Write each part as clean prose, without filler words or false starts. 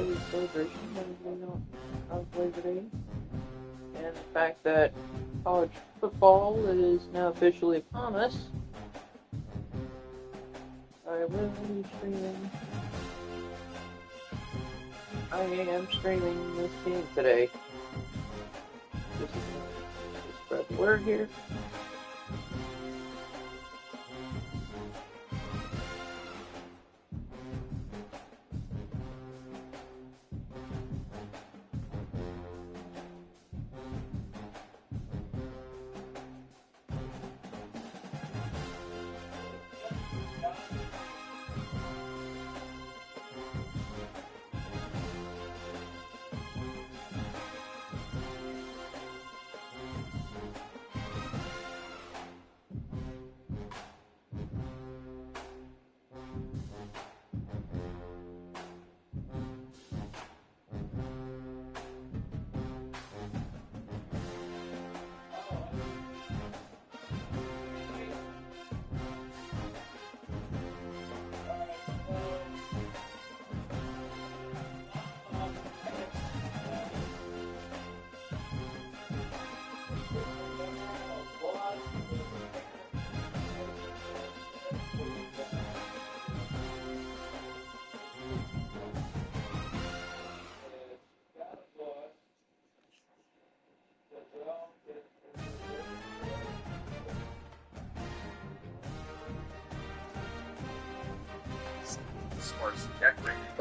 the celebration of Labor Day, and the fact that college football is now officially upon us. I will be streaming. I am streaming this game today. Just spread the word here.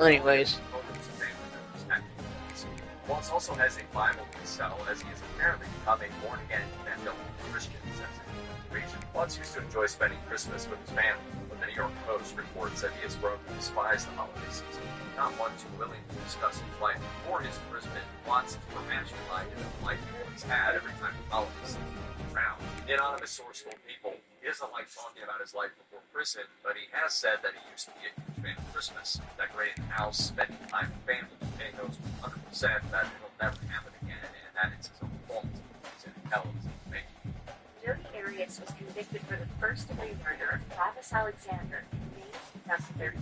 Anyways. Wallace also has a Bible to sell, as he has apparently become a born-again evangelical Christian since his region. Wallace used to enjoy spending Christmas with his family, but the New York Post reports that he has grown to despise the holiday season, not one too willing to discuss his life before his imprisonment. Wallace is more magic-minded than the life he always had every time the holiday season was around. The anonymous source told People he doesn't like talking about his life before prison, but he has said that he used to be a huge fan of Christmas, decorating the house, spending time with family, and he knows 100% that it'll never happen again, and that it's his own fault. He's an intelligent making. Jodi Arias was convicted for the first-degree murder of Travis Alexander in May 2013.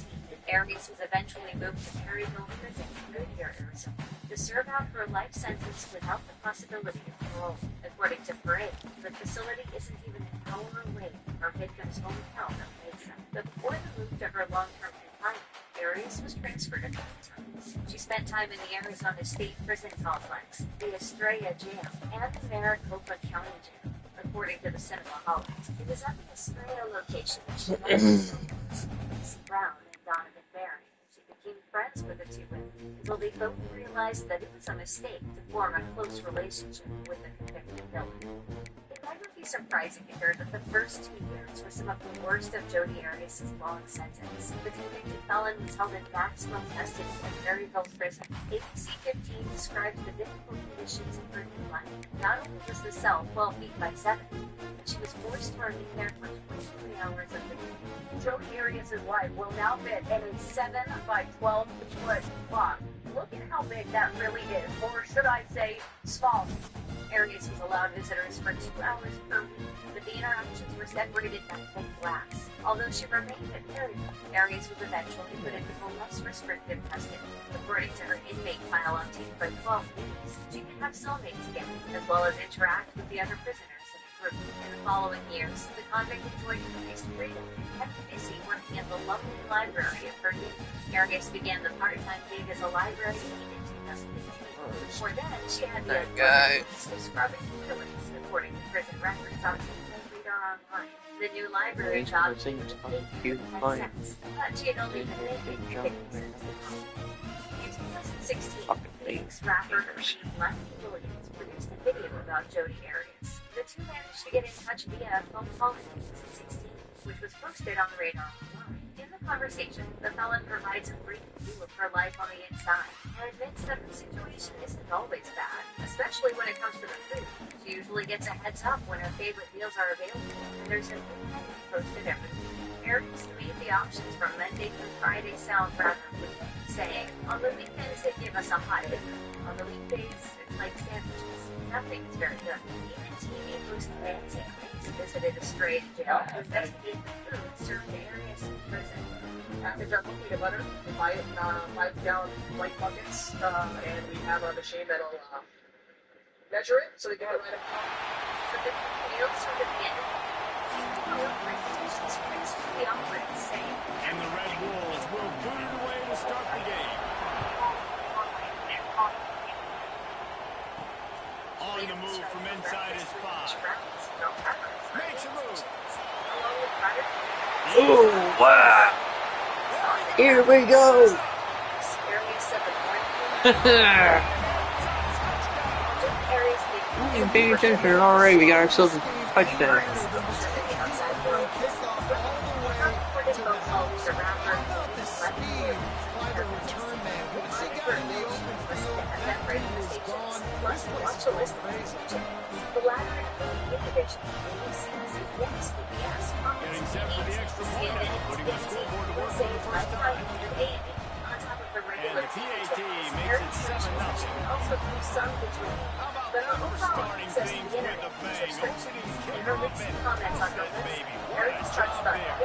Arias was eventually moved to Perryville Prison in Whittier, Arizona, to serve out her life sentence without the possibility of parole. According to Parade, the facility isn't even an hour away from her victim's hometown of Mesa. But before the move to her long-term confinement, Arias was transferred a few times. She spent time in the Arizona State Prison Complex, the Estrella Jail, and the Maricopa County Jail, according to the Cinemaholics. It was at the Estrella location that she met Lisa Brown and Donovan Barry. She became friends with the two women until they both realized that it was a mistake to form a close relationship with the convicted villain. It might not be surprising to hear that the first 2 years were some of the worst of Jodi Arias' long sentence. The convicted felon was held in maximum custody at Perryville Prison. ABC 15 described the difficult conditions of her new life. Not only was the cell 12 feet by 7, but she was forced to remain there for 23 hours of the day. Jodi Arias' wife will now fit in a 7 by 12 foot box. Look at how big that really is, or should I say, small. Arias was allowed visitors for 2 hours per week, but the interactions were separated by thick glass. Although she remained at Perryville, Arias was eventually put into less restrictive custody. According to her inmate file on 2 by 12 weeks, she could have cellmates again, as well as interact with the other prisoners in a group. In the following years, the convict enjoyed increased freedom and kept busy working at the lovely library of her youth. Arias began the part-time gig as a library aide in 2015. Before then, she had the guy of scrubbing utilities, according to prison records on Reader Online. The new library job seems cute, but she had only been making 50 cents a month. In 2016, Phoenix rapper Lucky Williams produced a video about Jodi Arias. The two managed to get in touch via a phone call in 2016, which was posted on Radar Online. In the conversation, the felon provides a brief view of her life on the inside and admits that the situation isn't always bad, especially when it comes to the food. She usually gets a heads up when her favorite meals are available, and there's a new menu posted every week. Arias made the options from Monday through Friday sound rather quickly, saying, "On the weekends they give us a hot dinner. On the weekdays it's like sandwiches. Nothing is very good." Even TV host Nancy Grace visited Estrella Jail to investigate the food served to Arias in prison. package our peanut butter, 5-gallon white buckets, and we have a machine that'll measure it so we can get it right up. And the Red Wolves will boot it away to start the game. On the move from inside his 5. Makes a move. Ooh, wow. Here we go. Paying attention already. We got ourselves a touchdown. Getting set for the extra point, putting the scoreboard to work for the first time. And the PAT makes it 7-0. How about that for starting things with a bang? Opening kickoff and first, baby. What a job there.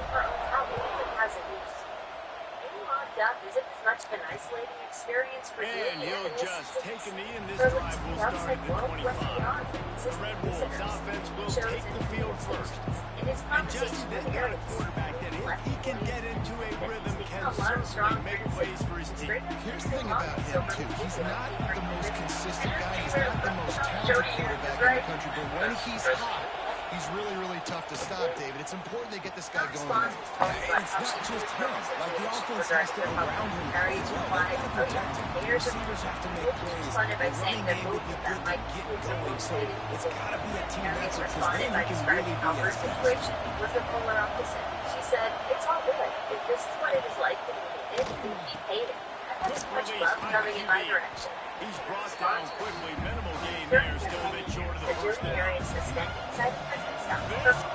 And he'll just take a knee, and this drive will start at the 25. The Red Wolves offense will take the field first. And Jesse, they've got a quarterback that if he can get into a rhythm, can certainly make ways for his team. Here's the thing about him, too. He's not the most consistent guy. He's not the most talented quarterback in the country. But when he's hot, he's really, really tough to stop, David. It's important they get this guy going. It's not just him. Like, the offense has to around him as well. They've got to protect him. Receivers have to make plays. The running game would be good to get going. So it's got to be a team effort because then you can really be a situation was the polar opposite. She said, "It's all good. If this is what it is like to be it, then he paid it. I have so much love coming in my direction." He's brought down quickly. Minimal gain there. Still a bit short of the first down. Arias is standing inside the touchdown. First in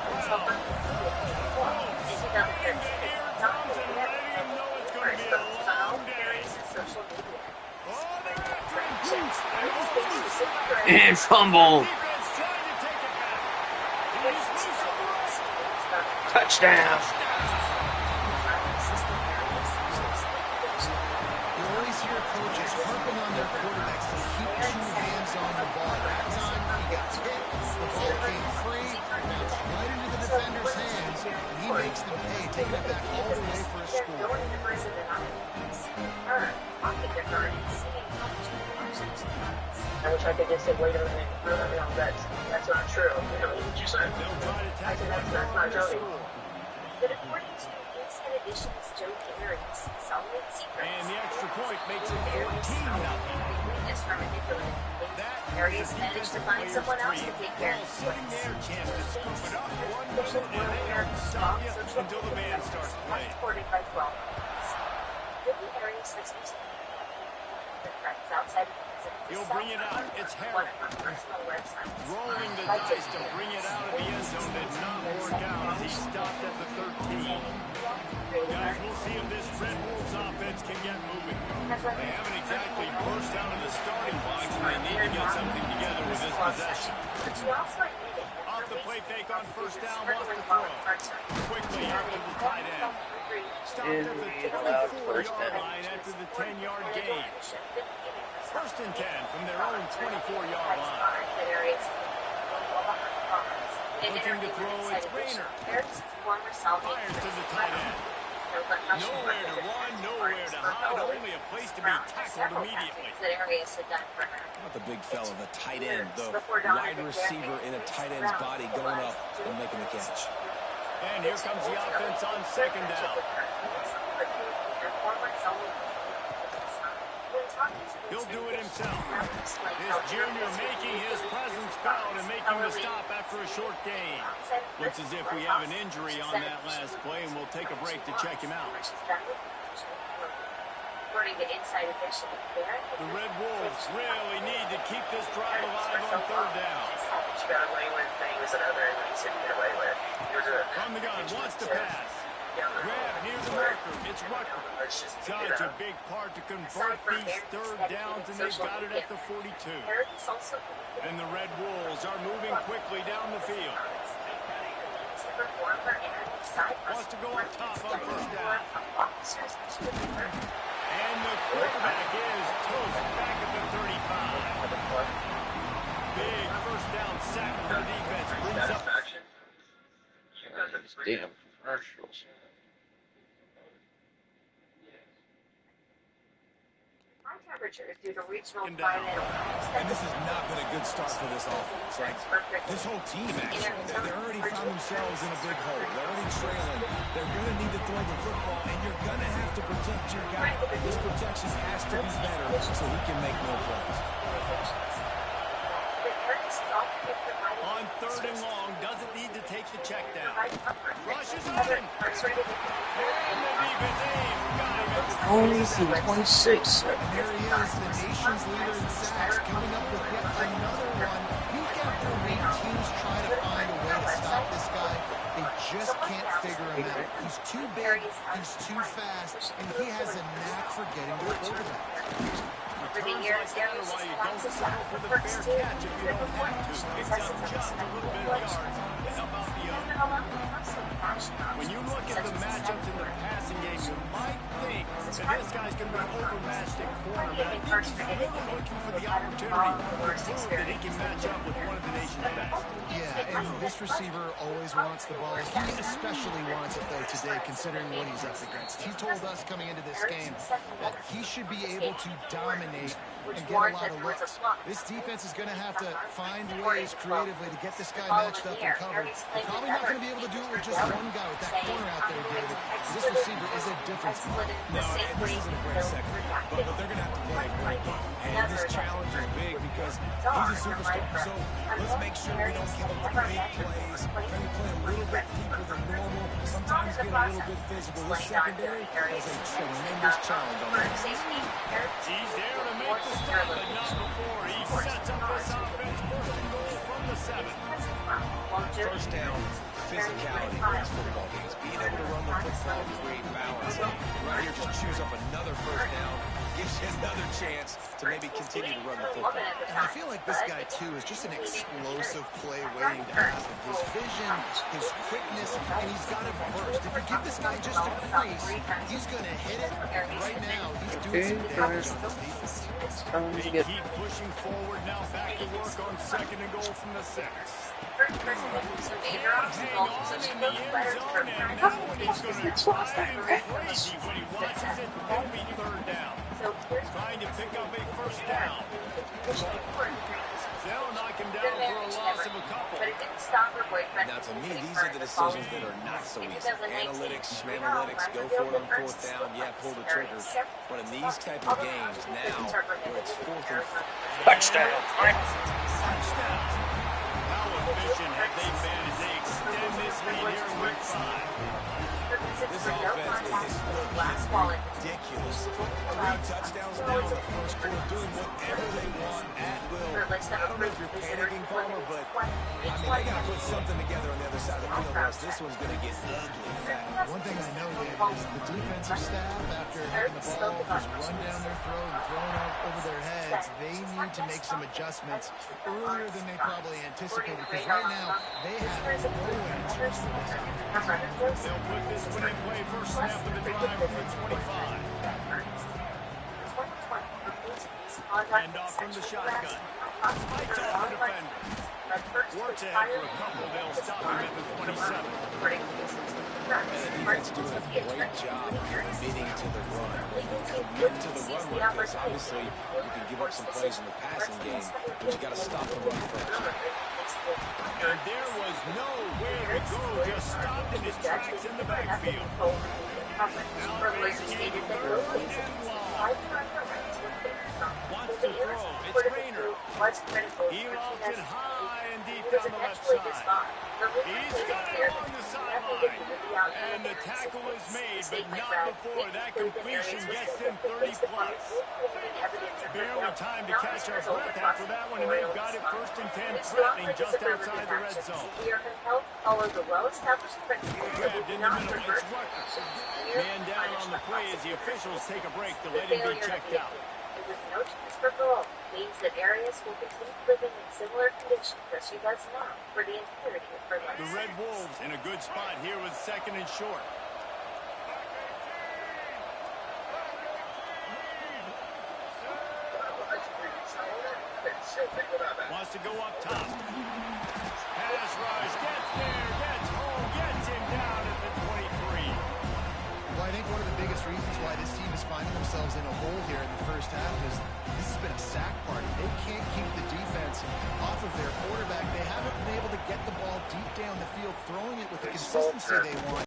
2013. Not the social media. And fumble. Touchdown. You always hear coaches harping on their quarterbacks to keep 2 hands on the ball. That time he got hit, the ball came free, bounced right into the defender's hands, and he makes them pay, taking it back all the way for a score. I wish I could just say, wait a minute, that's not true. What you said? I said, that's not Jody. But according to Inside Edition's Joe Arias, solid secrets. And the extra point makes it 14-0. Weakness for manipulative. Arias managed to find someone else to take care of the Sitting there, chance to scoop it up. One move, and they don't stop you until the band starts playing. Supported by 12 points. Billy Arias has used the friends outside of the He'll bring it out. It's Harry. Rolling the dice to bring it out of the end zone did not work out as he stopped at the 13. Guys, we'll see if this Red Wolves offense can get moving. They haven't exactly burst out of the starting blocks, and they need to get something together with this possession. Off the play fake on first down, lost the throw. Quickly out to the tight end. Stopped at the 24-yard line after the 10-yard gain. First and 10 from their own 24-yard line. Looking to throw, it's Rayner. Fires to the tight end. Nowhere to run, nowhere to hide, only a place to be tackled immediately. Not the big fella, the tight end, the wide receiver in a tight end's body going up and making the catch. And here comes the offense on second down. He'll do it himself. This junior making his presence felt and making the stop after a short gain. Looks as if we have an injury on that last play, and we'll take a break to check him out. The Red Wolves really need to keep this drive alive on third down. From the gun, wants to pass. Grab near the marker. It's Rucker. Such a big part to convert these third downs, and they've got it at the 42. And the Red Wolves are moving quickly down the field. wants to go up top on first down. And the quarterback is toast back at the 35. Big first down sack for the defense. Brings up. Damn commercials. High temperatures due to regional And climate. And this has not been a good start for this offense. Like, this whole team, actually, they already found themselves in a big hole. They're already trailing. They're going to need to throw the football, and you're going to have to protect your guy. This protection has to be better so he can make more plays. On third and long, doesn't need to take the check down. Rushes on him. And the defense aims. Got him at the Only see 26. And there he is, the nation's leader in sacks, coming up with yet another one. Week after week, teams try to find a way to stop this guy. They just can't figure him out. He's too big, he's too fast, and he has a knack for getting to the quarterback. For the years, Turns like that, why you don't settle for the fair catch if you don't have to. Picks up just a little bit of yards to help out the other. When you look at the matchups in the passing game, you might think that this guy's going to be overmatched at corner, but I think he's really looking for the opportunity to prove that he can match up with one of the nation's best. Yeah, and this receiver always wants the ball. He especially wants it, though, today, considering what he's up against. He told us coming into this game that he should be able to dominate and get a lot of looks. This defense is going to have to find ways creatively to get this guy matched up and covered. They're probably not going to be able to do it with just one guy with that corner out there, David. This receiver is a difference maker. No, and this isn't a great second, but they're going to have to play a great game. And this challenge is big because he's a superstar. So let's make sure we don't give him the big plays. Maybe play a little bit deeper than normal. Sometimes get a little bit physical. This secondary is a tremendous challenge on that. He's there to make the stop, but not before. He sets up this offense first and goal from the 7. First down, physicality in these football games. Being able to run the football, create balance. Right here, just choose up another first down. Gives you another chance to maybe continue to run the football. And I feel like this guy, too, is just an explosive play waiting to happen. His vision, his quickness, and he's got it burst. If you give this guy just a crease, he's going to hit it. Right now, he's doing some damage on this defense. They keep pushing forward now, back to work on second and goal from the 6. Hang on in the end zone, and now he's going to drive him crazy when he watches it will be third down. Trying to pick up a first down. They'll knock him down for a loss of a couple. Now, to me, these are the decisions that are not so easy. Analytics, schmanalytics, go for it on fourth down, yeah, pull the trigger. But in these type of games, now, where it's fourth and Touchdown. Touchdown. How efficient have they been as they extend this lead here in week 5? This offense is ridiculous. 3 touchdowns now in the first quarter, doing whatever they want at will. I don't know if you're panicking, Palmer, but I mean, they got to put something together on the other side of the field, or else this one's going to get ugly fast. One thing I know, Dave, is the defensive staff, after having the ball just run down their throat and thrown up over their heads, they need to make some adjustments earlier than they probably anticipated, because right now, they have no answers for this offense. They'll put this one in play, first snap of the drive from the 25. And off from the shotgun. Fights off the defender. Works ahead for a couple. They'll stop him at the 27. And the defense doing a great job committing to the run. Commit to the run like this. Obviously, you can give up some plays in the passing game, but you got to stop the run first. And there was nowhere to go, just stopped in his tracks in the backfield. Now facing third and long. Wants to throw. It's Rayner. He lofts it high and deep down the left side. He's got it along the sideline. And the tackle is made, but not before that completion gets him 30+. Barely time to catch our breath after that one, and they've got it first and 10, threatening just outside the red zone. Grabbed in the middle, it's Rutgers. Man down on the play as the officials take a break to let him be checked out. No transfer goal means that Arias will continue living in similar conditions as she does now for the entirety of her life. The Red Wolves in a good spot here. here with 2nd and short. Wants to go up top. Pass rush, gets there, gets home, gets him down at the 23. Well, I think one of the biggest reasons why this team is finding themselves in a hole here in the first half is this has been a sack party. They can't keep the defense off of their quarterback. They haven't been able to get the ball deep down the field, throwing it with the consistency they want.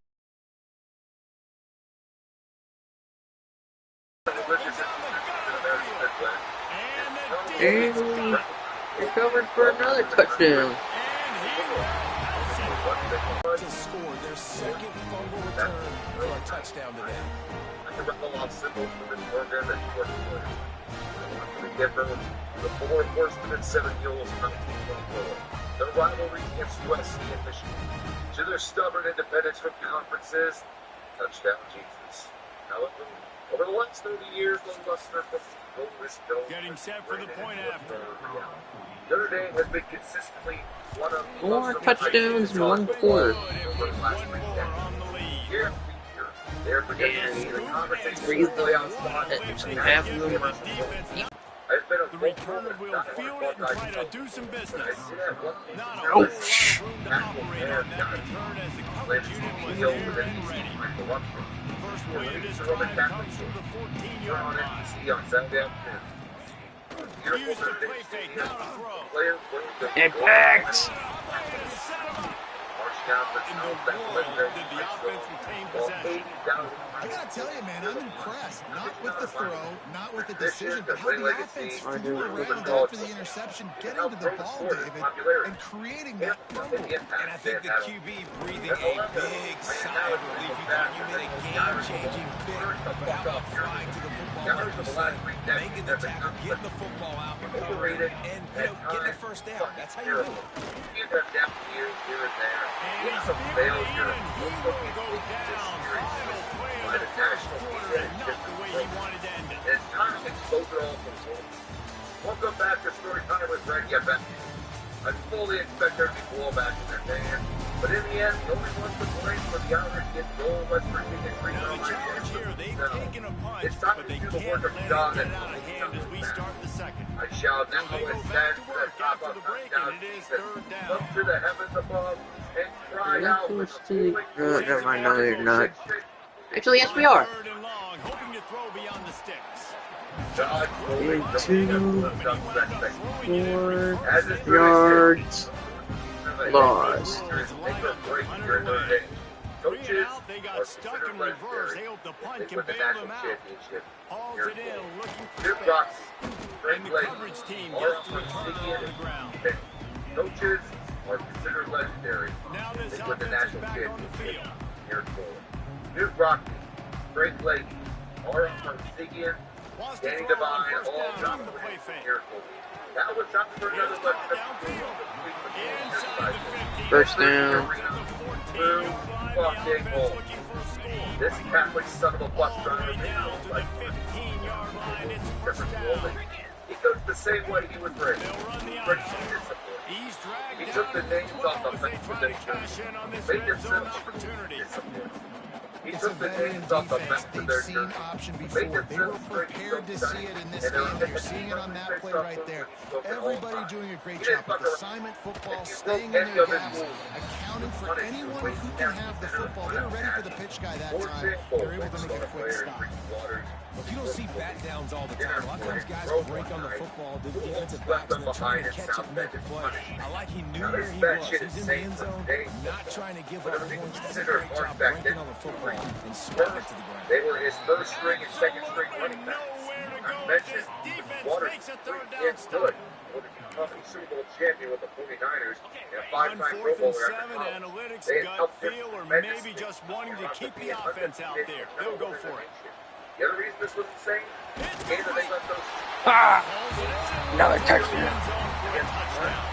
And recovered for another touchdown. To score their 2nd fumble return for a touchdown today. The ripple off symbols for this program that you work with. We give them the 4 horsemen and 7 mules of 1924. Their rivalry against USC and Michigan. To their stubborn independence from conferences, touchdown Jesus. However, over the last 30 years, the luster from getting set for the point after. Notre Dame has been consistently one of the More touchdowns in one quarter. They're projected in the conversation playoff spot And half of them. The returner will field it and try to do some business. Not a Oh. lot of room to operate on that return as the coverage unit was there and ready. First play of this drive comes from the 14-yard line. Use the play fake, now to throw. Impact! In the world did the offense retain possession. I gotta tell you, man, I'm impressed. Not with the throw, not with the decision, but how the offense flew around after the interception, getting to the ball, David, and creating that fumble. And I think the QB breathing a big sigh of relief. He thought you made a game-changing pick, but how about flying to the football, like you said, making the tackle, getting the football out, recovering, and getting the first down. That's how you do it. And he's feeling it, and he will go down. Final play of the first quarter, and not the way he wanted to end it. It's time to expose it all from soul. Welcome back to Story Time with Greg Yepes. I fully expect there to be blowback in their fans, but in the end, the only ones to blame for the Irish get goal West Virginia free Now the challenge here, they've taken a punch, but they can't let it get out of hand as we start the second. I shall now They go ascend back to to the work top after of the break, touchdown and it is Jesus. 3rd down. Look to the heavens above and cry We're out with close a to the- holy never mind, no, you're not. shake, shake. Actually, yes, we are. 3rd and long, hoping to throw beyond the sticks. God, Going glory, to lift up that thing. 4 As is yards. tradition, Loss. make or break during their day. 3 and Coaches out, they are got stuck in considered reverse. legendary. They hope the They punt can win the bail national them out. championship. Hauls Here it in, looking for Duke space. Rocks, And Greg the Lake, coverage team all gets up the on return Sticky on the ground. and coaches are considered legendary. Now this They win the offense is national back on the championship. field. Here for Duke Rocky, Greg Lake, all up on Sticky, Wants to Danny throw Devine, on first all down up on the play fake. here for that was time for another Here's legend. downfield. Inside the 15. First down. To the 14-yard line. The offense looking for a score. This Catholic son of a bus driver Way may down look to like the 15-yard line. It's first different down. world. He goes the same way he was raised. They'll run the But option. discipline. He's dragged He down took the at names off the 12 as they bench try of to the cash in on this Made red zone themselves opportunity. discipline. He It's a took the veteran names off the defense. bench of They've their seen jersey. option Made before. They were themselves prepared to see it in this and game. You're seeing it on that play right there. Everybody doing a great job with assignment football, staying in their gaps, accounting for anyone who can have the football. They were ready for the pitch guy that time. They're able to make a quick stop. You don't see bat downs all the time. A lot of times guys break on the football, the defensive backs, and they're trying to catch it and make a play. I like he knew where he was. He's in the end zone, not trying to give up points. Does a great job breaking on the football and spreading it to the ground. They were his first string and second string running backs. Nowhere to I go. mentioned This defense Waters makes a third down is stop. good. Would have become a Super Bowl champion with the 49ers and a On five-time Pro 4th and Bowler 7, after college. analytics, They had gut helped him feel, or tremendously. maybe just wanting to About keep be the offense out undefeated there. number They'll go one in for the it. nation. The other reason this was insane, It's game that they got those Ah! Hauls it in. Another Into the touchdown. end zone for a touchdown.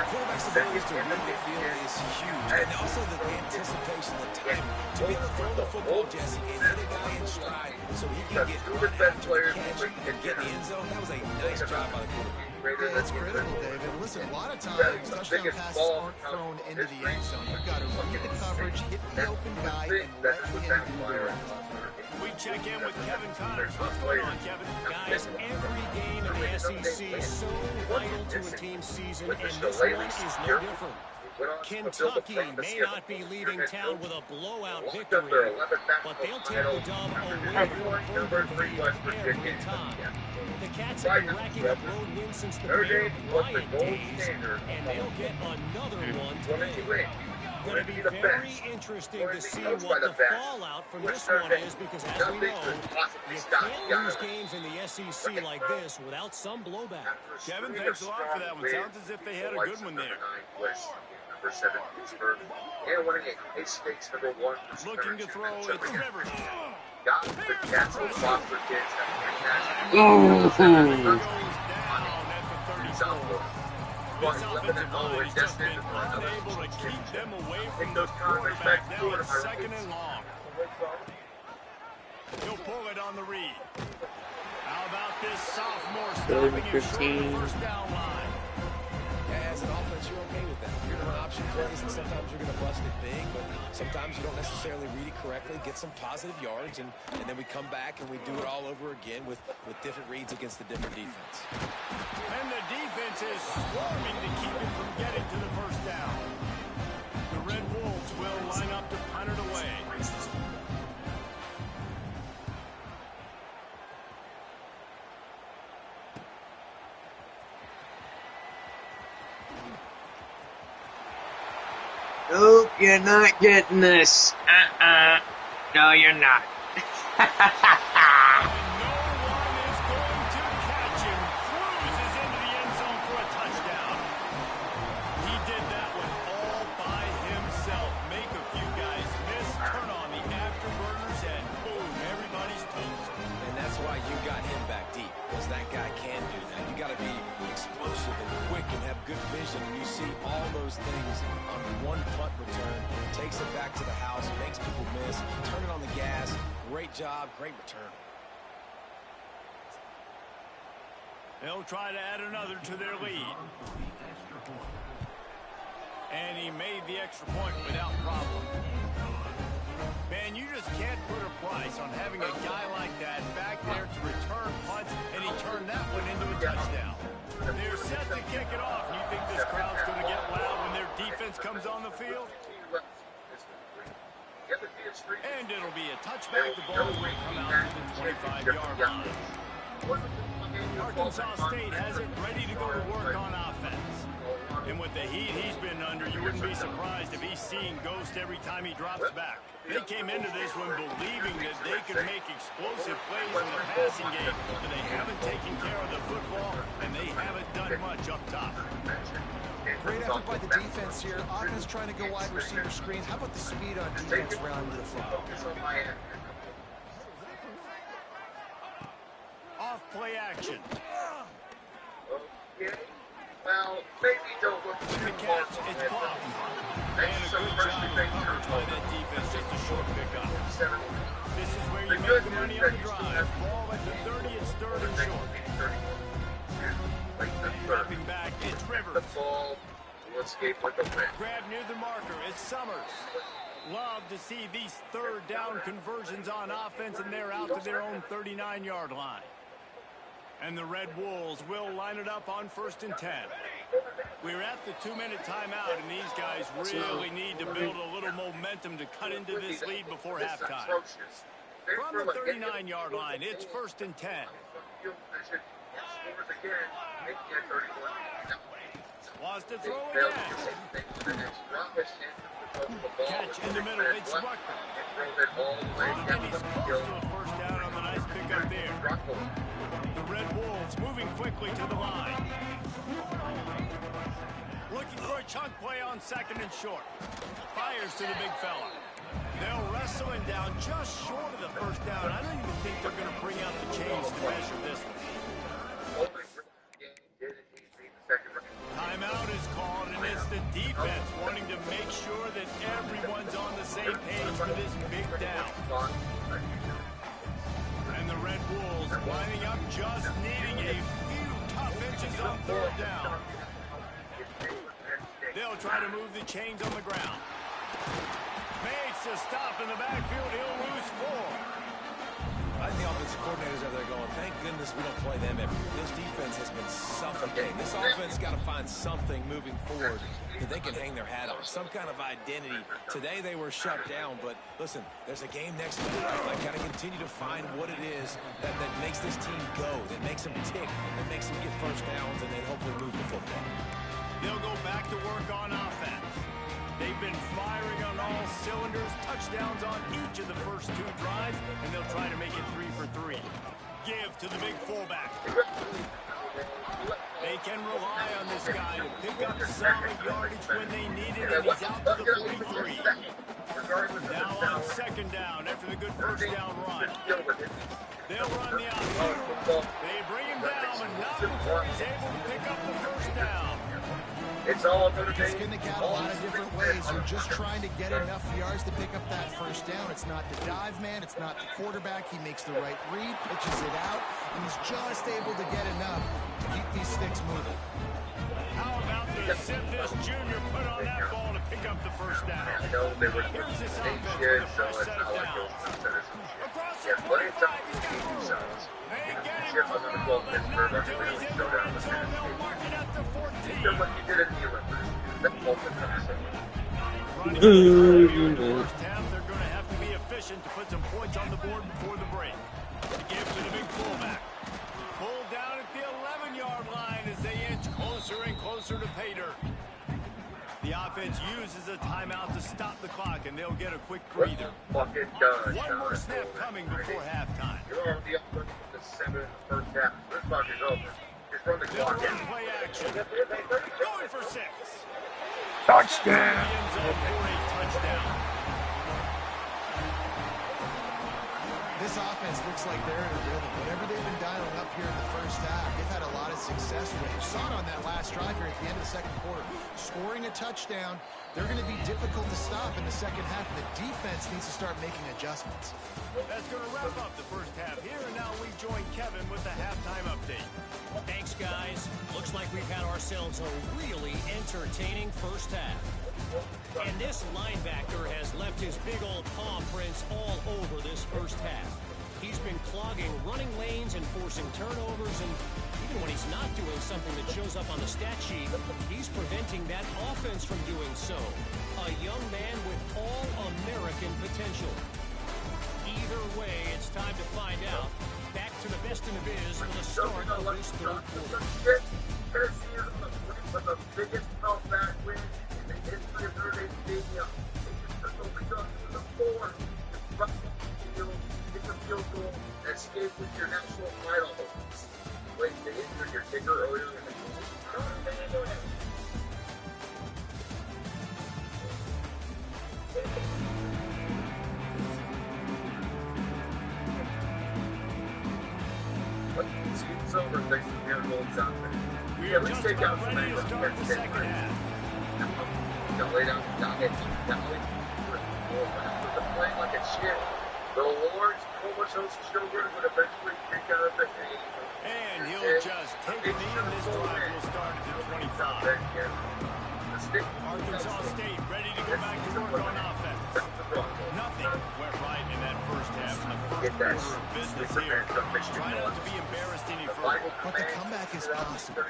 Quarterback's ability to read the field is huge, and also the anticipation excellent timing. To be able to throw the football, Jesse, and hit a guy in stride so he can get run after the catch and get in the end zone, that was a nice job by the quarterback. Yeah, it's critical, David. Listen, a lot of times touchdown passes aren't thrown into the end zone. You've got to read the coverage, hit the open guy, and let him do the rest. We check in with Kevin Connors. What's going on, Kevin? Guys, every game in the SEC is so vital to a team's season, and this one is no different. Kentucky may not be leaving town with a blowout victory, but they'll take the dub away from every time. The Cats have been racking up road wins since the Bear Bryant days, and they'll get another one today. Going to be very interesting to see what the fallout from this one is, because as we know, you can't lose games in the SEC like this without some blowback. Kevin, thanks a lot for that one. Sounds as if they had a good one there. Number 7, Pittsburgh, and winning a K-State's number 1. Looking to throw, it's Rivers. Got the Cats and Foster kids have This offensive line has just been unable to keep them away from the quarterback. Now it's 2nd and long. He'll pull it on the read. How about this sophomore stopping him short of the first down line? As an offense, you're okay with that. You're going to run option plays, and sometimes you're going to bust it big, but sometimes you don't necessarily read it correctly, get some positive yards, and then we come back and we do it all over again with different reads against the different defense. And the defense is swarming to keep him from getting to the first down. The Red Wolves will line up to punt it away. Nope, you're not getting this. No, you're not. And no one is going to catch him. Cruises into the end zone for a touchdown. He did that one all by himself. Make a few guys miss, turn on the afterburners, and boom, everybody's toast. And that's why you got him back deep, because that guy can do that. You got to be explosive and quick and have good vision, and you see all those things on one punt return. Takes it back to the house, makes people miss, turn it on the gas. Great job, great return. They'll try to add another to their lead. And he made the extra point without problem. Man, you just can't put a price on having a guy like that back there to return punts, and he turned that one into a touchdown. They're set to kick it off. You think this crowd's going to get loud when their defense comes on the field? And it'll be a touchback. The ball will come out to the 25-yard line. Arkansas State has it ready to go to work on offense. And with the heat he's been under, you wouldn't be surprised if he's seeing ghost every time he drops back. They came into this one believing that they could make explosive plays in the passing game, but they haven't taken care of the football, and they haven't done much up top. Great effort by the defense here. Offense trying to go wide receiver screen. How about the speed on defense rounding the football? Off play action. Well, maybe don't look The catch, it's caught. And a good job of coverage by that defense, just a short pickup. This is where you make the money on the drive. Ball at the 30, it's 3rd and short. Dropping back, it's Rivers. The ball will escape with the win. Grab near the marker, it's Summers. Love to see these 3rd down conversions on offense, and they're out to their own 39-yard line. And the Red Wolves will line it up on 1st and 10. We're at the 2-minute timeout, and these guys really need to build a little momentum to cut into this lead before halftime. From the 39-yard line, it's 1st and 10. Wants to throw again. Catch in the middle, it's Rucker. And he's close to a first down on the nice pickup there. The Red Wolves moving quickly to the line. Looking for a chunk play on 2nd and short. Fires to the big fella. They'll wrestle him down just short of the first down. I don't even think they're going to bring out the chains to measure this one. Timeout is called, and it's the defense wanting to make sure that everyone's on the same for this big down. And the Red Wolves lining up, just needing a few tough inches on third down. They'll try to move the chains on the ground. Makes a stop in the backfield. He'll lose 4. I think the offensive coordinators out there going, thank goodness we don't play them every year. This defense has been suffocating. This offense got to find something moving forward that they can hang their hat on, some kind of identity. Today they were shut down, but listen, there's a game next week. I got to continue to find what it is that makes this team go, that makes them tick, that makes them get first downs, and then hopefully move the football. They'll go back to work on offense. They've been firing on all cylinders, touchdowns on each of the first 2 drives, and they'll try to make it 3 for 3. Give to the big fullback. They can rely on this guy to pick up solid yardage when they need it, and he's out to the 43. Now on second down after the good first down run. They'll run the option. They bring him down, but not before he's able to pick up the first down. It's all going to It's going to count a lot of different ways. You're just trying to get enough yards to pick up that first down. It's not the dive man. It's not the quarterback. He makes the right read, pitches it out, and he's just able to get enough to keep these sticks moving. How about the Simphus Jr. put on that ball to pick up the first down? Here's this offense with a fresh set of downs. Across the 45, he's got room. They get him for the number 2. He's in the red zone. They'll mark it at the 14. What you did in the Olympics. Running in the first half, they're going to have to be efficient to put some points on the board before the break. Give to the big fullback. Pulled down at the 11-yard line as they inch closer and closer to pay dirt. The offense uses a timeout to stop the clock, and they'll get a quick breather. One more snap coming before halftime. You're already up to the 7 in the first half. This clock is over. Just run the clock in. Play action. Going for 6. Touchdown. This offense looks like they're in a rhythm. Whatever they've been dialing up here in the first half, they've had a lot of success with it. You saw it on that last drive here at the end of the second quarter. Scoring a touchdown, they're going to be difficult to stop in the second half. The defense needs to start making adjustments. That's going to wrap up the first half here, and now we join Kevin with the halftime update. Thanks, guys. Looks like we've had ourselves a really entertaining first half. And this linebacker has left his big old paw prints all over this first half. He's been clogging running lanes and forcing turnovers, and even when he's not doing something that shows up on the stat sheet, he's preventing that offense from doing so. A young man with all-American potential. Either way, it's time to find out. Back to the best in the biz for the start of this third quarter. The biggest comeback win in the history of Notre Dame Stadium. They just took over to the 4, run the field, get the field goal, and escape with your national title hopes. Wait, they injured your kicker earlier in the game. It's over. Thanks for being goals out there. Yeah, let's take out some angles. Start the second half. Don't lay down. Don't hit. Playing like a shit. The Lord's Polish host Sugar would eventually kick out the game. And he'll just take a knee, and this drive will start at the 25. Arkansas State ready to go back to work on offense. Nothing went right in that first half in the first quarter of business here. Try not to be embarrassed any further. But the comeback is possible.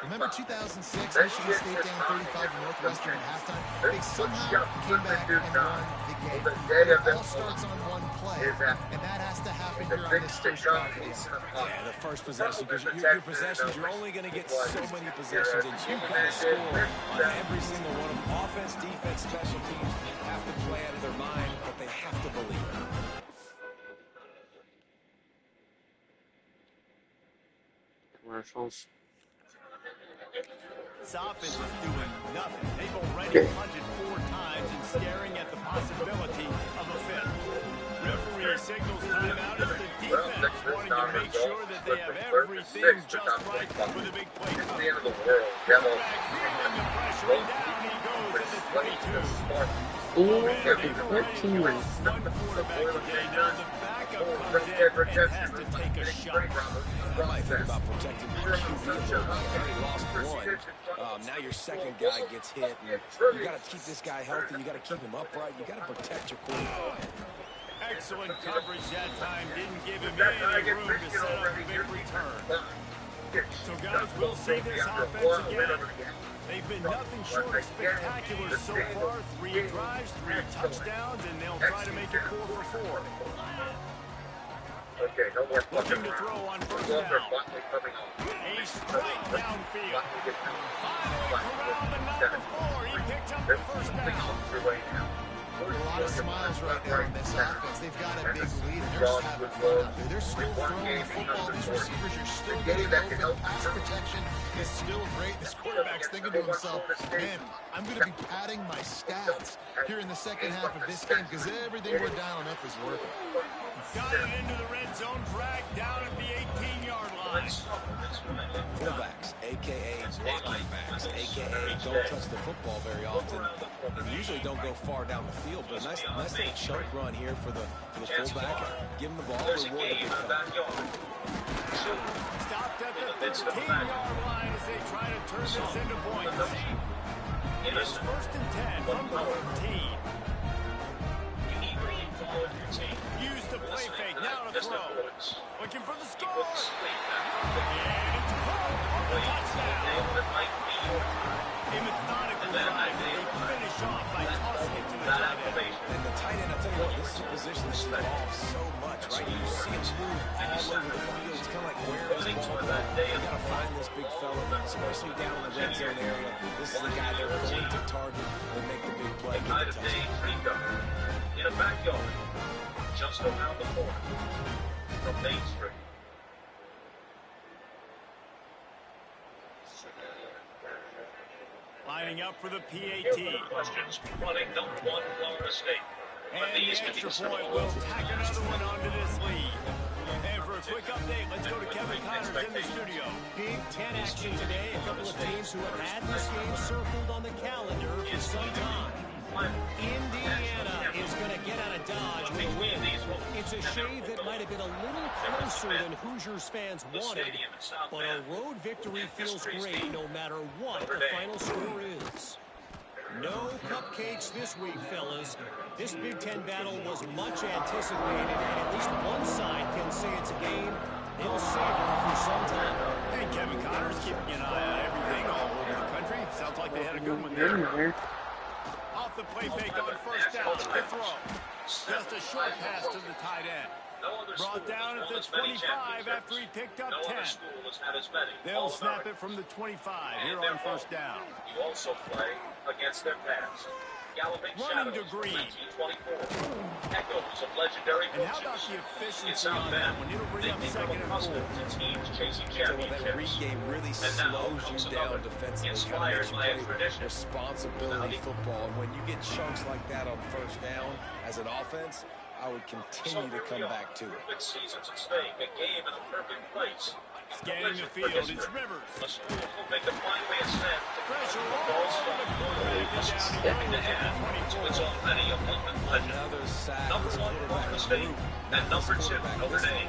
Remember 2006, Michigan State down 35 to Northwestern at halftime? They somehow came back and won the game. It all starts on one play, and that has to happen here on this first drive. Yeah, the first possession, because your possessions, you're only going to get so many possessions, and you've got to score on every single one of them. Offense, defense, special teams have to play out of their mind, but they have to believe it. Commercials. This offense is doing nothing. They've already punted 4 times and staring at the possibility of a 5th. Referee signals timeout as the defense wanting to make sure that they have everything just right with a big play coming. The end of the world. Demo. Feeling the pressure, and down he goes at the 22. 4-14. One quarterback today. Now the backup comes in and has to take a shot. I might think about protecting my QB a little bit. I already lost one. Now your second guy gets hit. And you got to keep this guy healthy. You got to keep him upright. You got to protect your quarterback. Excellent coverage that time. Didn't give him any room to set up a big return. So guys, we'll see this offense again. They've been nothing short of spectacular so far. 3 drives, 3 touchdowns, and they'll try to make it 4 for 4. Looking to throw on first down. A strike downfield. Finally around the number 4. He picked up the first down. A lot of smiles right now on this offense. They've got a big lead, and they're just having fun out there. They're still throwing the football. These receivers are still getting open. Pass protection is still great. This quarterback's thinking to himself, man, I'm going to be padding my stats here in the second half of this game because everything we're dialing up is working. Got it into the red zone, dragged down at the 18-yard line. Fullbacks, a.k.a. blocking backs, a.k.a. don't touch the football very often, and usually don't go far down the field, but a nice little chunk run here for the fullback. Give him the ball, reward the big fella. Stopped at the 15-yard line as they try to turn this into points. It's 1st and 10 from the 13. Use the play fake, now to throw. Looking for the score. And it's caught for the touchdown. A methodical drive, and they finish off by tossing it to the tight end. And the tight end, I'll tell you what, this is a position that's evolved so much, right? You see him move all over the field. It's kind of like where is the ball going? You got to find this big fella, especially down in the red zone area. This is the guy they're going to target and make the big play. Get the touchdown. In a backyard, just around the corner from Main Street. Lining up for the PAT. Questions running number 1 Florida State. And the extra point will tack another one onto this lead. And for a quick update, let's go to Kevin Connors in the studio. Big 10 action today. A couple of teams who have had this game circled on the calendar for some time. Indiana is going to get out of Dodge with a win. It's a shave that might have been a little closer than Hoosiers fans wanted, but a road victory feels great no matter what the final score is. No cupcakes this week, fellas. This Big Ten battle was much anticipated, and at least one side can say it's a game they'll savor for some time. Hey, Kevin Connors keeping an eye on everything all over the country. Sounds like they had a good one there. Off the play fake on first down, the throw. Just a short pass to the tight end. Brought down at the 25 after he picked up 10. They'll snap it from the 25 here on first down. You also play against their past. Galloping running to Green. Echoes of legendary and how about the efficiency on that one? It'll bring up 2nd and 4. Teams chasing championships. That Reed game really slows you down defensively. Kind of makes you play responsibility football. And when you get chunks like that on first down as an offense, I would continue to come back to it. Seasons at stake, a game in a perfect place. Scanning the field, it's Rivers. The school will make a finally ascend. Pressure all over the quarterback and down to it's already a moment legend. Another sack. Number 1 Florida State and number 2 Notre Dame.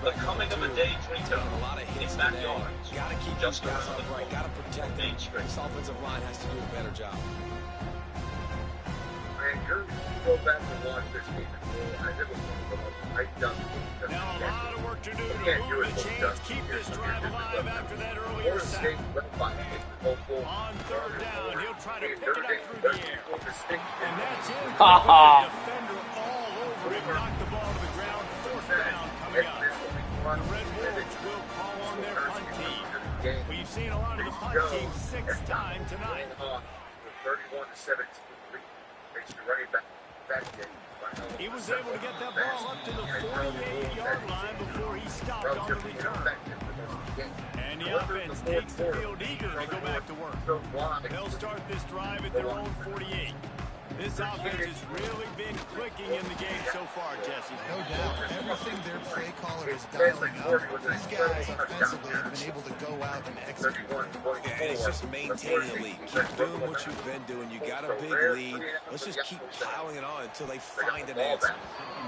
The coming of a day Trinito. A lot of hits in backyards. Got to keep just guys upright. Got to protect them. This offensive line has to do a better job. I encourage you to go back and watch this game. I never now a lot of work to do to move the chains, keep this drive alive after that earlier sack. On third down, he'll try to pick it up through the air. And that's it. Defender all over him, knocked the ball to the ground. 4th down coming up. The Red Wolves will call on their punt team. We've seen a lot of the punt team 6 times tonight. 31-17. Running back game. He was able to get that ball up to the 48-yard line before he stopped on the return. And the offense takes the field eager to go back to work. They'll start this drive at their own 48. This offense has really been clicking in the game so far, Jesse. No doubt. Everything their play caller is dialing up, these guys offensively have been able to go out and execute. Yeah, and it's just maintaining the lead. Keep doing what you've been doing. You got a big lead. Let's just keep piling it on until they find an answer.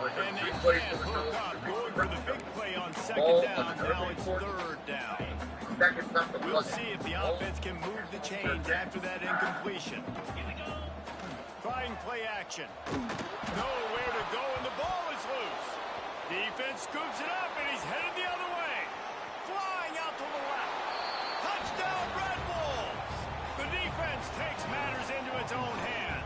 And they can't hook up. Going for the big play on second down. Now it's third down. We'll see if the offense can move the chains after that incompletion. Trying play action. Nowhere to go, and the ball is loose. Defense scoops it up, and he's headed the other way. Flying out to the left. Touchdown, Red Wolves. The defense takes matters into its own hands.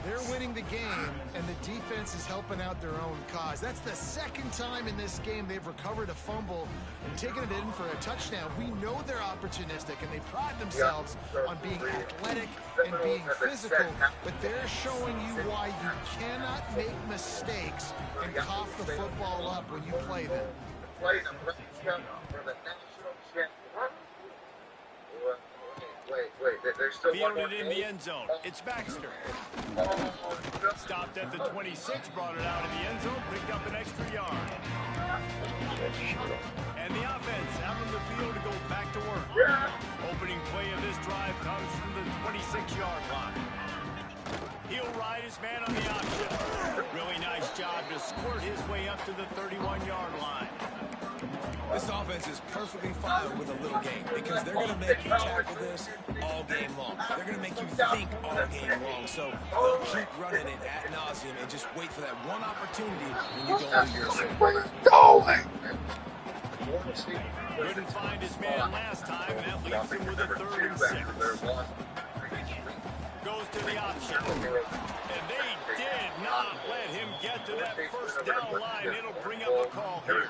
They're winning the game, and the defense is helping out their own cause. That's the second time in this game they've recovered a fumble and taken it in for a touchdown. We know they're opportunistic, and they pride themselves on being athletic and being physical, but they're showing you why you cannot make mistakes and cough the football up when you play them. Wait, there's still one more Fielded in the end zone. It's Baxter. Stopped at the 26, brought it out of the end zone, picked up an extra yard. And the offense out on the field to go back to work. Opening play of this drive comes from the 26-yard line. He'll ride his man on the option. Really nice job to squirt his way up to the 31-yard line. This offense is perfectly fine with a little game because they're going to make you tackle this all game long. They're going to make you think all game long. So they'll keep running it ad nauseum and just wait for that one opportunity when you go into your Couldn't find his man last time, and that leaves him with a 3rd and 6. Goes to the option. And they did not let him get to that first down line. It'll bring up a call here.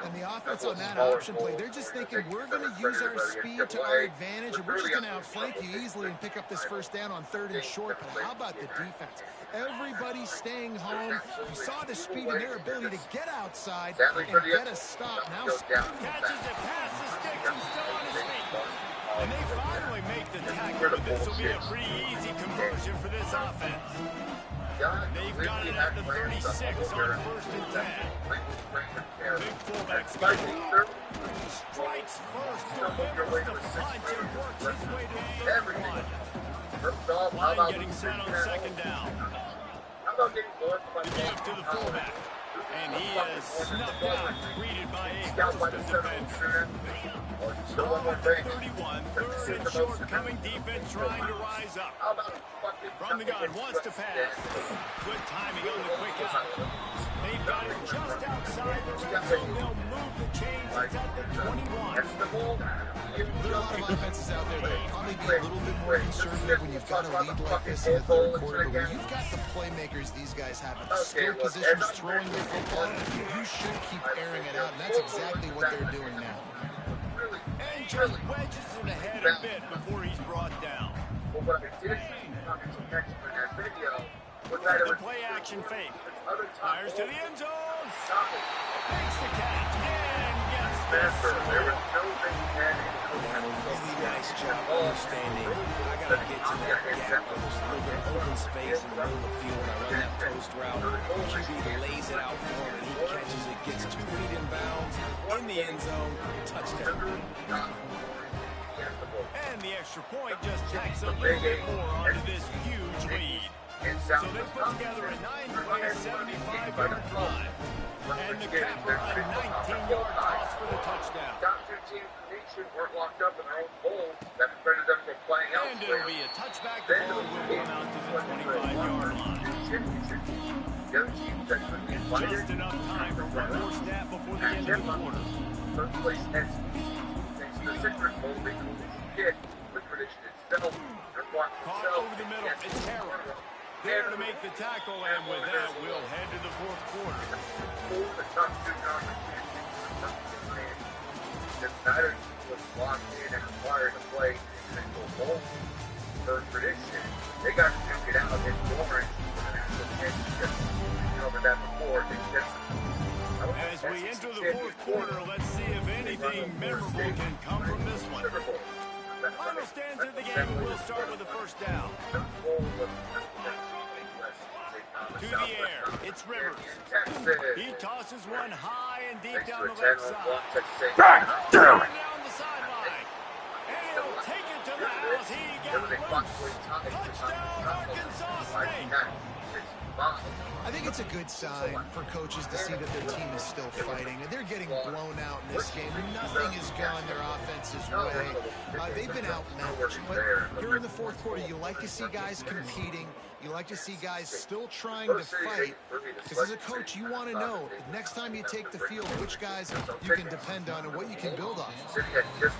And the offense on that option play, they're just thinking we're going to use our speed to our advantage, and we're just going to outflank you easily and pick up this first down on 3rd and short. But how about the defense? Everybody's staying home. You saw the speed and their ability to get outside and get a stop. Now catches it past the sticks and still on his feet. And they finally make the tackle, but this will be a pretty easy conversion for this offense. They've got it at the 36 on 1st and 10. Big fullback strikes first, delivers the punch, and works his way to the end one. Line getting set on 2nd down. The give to the fullback. And he is snuffed out, greeted by a host of defenders. 31, 3rd and short, coming defense trying to rise up. From the gun, wants to pass. Good timing on the quick out. They've got it just outside the red zone. They'll move the chains. It's at the 21. there are a lot of offenses out there that will probably be a little bit more conservative when you've got a lead like this in the 3rd quarter, but when you've got the playmakers these guys have at the skill positions throwing the football, you should keep airing it out, and that's exactly what they're doing now. And just wedges it ahead a bit before he's brought down. The play action fake. Fires to the end zone. Makes the catch and gets this. Really nice job understanding. I got to get to that gap where there's a little bit of open space in the middle of the field when I run that post route. QB lays it out for him and he catches it, gets 2 feet in bounds, in the end zone, touchdown. And the extra point just tacks a little bit more onto this huge lead. So they put together a 9-play, 75-yard drive. And the capper a 19-yard toss for the touchdown. And it'll be a touchback. The ball will come out to the 25-yard line. Just enough time for one more snap before the end of the quarter. Caught over the middle. It's Harrell. There to make the tackle, and with that, we'll head to the 4th quarter. They got to duke it out in Lawrence. As we enter the 4th quarter, let's see if anything memorable can come from this one. Final stands of the game, we'll start with the first down. To the air, it's Rivers. He tosses one high and deep down the left side. God damn it! Down the sideline. And he'll take it to the house. He got loose. Touchdown, Arkansas State. I think it's a good sign for coaches to see that their team is still fighting. They're getting blown out in this game. Nothing has gone their offense's way. They've been outmatched. But here in the fourth quarter, you like to see guys competing. You like to see guys still trying to fight. Because as a coach, you want to know, next time you take the field, which guys you can depend on and what you can build off.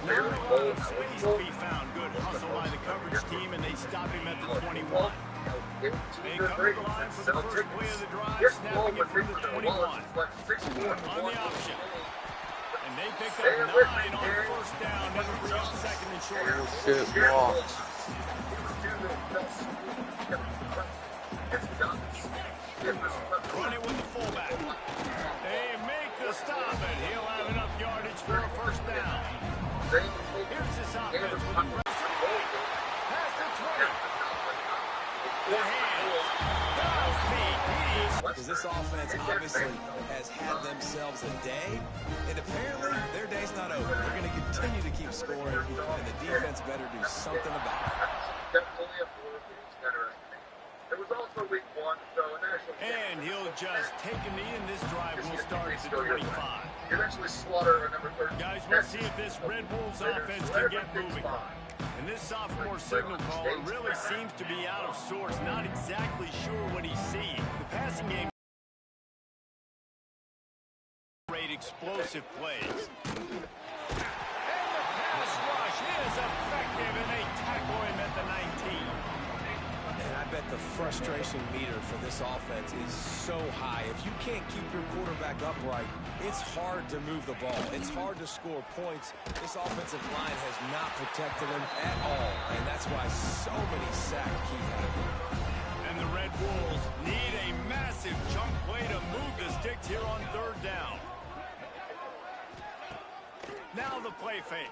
Not a lot of space to be found. Good hustle by the coverage team, and they stop him at the 21. They cover the line for the first play of the drive, snapping it from the 21. On the option. And they pick up 9 on first down. It'll bring up second and short. Shit, walk. Run it with the fullback. They make the stop, and he'll have enough yardage for a first down. Here's this offense with a pressure. Past the 20. The hands. Because this offense obviously has had themselves a day, and apparently their day's not over. They're going to continue to keep scoring, and the defense better do something about it. And he'll just take a knee, and this drive will start at the 25. Guys, we'll see if this Red Wolves offense can get moving. And this sophomore signal caller really seems to be out of sorts, not exactly sure what he's seeing. The passing game rate explosive plays. And the pass rush is effective, and they tackle him at the 19. And I bet the frustration meter for this offense is so high. If you can't keep your quarterback upright, it's hard to move the ball. It's hard to score points. This offensive line has not protected him at all, and that's why so many sacks keep happening. And the Red Wolves need a massive chunk play to move the sticks here on third down. Now the play fake.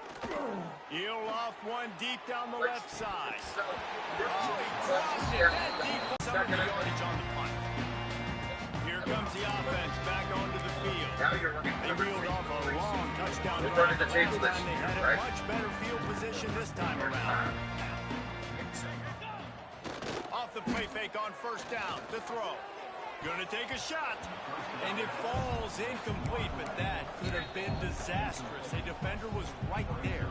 He'll off one deep down the left side. Oh, he dropped it that deep. Some of the yardage on the punt. Here comes the offense back onto the field. They reeled off a long touchdown drive the last time. They had a much better field position this time around. Off the play fake on first down. To throw. Gonna take a shot, and it falls incomplete, but that could have been disastrous. A defender was right there.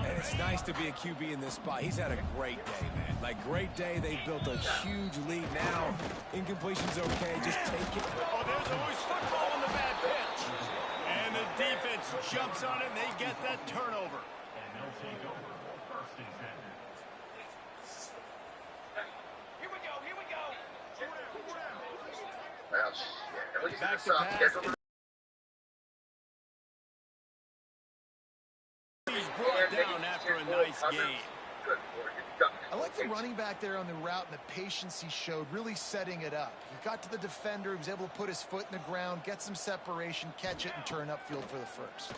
And it's nice to be a QB in this spot. He's had a great day, man. Like, great day. They built a huge lead. Now, incompletion's okay. Just take it. Oh, there's always football on the bad pitch. And the defense jumps on it, and they get that turnover. Back to pass. He's brought down after a nice game. I like the running back there on the route and the patience he showed, really setting it up. He got to the defender, he was able to put his foot in the ground, get some separation, catch it, and turn upfield for the first.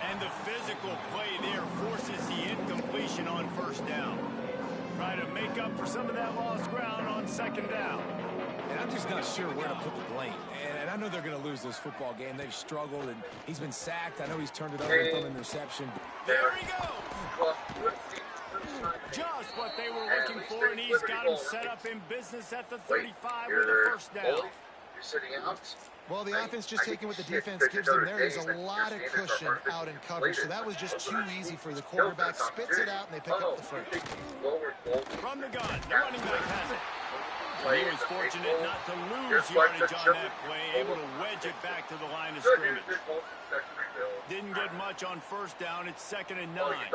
And the physical play there forces the incompletion on first down. Try to make up for some of that lost ground on second down. And I'm just not sure where to put the blame. And I know they're going to lose this football game. They've struggled, and he's been sacked. I know he's turned it over with an interception. There he goes. Just what they were looking for, and he's got him set up in business at the 35 with a first down. Well, the offense just taking what the defense gives them there. There's a lot of cushion out in coverage, so that was just too easy for the quarterback. Spits it out, and they pick up the first. From the gun, the running back has it. He was fortunate not to lose yardage on that play, able to wedge it back to the line of scrimmage. Didn't get much on first down. It's 2nd and 9. He's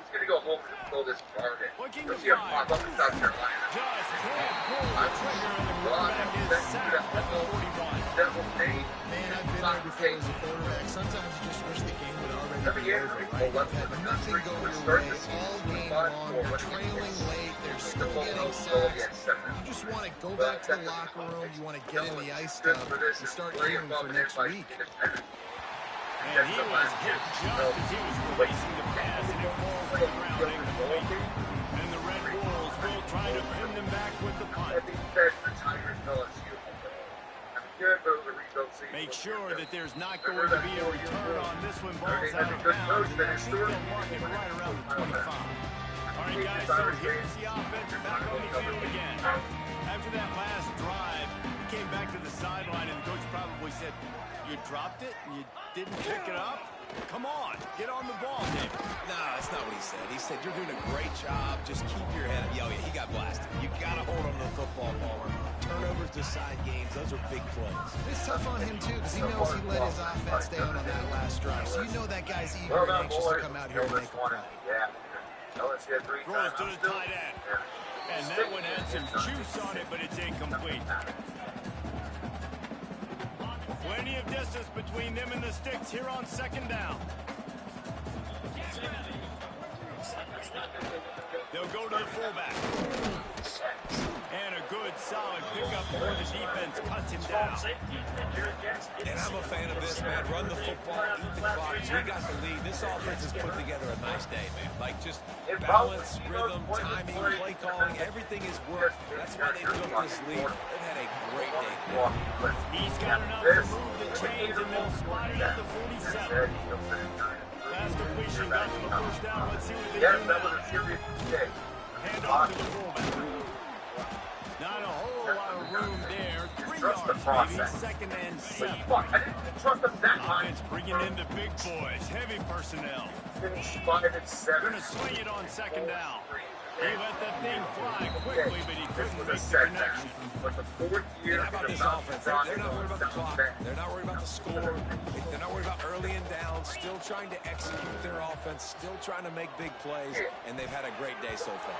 going to go home and throw this target. Looking to fire. Just can't pull the trigger, and the quarterback is sacked at the 41. Man, I've been there before as a quarterback. Sometimes you just wish the game would already be over, right? You've had nothing go your way all game long. You're trailing late. They're still getting sacks. You just want to go back to the locker room. You want to get in the ice tub and start aiming for next week. And he was hit just as he was releasing the pass, and it falls to the ground incomplete. And the Red Wolves will Make sure that there's not going to be a return on this one. Ball's out of bounds, and I think they'll mark it right around the 25. All right, guys, so here's the offense back on the field again. After that last drive, he came back to the sideline, and the coach probably said, "You dropped it? You didn't pick it up? Come on, get on the ball, David." No, that's not what he said. He said, "You're doing a great job. Just keep your head up." Yeah, he got blasted. You got to hold on to the football, Palmer. Turnovers decide games. Those are big plays. It's tough on him, too, because he knows he let his offense down on that last drive. So you know that guy's eager and anxious to come out here and make a play. Throws to the tight end. And that one had some juice on it, but it's incomplete. Plenty of distance between them and the sticks here on second down. They'll go to the fullback. And a good, solid pickup for the defense cuts him down. And I'm a fan of this, man. Run the football, eat the clock. We got the lead. This offense has put together a nice day, man. Like, just balance, rhythm, timing, play calling, everything is worked. That's why they took this lead. They've had a great day. He's got enough to move the chains, and they'll spot it at the 47. Last completion got them the first down. Let's see what they do now. Hand off to the fullback. Not a whole lot of room there. 3 yards, maybe. Second and 7. Offense bringing in the big boys. Heavy personnel. Going to swing it on second down. He let that thing fly quickly, but he couldn't make the connection. And how about this offense? They're not worried about the clock. They're not worried about the score. They're not worried about early and down. Still trying to execute their offense. Still trying to make big plays. And they've had a great day so far.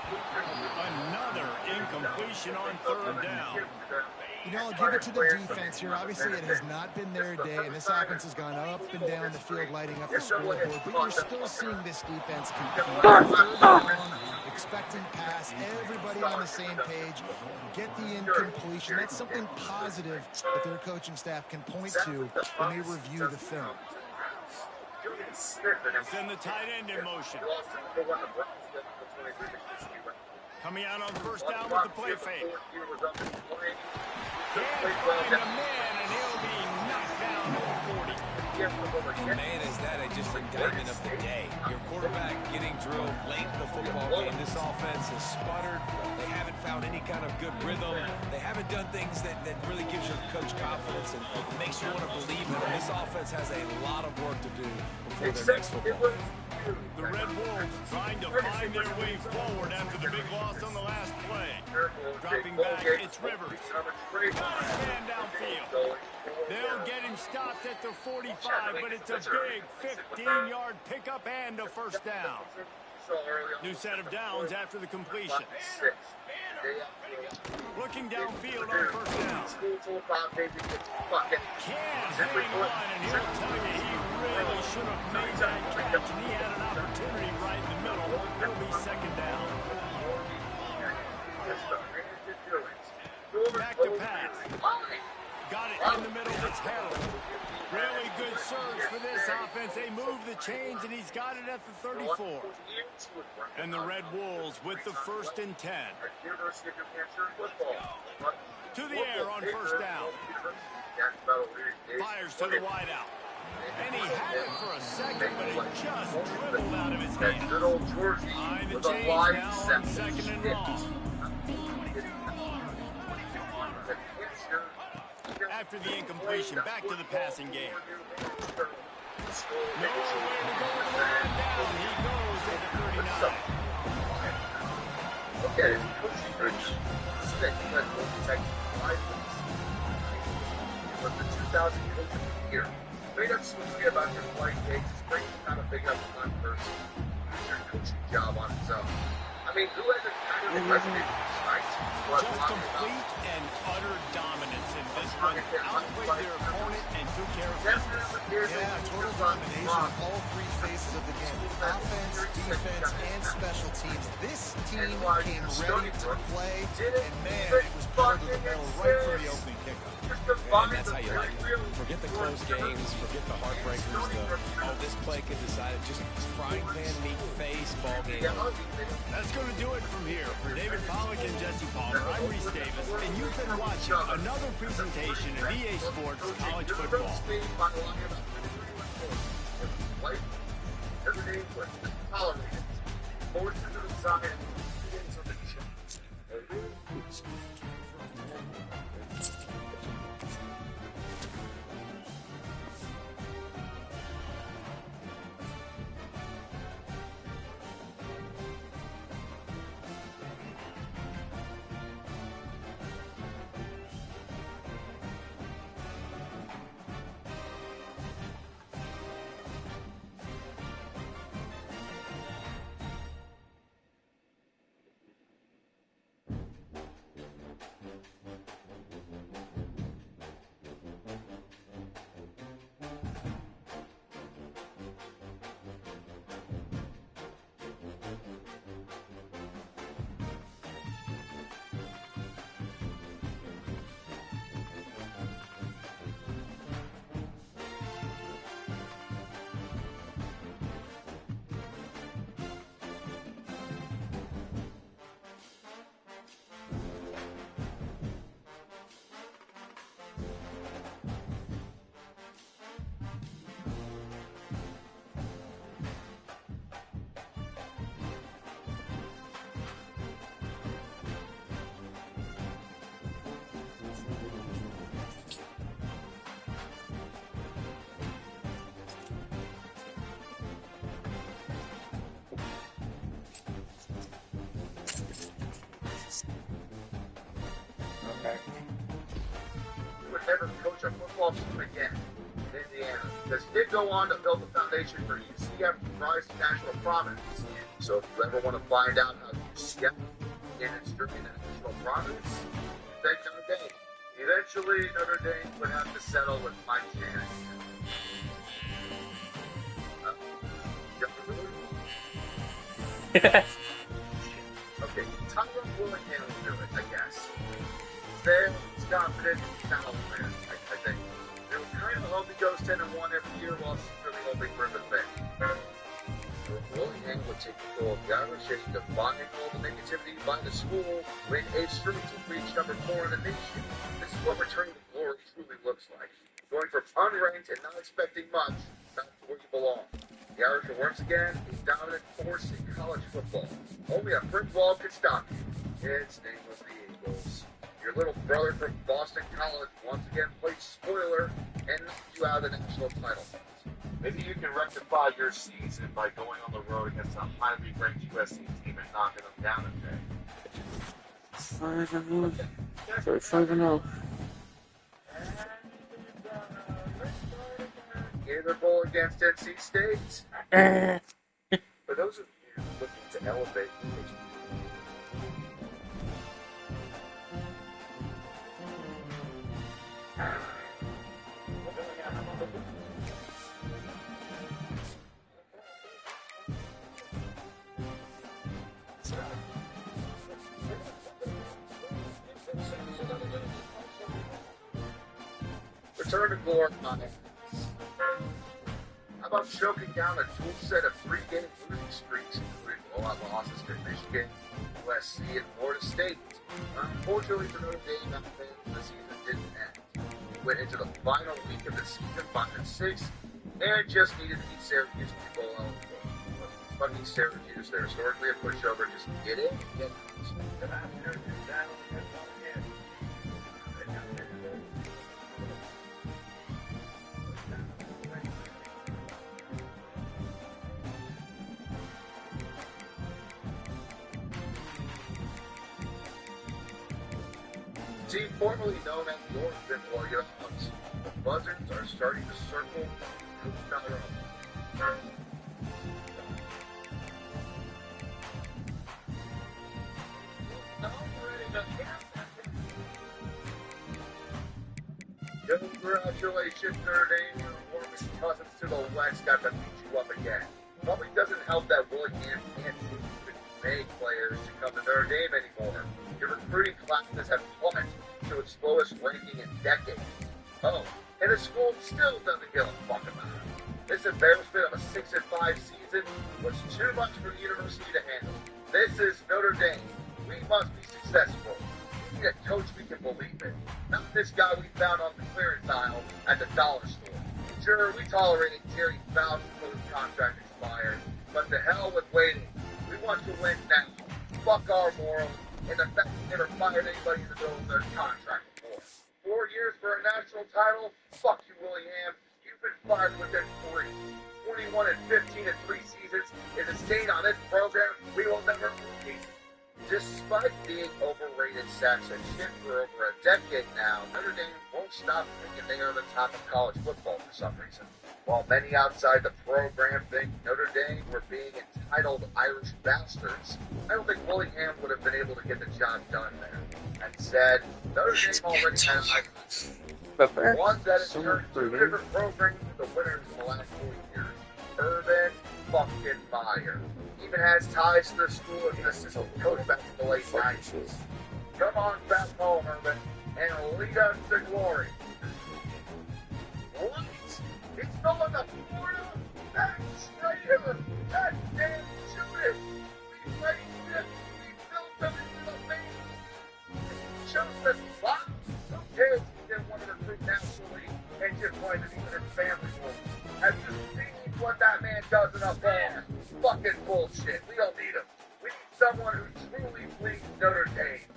Another incompletion on third down. You know, I'll give it to the defense here. Obviously, it has not been their day, and this offense has gone up and down the field, lighting up the scoreboard. But you're still seeing this defense compete. Expecting pass, everybody on the same page, get the incompletion. That's something positive that their coaching staff can point to when they review the film. Send the tight end in motion. Coming out on first down with the play fake. Can't find a man, and he'll be knocked down over 40. And man, is that just indictment of the day. Your quarterback getting drilled late in the football game. This offense has sputtered. They haven't found any kind of good rhythm. They haven't done things that really gives your coach confidence and makes you want to believe in them. This offense has a lot of work to do before their next football game. The Red Wolves trying to find their way forward after the big loss on the last play. Dropping back, it's Rivers. Man downfield. They'll get him stopped at the 45, but it's a big 15-yard pickup and a first down. New set of downs after the completion. Looking downfield on first down. Can't hang on, and he'll tell you he really should have made that catch, and he had an opportunity right in the middle. It'll be second down. Back to pass. Got it in the middle. It's Harold. Really good surge for this offense. They move the chains, and he's got it at the 34. And the Red Wolves with the 1st and 10. To the air on first down. Fires to the wideout. And he had it for a second, but it just dribbled out of his hand. Behind the chains now on second and long. After the incompletion, back to the passing game. Nowhere to go with third down. He goes at the 39. Okay, coaching was the 2000 coach of the year. Made up some tweet about your flight dates. It's great to kind of big up one person. Your coaching job on its own. I mean, who has a kind of resume tonight? Just complete and utter dominance in this one. Outplayed their opponent and took care of business. Yeah, total domination of all three phases of the game. Offense, defense, and special teams. This team came ready to play, and man, it was part of the middle right from the opening kickoff. And that's how you like it. Forget the close games, forget the heartbreakers, this play can decide it. Just frying pan meat face, ball game. That's going to do it from here. For David Pollack and Jesse Palmer. I'm Reese Davis, and you've been watching another presentation of EA Sports College Football. Every name was tolerated. Forces of the science. Ever coach a football team again in Indiana. Because he did go on to build the foundation for UCF to rise to national prominence. So if you ever want to find out how UCF gained its journey to national prominence, thank Notre Dame. Eventually, Notre Dame would have to settle with Mike Shanahan. Okay, Tyrone Willingham will do it, I guess. There, he's confident, he's talented, I think. They would kind of hope he goes 10-1 every year while secretly hoping for the thing. Willingham would take control of the Irish, defying all the negativity by the school, win 8 straight to reach number 4 in the nation. This is what returning to glory truly looks like. Going from unranked and not expecting much, not to where you belong. The Irish are once again a dominant force in college football. Only a brick wall could stop you. Its name was the Eagles. Your little brother from Boston College once again played spoiler and knocked you out of the national title. Maybe you can rectify your season by going on the road against a highly ranked USC team and knocking them down a day. 5-0. Gator Bowl against NC State. For those of you looking to elevate return to glory, my man. How about choking down a dual set of 3-game losing streaks, including blowout losses to Michigan, USC, and Florida State? Unfortunately for Notre Dame, the season didn't end. We went into the final week of the season 5-6, and just needed to beat Syracuse to be bowl eligible. Fucking Syracuse, they're historically a pushover. Just get in, get out. Team formerly known as the Oregon Warriors, the Buzzards are starting to circle Coach Tyrone. Congratulations, Notre Dame. Your warmest cousins to the west got to beat you up again. Probably doesn't help that Willingham can't seem to make players to come to Notre Dame anymore. Your recruiting classes have plummeted to its lowest ranking in decades. Oh, and the school still doesn't give a fuck about it. This embarrassment of a 6-5 season was too much for the university to handle. This is Notre Dame. We must be successful. We need a coach we can believe in. Not this guy we found on the clearance aisle at the dollar store. Sure, we tolerated Jerry Fowler until his contract expired, but to hell with waiting. We want to win now. Fuck our morals, and the fact we never fired anybody in the middle of their contract before. 4 years for a national title? Fuck you, Willingham. You've been fired within 3. 21-15 in 3 seasons is a stain on this program we will never repeat. Despite being overrated sacks and shit for over a decade now, Notre Dame won't stop thinking they are the top of college football for some reason. While many outside the program think Notre Dame were being entitled Irish bastards, I don't think Willingham would have been able to get the job done there. And said, Notre Dame already has one that has turned 2 different programs into winners in the last 4 years. Urban fucking Meyer. Even has ties to the school as an assistant coach back in the late 90s. Come on back home, Urban, and lead us to glory. What? It's going to Florida? That's traitor! That's damn Judas! We raised him! We built him into the man! Joseph Fox? Who cares if he didn't want to recruit nationally and just wanted to be in his family room? Have you seen what that man does in a bar? Fucking bullshit. We don't need him. We need someone who truly bleeds Notre Dame.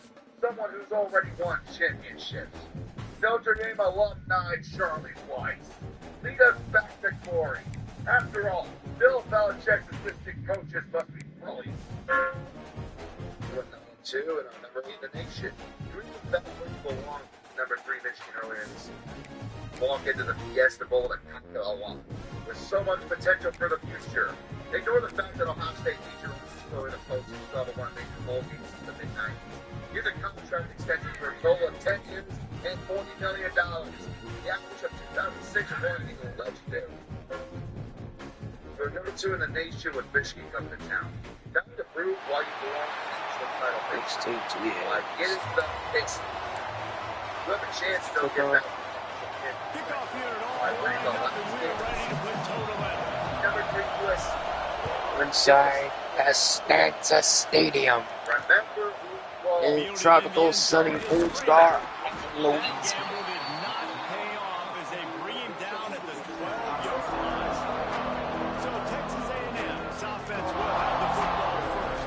Someone who's already won championships. Notre Dame alumni Charlie Weiss. Lead us back to glory. After all, Bill Belichick's assistant coaches must be brilliant. We're number 2 and our number 8 in the nation. Dream of that belong number 3 Michigan earlier in the season. Walk into the Fiesta Bowl at Kakalawak with so much potential for the future. Ignore the fact that Ohio State teacher was in a post and saw the one major bowl games in the mid-90s. Here's a contract extension for a total of 10 years and $40 million. The average of 2006 was even legendary. We're number 2 in the nation with Michigan coming to town. Time to prove why you belong in the national title race. Get it done. You have a chance to go get back. Kickoff unit all lined up, and we are ready to put total out. Number 3 U.S. Inside Costanza Stadium Remember who you are. in tropical sunny Polestar, Louisiana. Gamble did not pay off as they bring him down at the 12-yard line. So Texas A&M's offense will have the football first.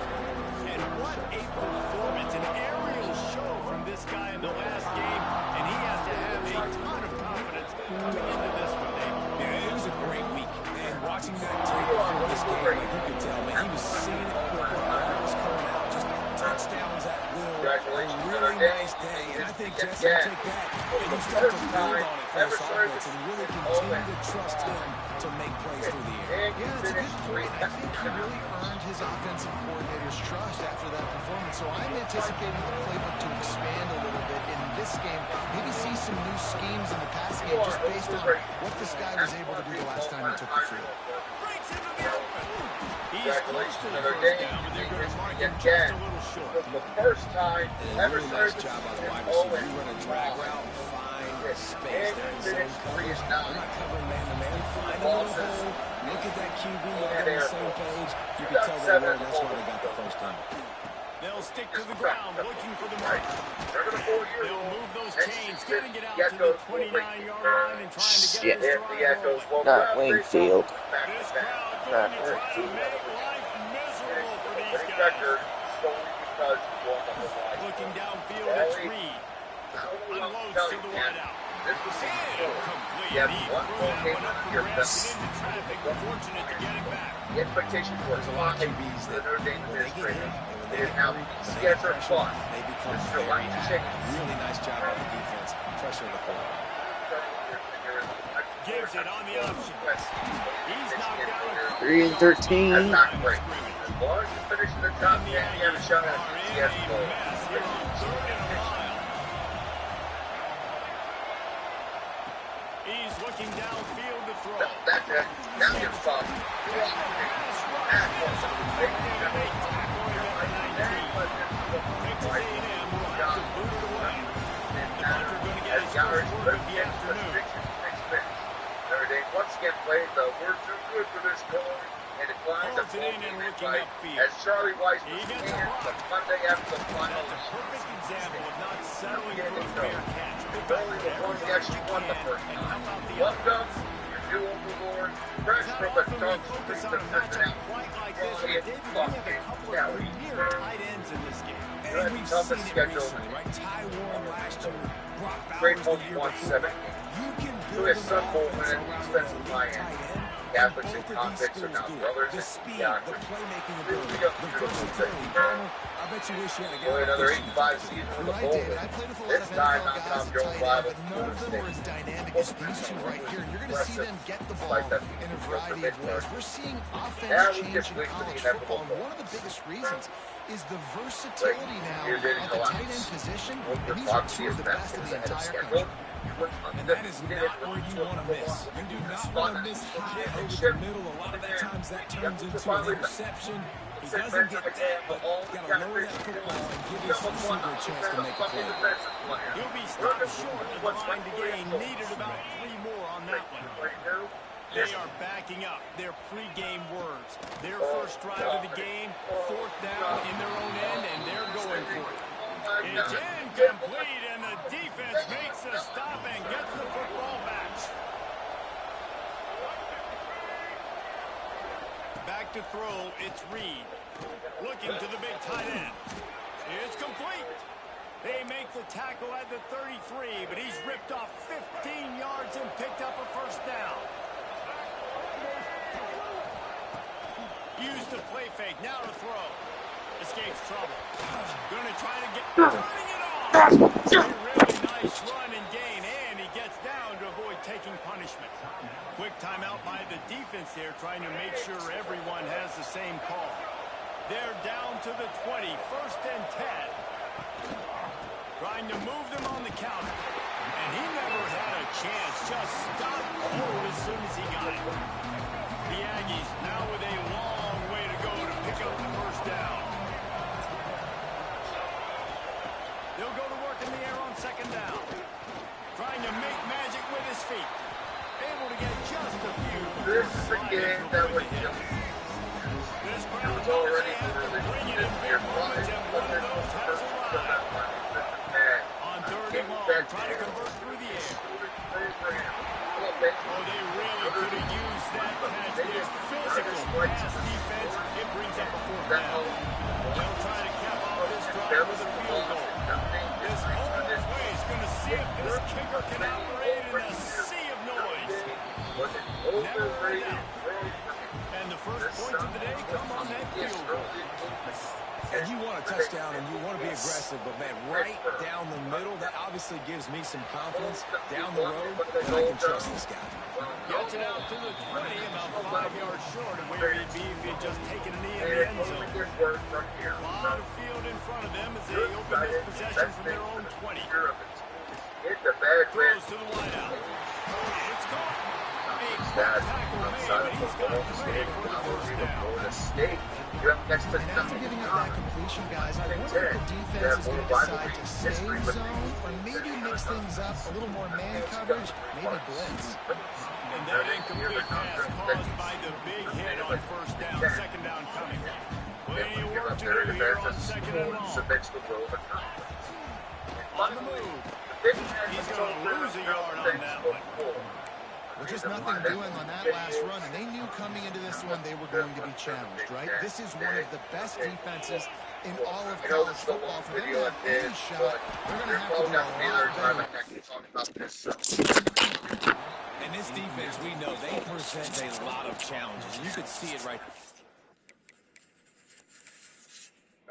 And what a performance, an aerial show from this guy in the last game, and he has to have a ton of confidence coming into this one, Dave. Yeah, it was a great week. And watching that tape before this game, like you could tell, man, he was seeing it quick. The ball was coming out, just touchdowns at will. Congratulations, A really nice day, and I think Jesse will take that and he'll start to build on it for this offense and really continue to trust him to make plays through the air. Yeah, it's a good point. I think he really earned his offensive coordinator's trust after that performance. So I'm anticipating the playbook to expand a little bit in this game. Maybe see some new schemes in the passing game just based on what this guy was able to do the last time he took the field. Breaks into the open. He's close Congratulations, to the Notre first Dame. down, but they're going to mark him Again. just a little short. For the first time And a ever really nice served job by the wide in receiver. You run a drag route, find space there in zone coverage. We're not covering man-to-man. Find a little hole. Look at that QB. They're on the same page. You can tell they were. That's why they got the first time. They'll stick to the ground, looking for the mark. They'll move those chains, getting it out to the 29-yard line and trying to get this drive rolling. Not Wingfield. This crowd going to try to make life miserable for these guys. Looking downfield, it's Reed. Unloads to the wideout. Incomplete. He threw that one up for grabs and into traffic. Fortunate to get it back. The expectation for There's a lot of QBs the that Notre Dame when they get hit, administrators and when they is get now hurried, when they CS get are pressure, fun. they become This is very like active. chicken. Really nice job by the defense. Pressure the quarterback. Gives it on the option. He's knocked down a 3 and 13. That's not great. As long as you finish in the top 10, you have a shot at the CS goal. He's looking downfield to throw. That's it. Now you're fucked. Once again played the we're too good for this goal. and declined the Pulls it in and full-game looking invite upfield. as Charlie Weiss He was gets canned a the block. Monday after the final. That's a perfect example of not settling for a Yeah, fair catch. Pick up Bowling the whatever one he yards actually you won the can first and time. help out the Welcome, offense. your new overlord, fresh It's not from the often we Dunk focus Street on a matchup to quite like this, but Ryan David, we Buck have a and couple Kelly. of premier tight ends in this game. And we've toughest seen it schedule. recently, right? Ty Warren last year, Brock Great Bowers the point, year won before. 7 You can To build his an Sun Bowl offense win, around he a spent some elite time tight end. Catholics Both and of these convicts are schools now do it. brothers The and speed, the mediocrity. playmaking Really ability, a the beautiful versatility. thing. Palmer, I bet you wish you had a guy Boy, another like this. 85 season You're with the right, David. Bowlers. I played with a lot This of time, NFL not guys Tom at Jones tight end, rival. but none of them were as dynamic as these two right here. And you're going to see them get the ball in a variety of ways. We're seeing offense Now we change just in wait for the college inevitable football. And one of the biggest reasons is the versatility now at the tight end position. And these are two of the best in the entire country. And that is not where you want to miss. You do not want to miss high over the middle. A lot of the times that turns into an interception. He doesn't get that, but he's got to lower that football and give his receiver a chance to make a play. He'll be stopped short of the line to gain. Needed about 3 more on that one. They are backing up their pregame words. Their first drive of the game, 4th down in their own end, and they're going for it. It's incomplete, and the defense makes a stop and gets the football back. Back to throw, it's Reed. Looking to the big tight end. It's complete. They make the tackle at the 33, but he's ripped off 15 yards and picked up a first down. Used the play fake, now to throw. Escapes trouble. Gonna try to get, turning it off. A really nice run and gain, and he gets down to avoid taking punishment. Quick timeout by the defense there, trying to make sure everyone has the same call. They're down to the 20, 1st and 10. Trying to move them on the counter. And he never had a chance, just stopped cold as soon as he got it. The Aggies now with a long way to go to pick up the first down. They'll go to work in the air on 2nd down. Trying to make magic with his feet. Able to get just a few. This is a game that would kill. This It crowd was already has to really bring it good in here. big moments, and one of those has arrived. On 3rd and long, try to convert through the air. Oh, they really could have used that pass. Their physical pass defense. It brings up a 4th down. They'll try to cap off this drive with a field goal. This whole way is going to see if this kicker can operate in a sea of noise. Never in doubt. And the first points of the day come on that field goal. And you want a touchdown and you want to be aggressive, but man, right down the middle, that obviously gives me some confidence down the road that I can trust this guy. Gets it out to the 20, about 5 yards short of where he'd be if he had just taken a knee in the end zone. A lot of field in front of them as they open this possession from their own 20. Throws to the wideout. It's caught. A quick tackle made, but he's got 3 for the first down. And after giving up that completion, guys, I wonder if the defense is going to decide to stay in zone or maybe mix things up, a little more man coverage, maybe blitz. And that incomplete pass caused by the big hit on 1st down, 2nd down coming. Plenty of work to do here on 2nd and long. On the move. He's going to lose a yard on that one. Well, just nothing doing on that last run, and they knew coming into this one they were going to be challenged, right? This is one of the best defenses in all of college football. For them to have any shot, they're going to have to do a lot better. And this defense, we know, they present a lot of challenges. You could see it right.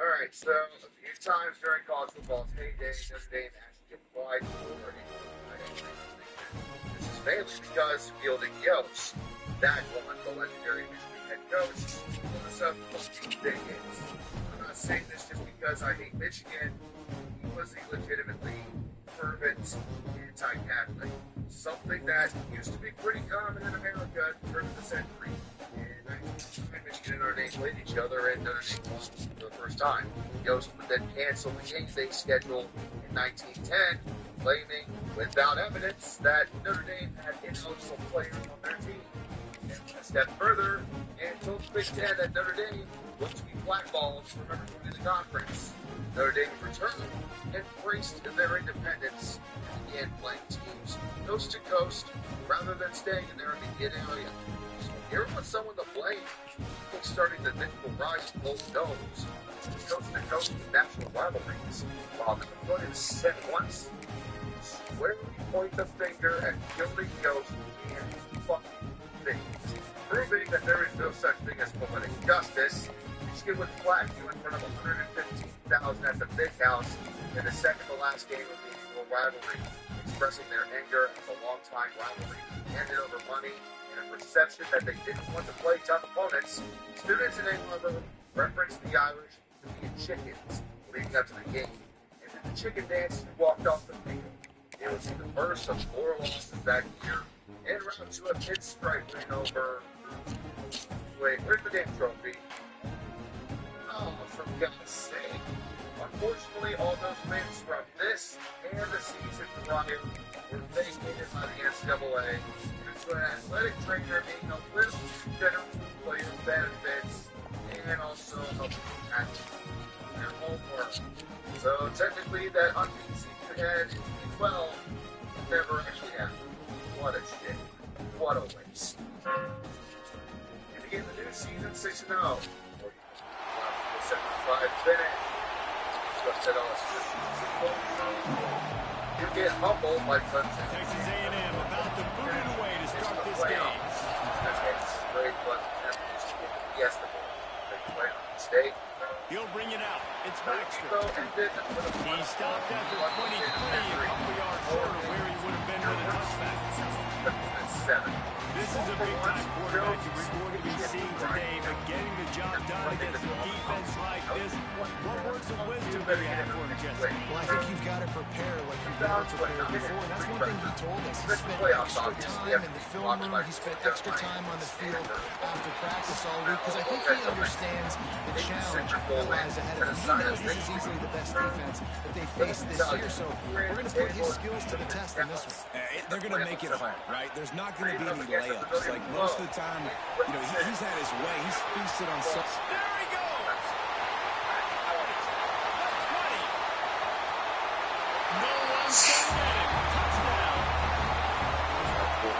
All right, so a few times during college football's heyday, Notre Dame actually applied for a This is mainly because fielding Yost, that one, the legendary Michigan head coach, was up for big games. I'm not saying this just because I hate Michigan. He was a legitimately fervent anti-Catholic, something that used to be pretty common in America at the turn of the century. In 1909, Michigan and Notre Dame played each other, and Notre Dame lost for the first time. Yost would then cancel the game day schedule in 1910, claiming, without evidence, that Notre Dame had ineligible players on their team. And a step further, and told the Big Ten that Notre Dame was to be blackballed from representing the conference. Notre Dame returned, embraced their independence, and began playing teams coast to coast rather than staying in their immediate area. So here was someone to blame. Starting the initial rise of both domes, coast to coast national rivalries, while the opponents said once, squarely point the finger at guilty ghosts and fucking things, proving that there is no such thing as poetic justice. Michigan would flag you in front of 115,000 at the Big House in the second to last game of the annual rivalry, expressing their anger at the long-time rivalry handed over money and a perception that they didn't want to play tough opponents. Students in Ann Arbor referenced the Irish to being chickens leading up to the game, and in the chicken dance who walked off the field. It was the first of 4 losses that year, en route to a pinstripe win over. Wait, where's the damn trophy? Oh, for God's sake. Unfortunately, all those wins from this and the season prior were vacated by the NCAA due to an athletic trainer being a little too generous with player benefits and also helping catch their homework. So technically, that unbeaten season had in 2012 never actually happened. What a shit. What a waste. We begin the new season 6-0. 75 finish. You get humbled by Clemson. Texas A&M about to boot it away to start this game. Great, but yes, they play on mistake. He'll bring it out. It's Baxter. He stopped at the 23, a couple yards short of where he would have been with a touchback. This is a big-time quarterback that we're going to be seeing today, but getting the job done against a defense like this, what words of wisdom do you have for him, Jesse? Well, I think you've got to prepare like you've never prepared before, and that's one thing he told us. He spent extra time in the film room, he spent extra time on the field after practice all week, because I think he understands the challenge that lies ahead of him. He knows this is easily the best defense that they face this year, so we're going to put his skills to the test in this one. They're going to make it hard, right? There's not going to be any layups. Like, most of the time, you know, he's had his way. He's feasted on such... There he goes! No one's going to get him.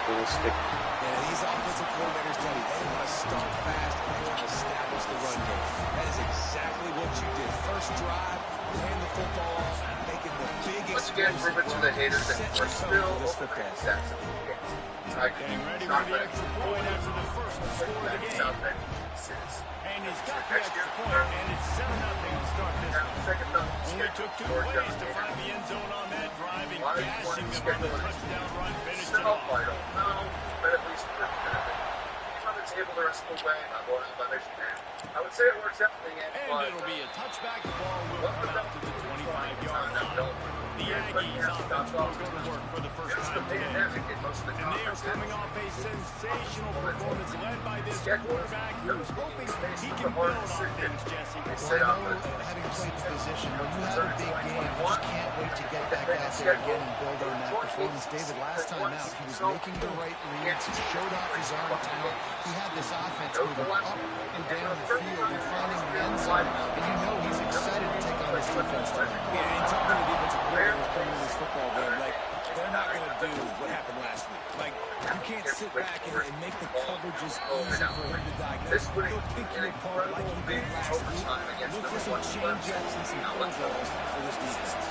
Touchdown! Yeah, these offensive coordinators tell you they want to start fast and they want to establish the run game. That is exactly what you did. First drive, you hand the football off, making the big explosive run. To the haters that we're still this football. Getting ready for the extra point after the first score of the game. And he's got the extra point, and it's 7-0 to start this one. Only took 2 plays to find the end zone on that drive, and gashing them on the touchdown run, finished it off. I don't know, but at least we're on the table the rest of the way, not going out by Michigan. I would say it works out in the end. And it'll be a touchback. The ball will come out to the 25-yard line. The Aggies offense will go to work for the first time today. And they are coming off a sensational performance led by this quarterback who's hoping he can build on things, Jesse. Well, I know, having played the position, when you have a big game, you just can't wait to get back out there again and build on that performance. David, last time out, he was making the right reads. He showed off his arm talent. He had this offense moving up and down the field and finding the end zone. And you know he's excited to take on this defense tonight. Yeah, and talking to the defensive coordinators coming in this football game, like, they're not going to do what happened last week. Like, you can't sit back and make the coverages easy for him to diagnose. He'll pick you apart like he did last week. Look for some change-ups and some curve balls for this defense.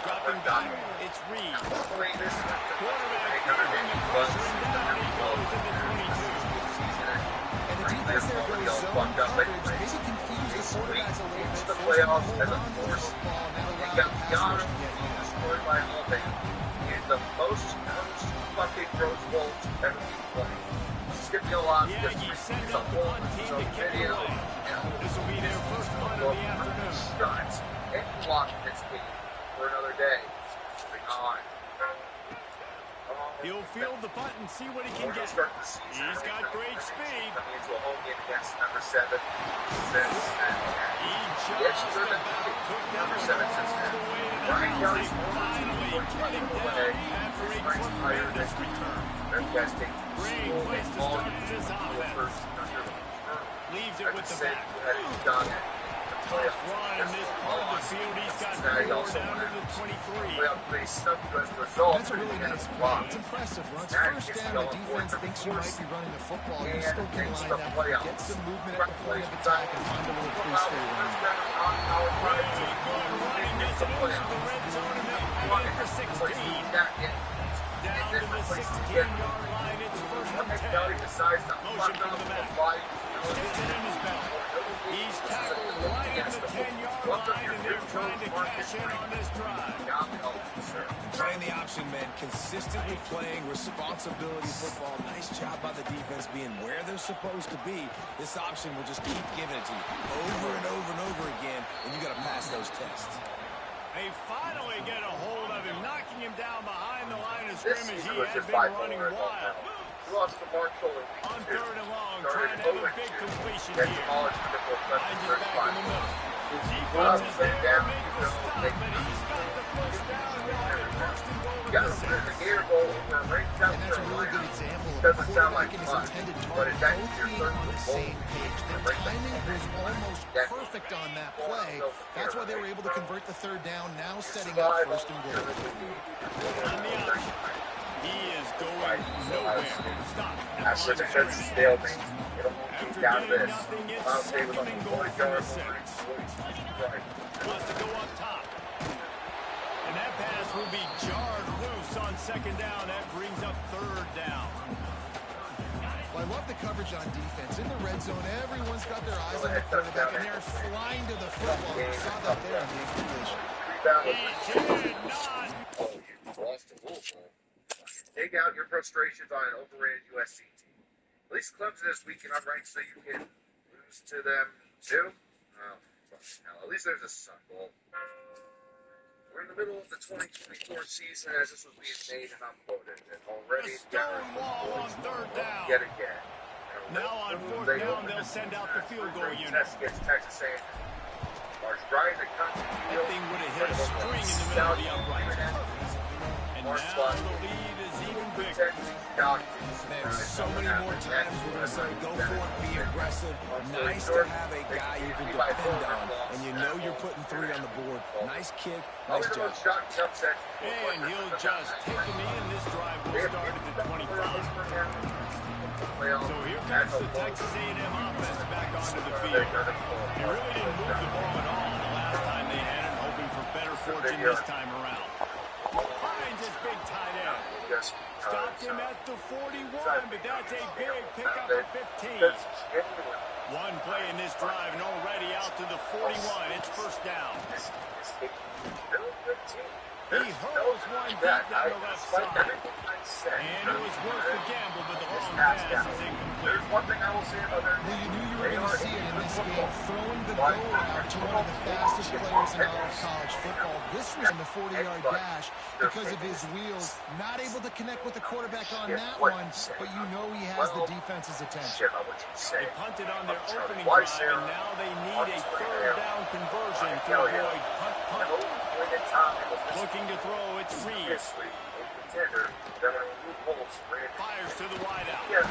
Dropping back, it's Reed. Quarterback bringing the pressure, and down he goes into 22. And the defense there goes zone coverage, maybe confuse the quarterbacks a little bit. The playoffs as a force. He got beyond destroyed by Alabama in the most fucking Rose Bowl ever been played. Skip the lot. The Aggies send out the one team to kick it away. This will be their first punt of the afternoon. Starts and block this game for another day. Moving on. He'll field the punt and see what he can get. He's got great speed. Coming into a home game against number 7. He shot. Yes, she's Took in that number one 7 all since then. the way to the Ryan house. Kelly's They finally get him down after a tremendous return. That guy's taking Great school place and to all start these this offense. first under the Leaves it with the back. Tough run in this part of the field. He's got 4 down to the 23. That's a really nice play. It's impressive. Once first down, the defense thinks you might be running the football. You still can line up, get some movement at the point of attack, and find a little free straight run. Really good running. Gets it into the red zone and then back at the 16. Down to the 16-yard line. It's first and 10. Motion from the back. Gets it in his belt. He's tackled right at the 10-yard line, and they're trying to cash in on this drive. Playing the option, man. Consistently playing responsibility football. Nice job by the defense being where they're supposed to be. This option will just keep giving it to you over and over and over again, and you got to pass those tests. They finally get a hold of him, knocking him down behind the line of scrimmage. He had been running wild. Lost the Marshall On 3rd and long, trying to have a big completion here. Finds it back in the middle. Defense is there to make the stop, but he's got the first down. They'll have it first and goal You got with to the put 6. the gator goal over a right down And that's a really good example of a Doesn't sound like quarterback and his fun, intended but target it's both actually your being on third the goal. same page. The timing was almost perfect on that play. That's why they were able to convert the 3rd down, now setting up first and goal. On the option. He is going nowhere. Stop. After the defense is stalemate, it'll keep After down getting this. nothing, it's Miles Davis on second the and goal 40 from yard the 6. line. Wants to go up top. And that pass will be jarred loose on 2nd down. That brings up 3rd down. Well, I love the coverage on defense. In the red zone, everyone's got their eyes on the quarterback, and they're flying to the football. You saw that there in the incompletion. He did not. Oh, you lost to Louisville. Take out your frustrations on an overrated USC team. At least Clemson this weekend unranked so you can lose to them too. Oh, hell, at least there's a Sun Bowl. We're in the middle of the 2024 season as this was being made and uploaded, and already A stonewall on 3rd down. yet again. Now on 4th down, they'll send out the field goal unit. Test gets Texas A&M. March driving the country That thing would have hit a string in the middle of the uprights. And now the lead is even bigger. Man, so many more times we're going to say go for it, be aggressive. Nice to have a guy you can depend on, and you know you're putting 3 on the board. Nice kick, nice job. And he'll just take a knee, and this drive will start at the 25. So here comes the Texas A&M offense back onto the field. They really didn't move the ball at all the last time they had it, hoping for better fortune this time around. Finds his big tight end. Stopped him at the 41, but that's a big pickup of 15. One play in this drive, and already out to the 41. It's first down. He hurls one deep down the left side. And it was worth the gamble, but the long pass is incomplete. One thing I will say about their Well, you knew you were going to see it in this game, throwing the go route to one of the fastest players in all of college football. This was in the 40-yard dash because of his wheels. Not able to connect with the quarterback on that one, but you know he has the defense's attention. They punted on their opening drive, and now they need a 3rd down conversion to avoid punt. Looking to throw, it's Reed. Fires to the wideout. And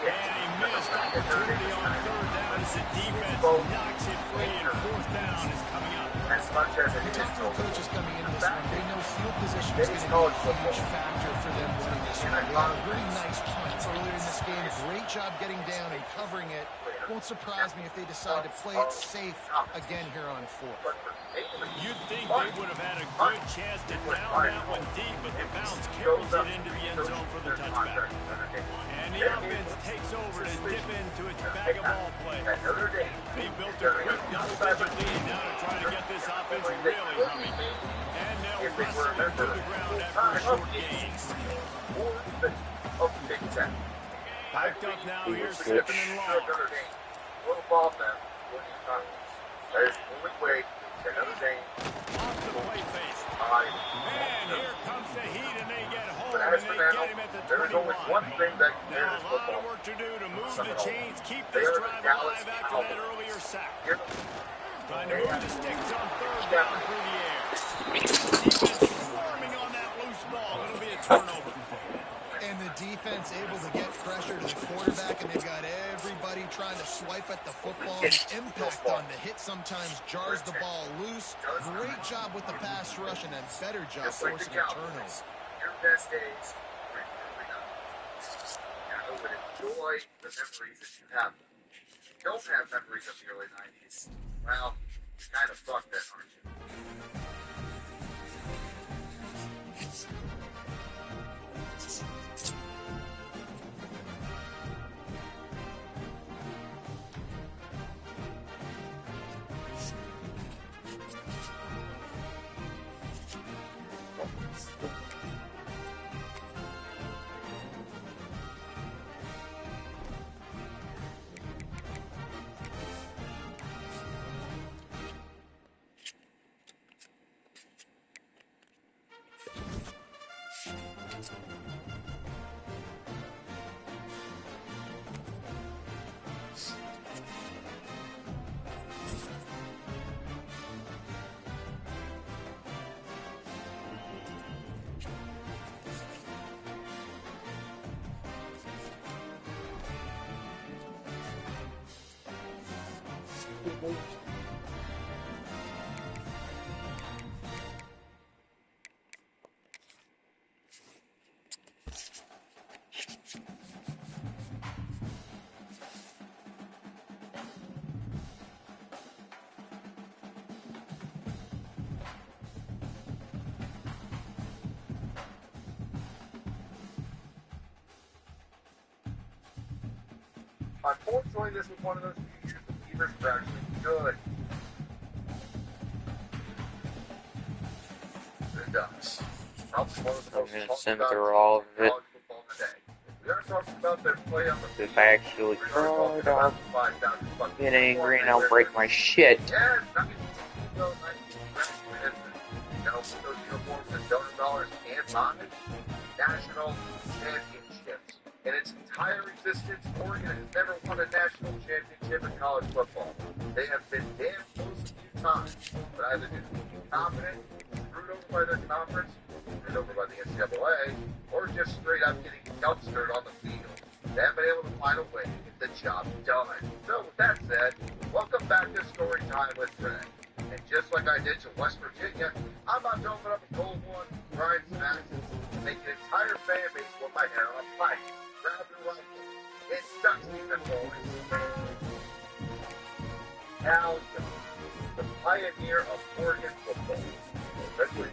a missed opportunity on 3rd down as the defense knocks it free, and 4th down is coming up. You talk to the coaches coming into this one, they know field position is going to be a huge factor for them winning this one. They had a really nice punt earlier in this game. Great job getting down and covering it. Won't surprise me if they decide to play it safe again here on 4th. You'd think they would have had a good chance to down that one deep, but the bounce carries it into the end zone for the touchback. And the offense takes over to dip into its bag of ball play. They built a quick double-digit lead now to try to get this offense really humming. And they'll wrestle it to the ground after a short gain. Backed up now here, 2nd and long. Another day. Off the play face. And here comes the heat, and they get home, But and as they for get now, him at the there is 21. only one thing that Now matters a lot football. of work to do to move the chains, keep They this are the drive Dallas alive after Cowboys. that earlier sack. Give Trying to move the sticks on third down through the air. Defense swarming on that loose ball. It'll be a turnover. And the defense able to get pressure to the quarterback, and they've got everybody trying to swipe at the football. The impact on the hit sometimes jars the ball loose. Great job with the pass rush, and a better job forcing a turnover. Your best days are really not. Now, but enjoy the memories that you have. If you don't have memories of the early 90s, well, you kind of fucked that, aren't you? Unfortunately, this was one of those few years the Beavers were actually good. The Ducks. Probably one of the most I'm gonna talked send about through all of in it. college football today. We are talking about their play on the If field. I actually We are talking cried, I'll about the 5,000 fucking get angry and I'll uniform break they my wear. shit. Yes, I mean, you know, graduated, you know, with those uniforms and donor dollars and buy national championships. In its entire existence, Oregon has never won a national championship in college football. They have been damn close a few times, but either due to being confident, screwed over by their conference, screwed over by the NCAA, or just straight up getting dumpstered on the field. They haven't been able to find a way to get the job done. So with that said, welcome back to Story Time with Greg. And just like I did to West Virginia, I'm about to open up a cold one, grind some axes, and make an entire fan base put my hair on a pike, grab the rifle, and Ducks defense always. Al Jones, the pioneer of Oregon football, especially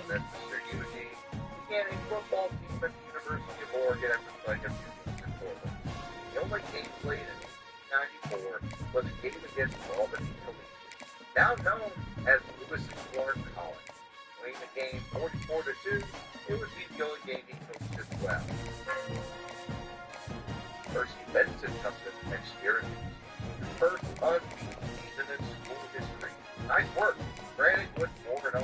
that Mr. UG, began a football team at the University of Oregon after playing a few games in Portland. The only game played in 1994 was a game against Albany Collegiate, now known as Lewis and Clark College. Winning the game 44-2, it was the only game he coached as well. Percy Benson comes in the next year and the first unbeaten season in school history. Nice work. Granted, with 4-0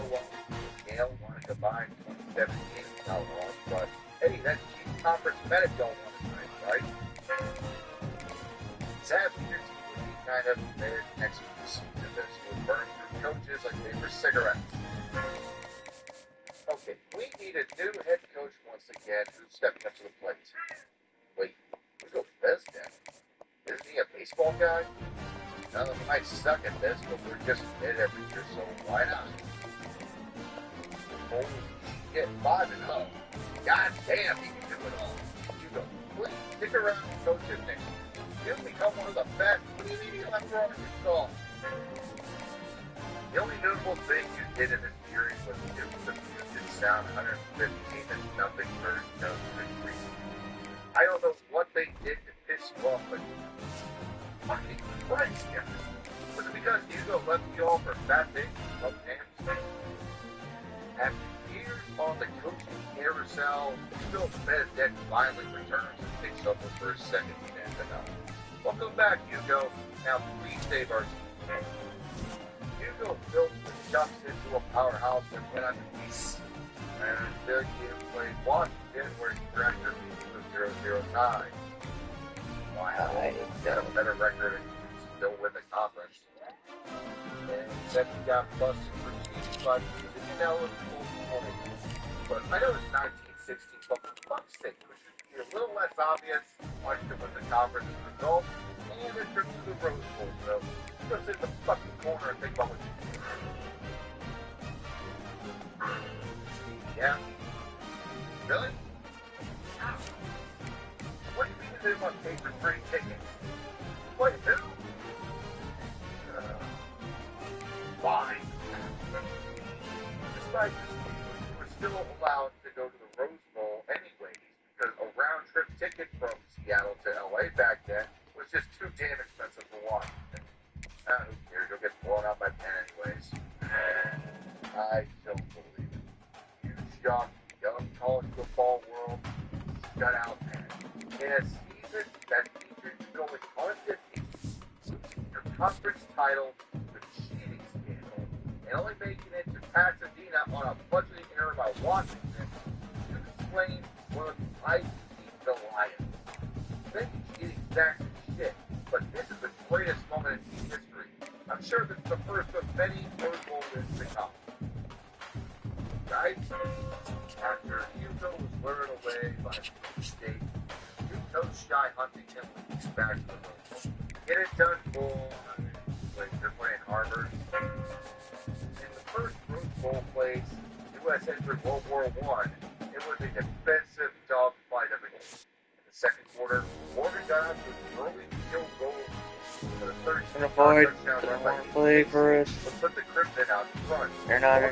Yale won a combined 27 games now long, but hey, that Chief Conference medic don't want it nice, right? Sadly, your team would be kind of their next season as you would burn through coaches like they were cigarettes. Okay, we need a new head coach once again who's stepping up to the plate. Wait, we go Bezden. Isn't he a baseball guy? Now, he might suck at this, but we're just mid every year, so why not? Holy shit, 5-0. God damn, he can do it all. You go, please stick around and coach him next year. He'll become one of the best. What do you mean he'll have to Arkansas? The only notable thing you did in this series was to give the Puget Sound 115 and nothing for no good reason. I don't know what they did to piss you off, but fucking Christ, guys. Was it because Hugo left you all for fat things and love names? After years on the coaching carousel, Hugo Bezden finally returns and takes over for his second NFL. Welcome back, Hugo. Now please save our team. Hugo built the Ducks into a powerhouse and went undefeated. And until he played Washington, where he drafted for 0-0-9. Wow, he's got a better record and still win the conference. And that he got busted for cheating by using ineligible points. But I know it's 1916, but for fuck's sake, it should be a little less obvious once it was the conference result and a trip to the Rose Bowl. So just sit in the fucking corner and think about what you do. Yeah? Really? How? What do you mean they want to pay for free tickets? Wait, who? Fine. Despite this, we were still allowed to go to the Rose Bowl anyways, because a round-trip ticket from Seattle to LA back then was just too damn expensive for Washington. Who cares? You'll get blown out by Penn anyways. I don't believe it. Huge shock, young college football world, shut out Penn. In a season that featured going undefeated, your conference title, the cheating scandal, and only making it to Pasadena on a budgeting error by Washington, you explain one of the ICC Goliaths. Maybe cheating stacks of shit, but this is the greatest moment in team history. I'm sure this is the first of many Rose Bowl wins to come. Guys, after Hugo was lured away by State, Hugo-shy Huntington leads back to the Rose Bowl. Get it done, bull. Like they're playing Harvard. In the first Rose Bowl place, the U.S. entered World War I. It was a defensive dogfight of a game. In the second quarter, Morgan got out to an early field goal for the 13-yard touchdown run by play for us. Put the Crimson out in front. They're not.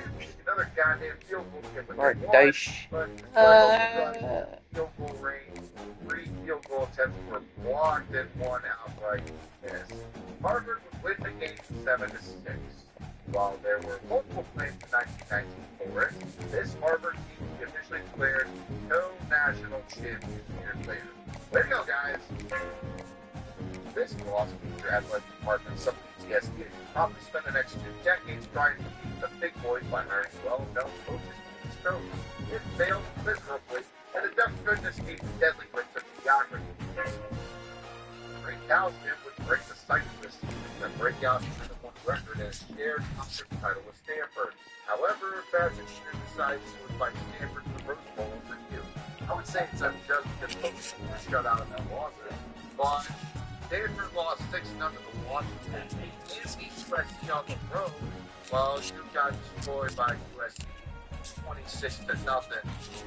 Another goddamn field goal kick, but Mark they Dice. won. But field goal range, 3 field goal attempts were blocked and one outright miss. Harvard would win the game 7-6. While there were multiple claims in 1919 for it, this Harvard team officially declared no national champion years later. Way to go, guys! This loss means your athletic department some PTSD and probably spend the next 2 decades trying to beat the big boys by hiring well-known coaches and coaches. It failed miserably, and the dumb goodness needs deadly grips of mediocrity. Ray Calhoun would break the cycle this season and break out the #1 record and shared conference title with Stanford. However, Pasadena decides to invite Stanford to the Rose Bowl for you. I would say it's unjust because folks were shut out of that losses, but Stanford lost 6-0 to Washington and USC on the road, while you got destroyed by USC 26-0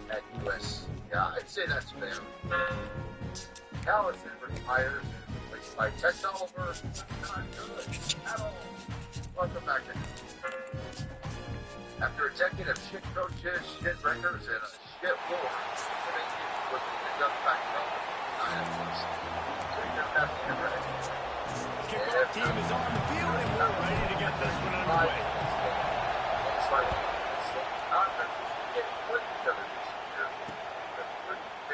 at USC. Yeah, I'd say that's fair. Allison retires and is replaced by Ted Oliver. Not good at all. Welcome back to After a decade of shit coaches, shit records, and a shit war, Timmy was picked up back home. Kickoff team is on the field and we're ready to get this one underway.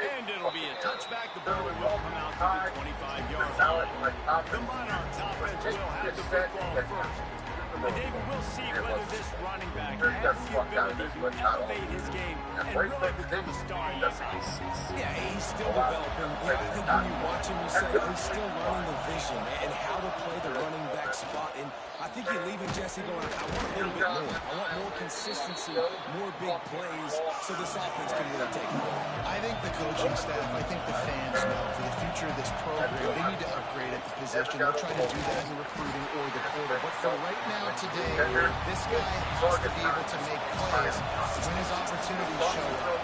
And it'll be a touchback. The ball will come out to the 25-yard line. The Monarchs offense will have the football first. And David, we'll see whether this running back has the ability to elevate his game and really become a star in this offense. Yeah, he's still developing. I think when you watch him, you say he's still learning the vision and how to play the running back spot. And I think you're leaving Jesse going, I want a little bit more. I want more consistency, more big plays, so this offense can really take off. I think the coaching staff, I think the fans know for the future of this program, they need to upgrade at the position. They'll try to do that in the recruiting or the quarter. But for right now, today, this guy has to be able to make plays when his opportunities show up.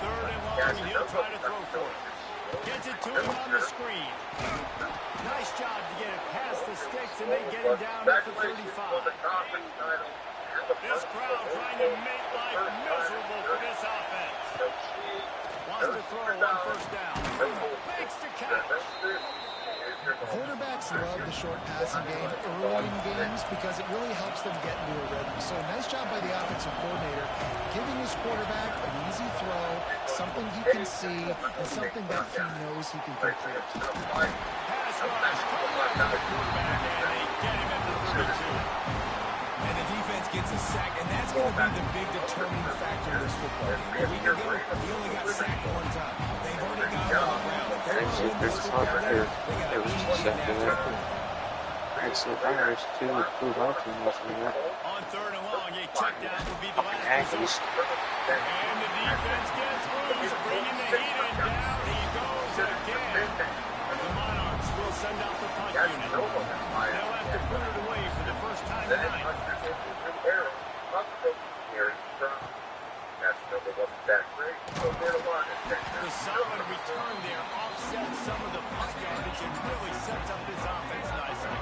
Third and long, and he'll try to throw for it. Gets it to him on the screen. Nice job to get it past the sticks, and they get him down at the 35. This crowd trying to make life miserable for this offense. Wants to throw on first down. Makes the catch. Quarterbacks love the short passing game early in games because it really helps them get into a rhythm. So nice job by the offensive coordinator, giving his quarterback an easy throw, something he can see, and something that he knows he can complete. Pass rush, coming out of the quarterback, and they get him at the 32. And the defense gets a sack, and that's going to be the big determining factor in this football game. A week ago, he only got sacked 1 time. They've already got him on the ground. They got a huge after that. It's the Irish, 2 prove our team was in that. On 3rd and long, a check down would be the last Aggies. And the defense gets loose, bringing the heat in. Down he goes again. The Monarchs will send out the punt unit. They'll have to put it away for the first time tonight. The solid return there offsets some of the punt yardage and really sets up this offense nicely.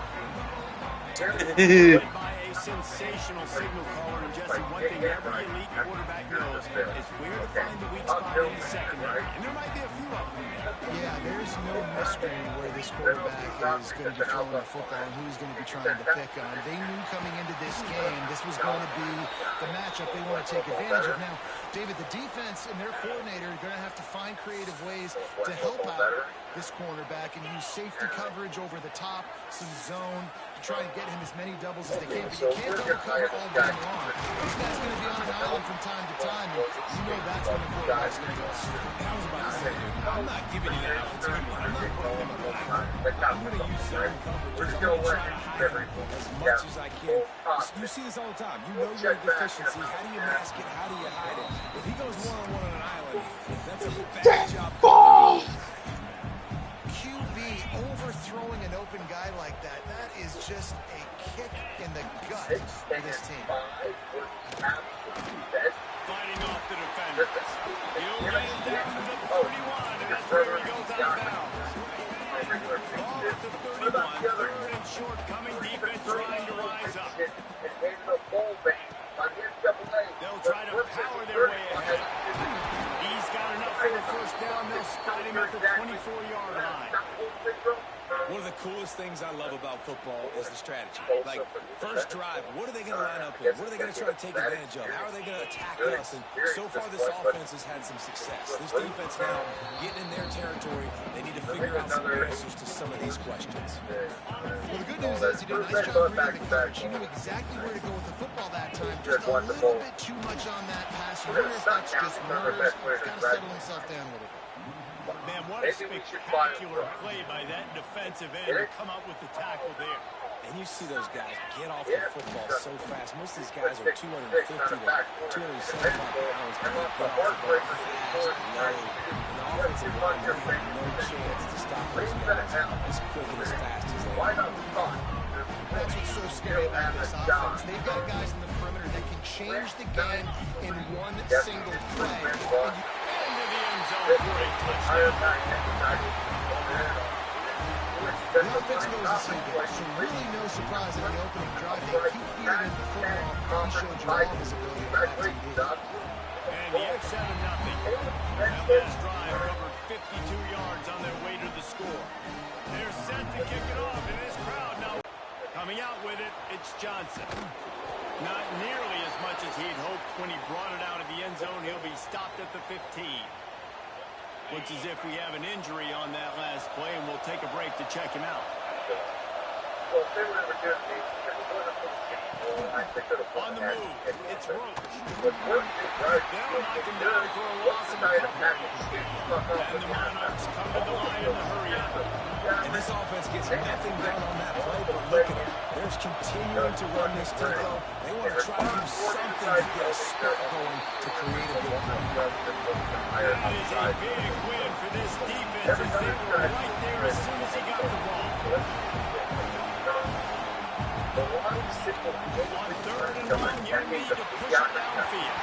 Led by a sensational signal caller, and Jesse, one thing every elite quarterback knows is where to find the weak spot in the secondary, and there might be a few of them there. Yeah, there's no mystery where this quarterback is going to be throwing the football and who he's going to be trying to pick on. They knew coming into this game this was going to be the matchup they want to take advantage of. Now, David, the defense and their coordinator are going to have to find creative ways to help out this cornerback and use safety coverage over the top, some zone, to try and get him as many doubles as they can. But you can't double cover all game long. This guy's going to be on an island from time to time, and you know that's when the quarterback's going to go. I was about to say, I'm not giving you that opportunity. I'm not putting him on the island. I'm going to use zone coverage. I'm going to try to hide him as much as I can. You see this all the time. You know your deficiency. How do you mask it? How do you hide it? If he goes one-on-one on an island, that's a bad job. QB overthrowing an open guy like that, that is just a kick in the gut for this team. Fighting off the defender. He'll get it down to the 31, and that's where he goes out of bounds. Ball at the 31, 3rd and short, coming defense trying to rise up. They'll try to power their way ahead. He's got enough for the first down. They'll spot him at the 24-yard line. One of the coolest things I love about football is the strategy. Like, first drive, what are they going to line up with? What are they going to try to take advantage of? How are they going to attack us? And so far, this offense has had some success. This defense now getting in their territory. They need to figure out some answers to some of these questions. Well, the good news is he did a nice job reading the coverage. He knew exactly where to go with the football that time. Just a little bit too much on that pass. I wonder if that's just nerves. He's got to settle himself down a little bit. Man, what a spectacular play by that defensive end to come up with the tackle there. And you see those guys get off the football so fast. Most of these guys are 250 to 275 pounds, but they get off the ball fast and low. And the offensive line, they have no chance to stop those guys as quick and as fast as they are. That's what's so scary about this offense. They've got guys in the perimeter that can change the game in one single play. Great touchdown. The offense goes to see that, so really no surprise in the opening drive. They keep feeding in the football. He showed you all his ability on that TV. And the X 7-0. That last drive covered 52 yards on their way to the score. They're set to kick it off, and this crowd now coming out with it. It's Johnson. Not nearly as much as he'd hoped when he brought it out of the end zone. He'll be stopped at the 15. Looks as if we have an injury on that last play, and we'll take a break to check him out. On the move, it's Roach. They'll knock him down for a loss of a couple. And the Monarchs come to the line in the hurry up. And this offense gets nothing done on that play, but look at them. They're continuing to run this tempo. They want to try to do something to get a spurt going to create a big play. That is a big win for this defense as they were right there as soon as he got the ball. On 3rd and long, you need to push it downfield.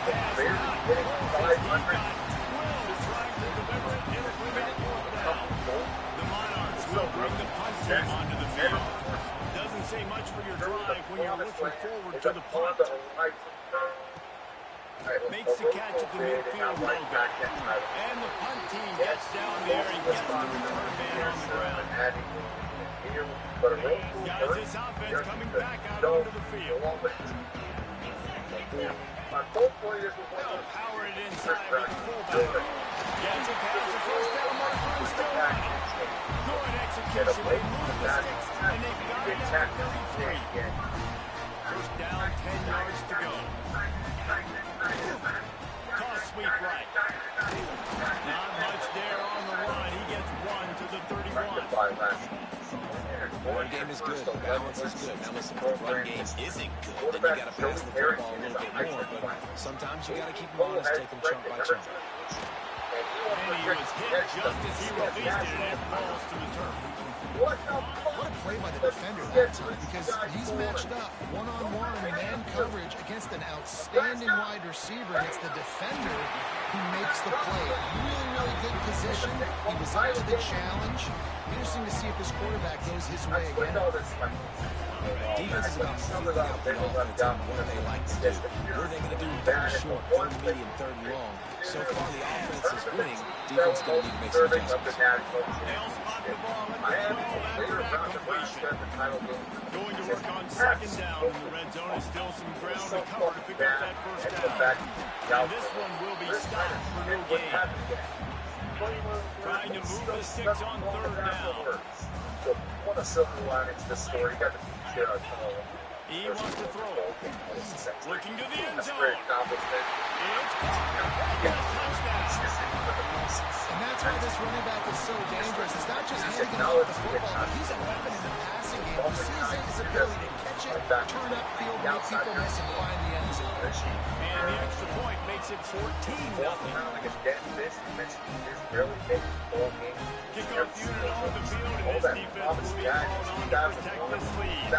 That pass not perfect. He got 12 trying to deliver it. It'll bring it down. The Monarchs will bring the punt team onto the field. Doesn't say much for your drive when you're looking forward to the punt. Makes the catch at the midfield logo. And the punt team gets down there and gets the return man on the ground. Guys, this offense coming back out onto the field. They'll power it inside with the fullback. Gets it past the first down marker and still running. Good execution. They move the sticks and they've got it at 33. First down, 10 yards to go. Toss sweep right. Not much there on the run. He gets one to the 31. by last season. The run game is good. The balance is good. Now listen, if the run game isn't good, then you got to pass the football a little bit more. But sometimes you got to keep them honest, take them chunk by chunk. And he was hit just as he released it, and it falls to the turf. What a play by the defender that time, because he's matched up one-on-one in man coverage against an outstanding wide receiver, and it's the defender who makes the play. Really, really good position. He was up to the challenge. Interesting to see if this quarterback goes his way again. Defense is about feeling out the offense and what they like to do. What are they going to do third and short, third and medium, third and long? So far, the offense is winning. Defense is going to need to make some adjustments. They'll spot the ball at the 12 after that completion. Going to work on second down in the red zone. Is still some ground to cover to pick up that first down. And this one will be stopped for no gain. Trying to move the sticks on third down. What a silver lining to this story. You got to He wants to throw. Looking to the end zone. great accomplishment. It's caught. And that's why this running back is so dangerous. It's not just handing him off the football, but he's a weapon in the passing game. You see his ability to catch it, turn upfield, make people miss, and find the end zone. And the extra point makes it 14-0. Kickoff unit on the field, and this defense will be called on to protect this lead.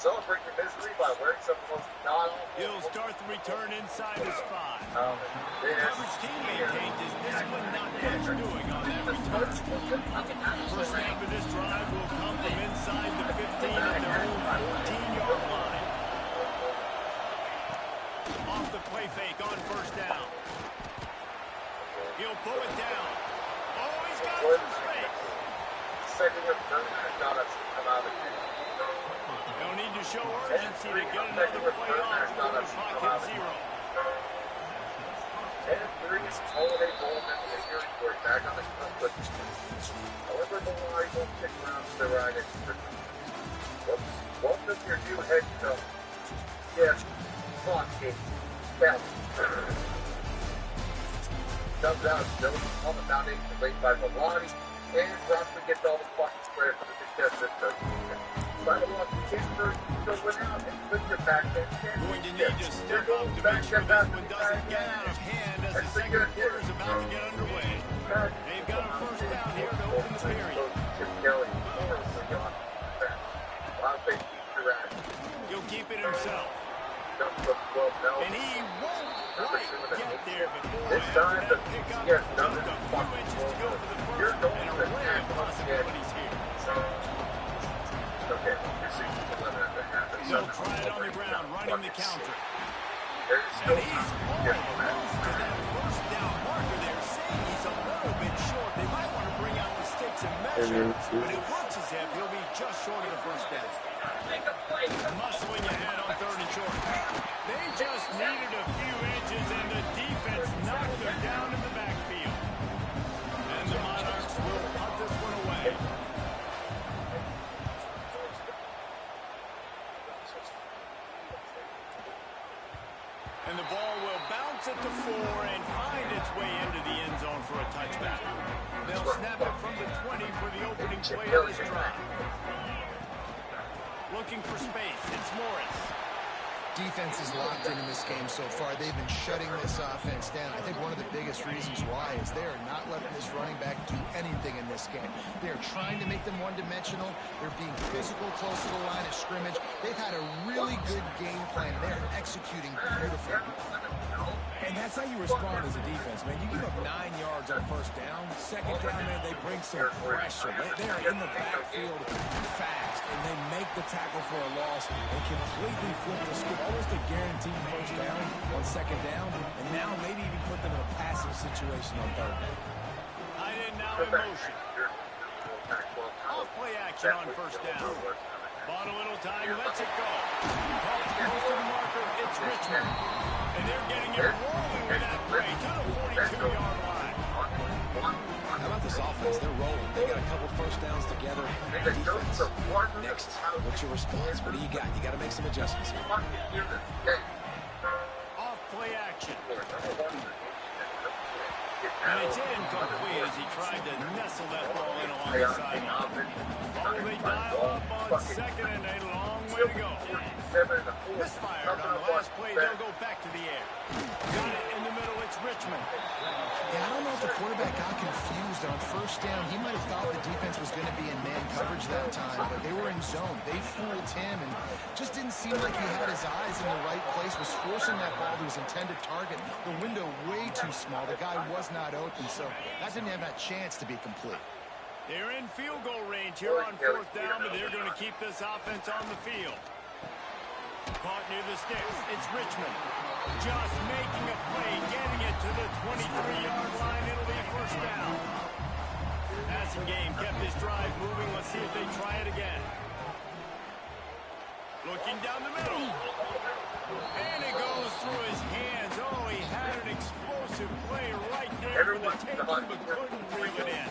Celebrate your misery by wearing some of the most non-all. He'll start the return inside his 5. Coverage team maintains his discipline, not much doing on that return. First down for this drive will come from inside the 15 at their own 14-yard line. Off the play fake on first down. He'll pull it down. Oh, he's got some space. Second return, got us to come out of here. They'll need to show urgency to get another play off for the pocket zero. And 3 is Holiday Bowl and the year report back on the front. However, the line won't stick around to the right. Welcome your new head coach. Yes, Fox game. Comes out, Jones on the foundation laid by Milani, and Brockman gets all the fucking credit for the success of the Going to need to step up to make sure this one doesn't get out of hand as the second quarter is about to get underway. They've got a first down here to open the period. He'll keep it himself. And he won't quite get there, but boy, after that pickup, just a few inches to go for the first, and a array of possibilities here. He'll try it on the ground, running the counter. And he's almost to that first down marker there, saying he's a little bit short. They might want to bring out the sticks and measure, but it looks as if he'll be just short of the first down. Muscling ahead on third and short. They just needed a few inches, and the defense knocked them down in the backfield. And the Monarchs will punt this one away. And the ball will bounce it to 4 and find its way into the end zone for a touchback. They'll snap it from the 20 for the opening play of this drive. Looking for space, it's Morris. Defense is locked in this game so far. They've been shutting this offense down. I think one of the biggest reasons why is they are not letting this running back do anything in this game. They're trying to make them one-dimensional. They're being physical close to the line of scrimmage. They've had a really good game plan. They're executing beautifully. And that's how you respond as a defense, man. You give up 9 yards on first down. Second down, man, they bring some pressure. They're in the backfield fast, and they make the tackle for a loss and completely flip the script. Almost a guaranteed first down on second down, and now maybe even put them in a passive situation on third down. Tight end now in motion. Off play action on first down. Bought a little time, lets it go. Caught close to the marker, it's Richmond. And they're getting it rolling with that play to the 42-yard line. How about this offense? They're rolling. They got a couple first downs together. Defense. Next, what's your response? What do you got? You got to make some adjustments here. Off play action. And it's incomplete as he tried to nestle that ball in along the sideline. Oh, they dial up on second and a long way to go. Misfired on the last play. They'll go back to the air. Got it in the middle. It's Richmond. Yeah, I don't know if the quarterback got confused on first down. He might have thought the defense was going to be in man coverage that time, but they were in zone. They fooled him and just didn't seem like he had his eyes in the right place, was forcing that ball to his intended target. The window way too small. The guy was not open, so that didn't have that chance to be complete. They're in field goal range here on fourth down, but they're going to keep this offense on the field. Caught near the sticks. It's Richmond. Just making a play, getting it to the 23-yard line. It'll be first down. Passing game kept his drive moving. Let's see if they try it again. Looking down the middle. And it goes through his hands. Oh, he had an explosive play right there for the taking, but couldn't reel it in.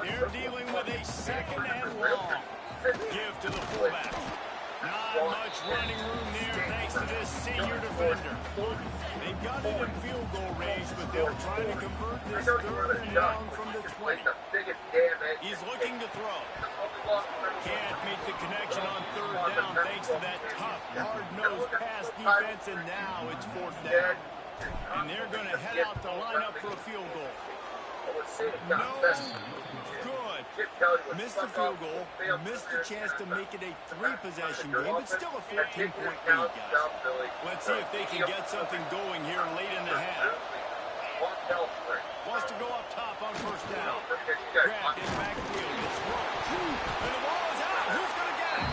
They're dealing with a second and long. Give to the fullback. Not much running room there thanks to this senior defender. They've got it in field goal range, but they'll try to convert this third and long from the 20. He's looking to throw. Can't make the connection on third down thanks to that tough, hard-nosed pass defense, and now it's fourth down. And they're going to head out to line up for a field goal. No good. Missed the field goal, missed the chance to make it a three-possession game, but still a 14-point lead, guys. Let's see if they can get something going here late in the half. Wants to go up top on first down. Grabbed in backfield. It's thrown. And the ball is out. Who's going to get it?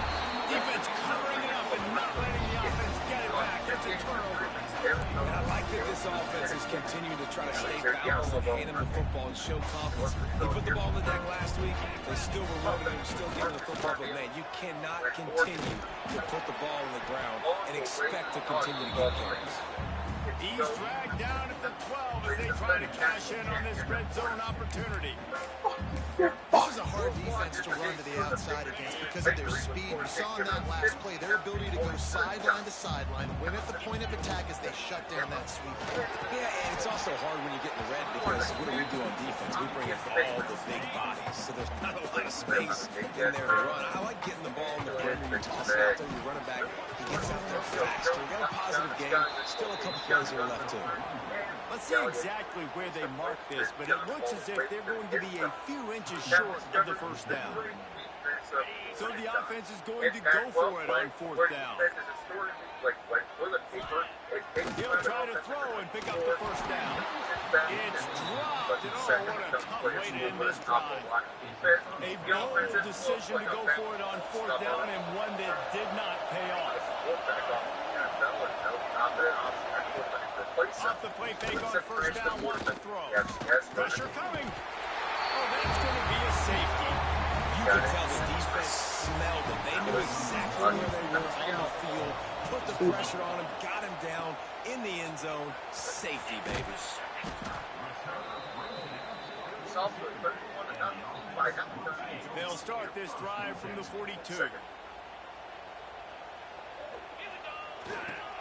Defense covering it up and not letting the offense get it back. It's a turnover. And I like that this offense is continuing to try to stay balanced and hand him the football and show confidence. He put the ball on the deck last week. They still were running him, still giving the football. But, man, you cannot continue to put the ball on the ground and expect to continue to get carries. He's dragged down at the 12 as they try to cash in on this red zone opportunity. This is a hard defense to run to the outside against because of their speed. We saw in that last play their ability to go sideline to sideline, win at the point of attack as they shut down that sweep. Yeah, and it's also hard when you get in the red because what do we do on defense? We bring in all the big bodies, so there's not a lot of space in there to run. I like getting the ball in the perimeter. You toss it out there, you run it back. He gets out there faster. We got a positive game. Still a couple plays here left too. Let's see exactly where they mark this, but it looks as if they're going to be a few inches short of the first down. So the offense is going to go for it on fourth down. He'll try to throw and pick up the first down. It's dropped. Oh, what a tough way to end this drive. A bold decision to go for it on fourth down and one that did not pay off. Off the play fake on first down, wants to throw. Pressure coming. Oh, that's going to be a safety. You could tell the defense smelled it. They knew exactly where they were on the field, put the pressure on him, got him down in the end zone. Safety, baby. They'll start this drive from the 42.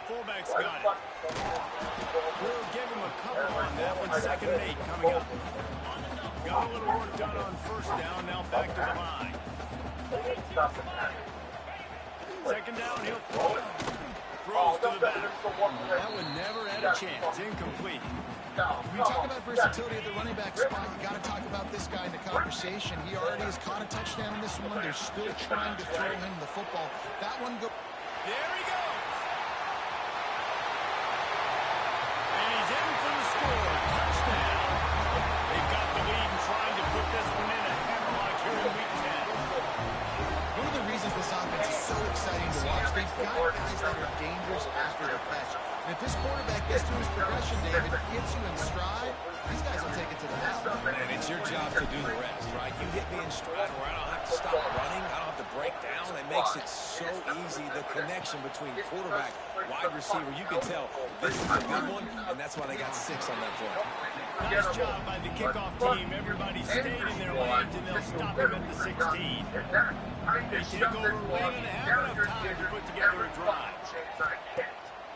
Fullback's got it. We'll give him a couple on that one. Second and 8 coming up. Got a little work done on first down. Now back to the line. Second down, he'll throw it. Throws to the back. That one never had a chance. Incomplete. When you talk about versatility at the running back spot, you got to talk about this guy in the conversation. He already has caught a touchdown in this one. They're still trying to throw him the football. That one go. There he goes. And he's in for the score. Touchdown. They've got the lead and trying to put this one in a hammerlock here in week 10. One of the reasons this offense is so exciting to watch, they've got guys that are dangerous after the catch. And if this quarterback gets through his progression, David, gets you in stride, these guys will take it to the house. Man, it's your job to do the rest, right? You get me in stride where I don't have to stop running, I don't have to break down. It makes it so easy, the connection between quarterback, wide receiver. You can tell this is a good one, and that's why they got 6 on that play. Nice job by the kickoff team. Everybody stayed in their lanes, and they'll stop him at the 16. They take over late and have enough time to put together a drive.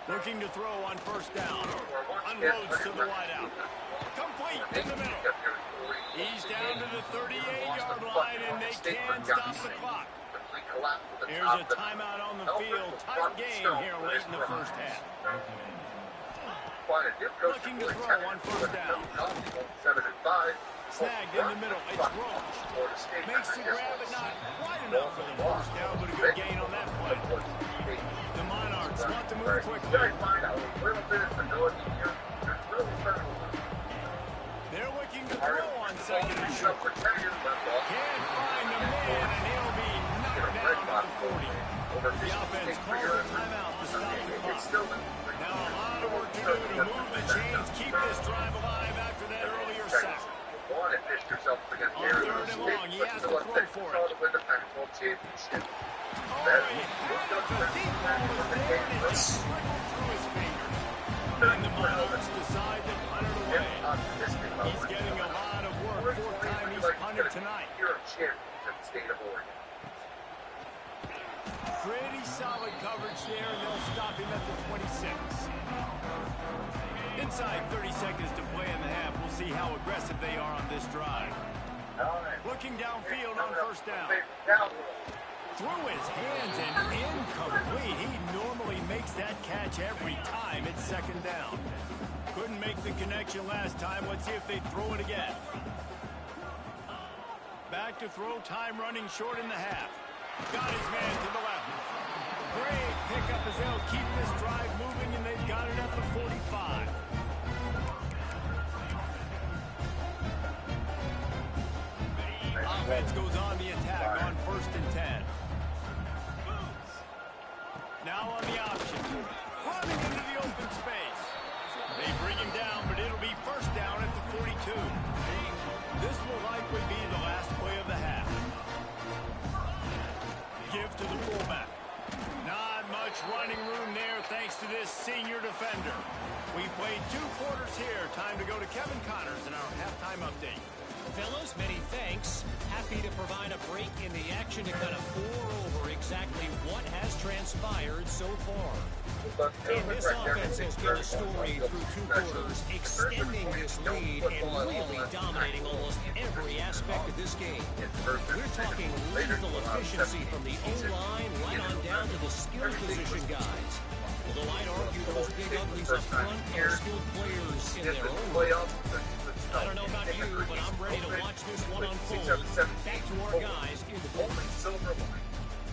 Looking to throw on first down. Unloads to the wideout. Complete in the middle. He's down to the 38-yard line, and they can't stop the clock. Here's a timeout on the field. Tight game here late in the first half. Looking to throw on first down. Snagged in the middle. It's Roach. Makes the grab, but not quite enough for the first down, but a good gain on that play. The Monarchs want to move quickly. They're looking to throw on second and short. Can't find the man, and he'll be knocked down at the 40. The offense calls a timeout to stop the clock. Now a lot of work to do to move the chains, keep this drive alive after that earlier sack. On third and long, he has to throw for it. Oh, he had the deep ball was there, and it just trickled through his fingers. And the Monarchs decide to punt it away. He's getting a lot of work. Fourth time he's punted tonight. Pretty solid coverage there, and they'll stop him at the 26. Inside 30 seconds to play in the half. We'll see how aggressive they are on this drive. Looking downfield on first down. Through his hands and incomplete. He normally makes that catch every time. It's second down. Couldn't make the connection last time. Let's see if they throw it again. Back to throw. Time running short in the half. Got his man to the left. Great pickup as they'll keep this drive moving, and they've got it at the 45. Offense goes on the attack on first and 10. Now on the option. Running into the open space. They bring him down, but it'll be first down at the 42. This will likely be the last play of the half. Give to the fullback. Not much running room there thanks to this senior defender. We played 2 quarters here. Time to go to Kevin Connors in our halftime update. Fellows, many thanks. Happy to provide a break in the action to kind of pour over exactly what has transpired so far. And this offense has been a story through 2 quarters, extending this lead and really dominating almost every aspect of this game. We're talking lethal efficiency from the O-line right on down to the skill position guys. Although I'd argue those big uglies up front are skilled players in their own right. I don't know about you, but I'm ready to watch this one unfold. Back to our guys in the only silver line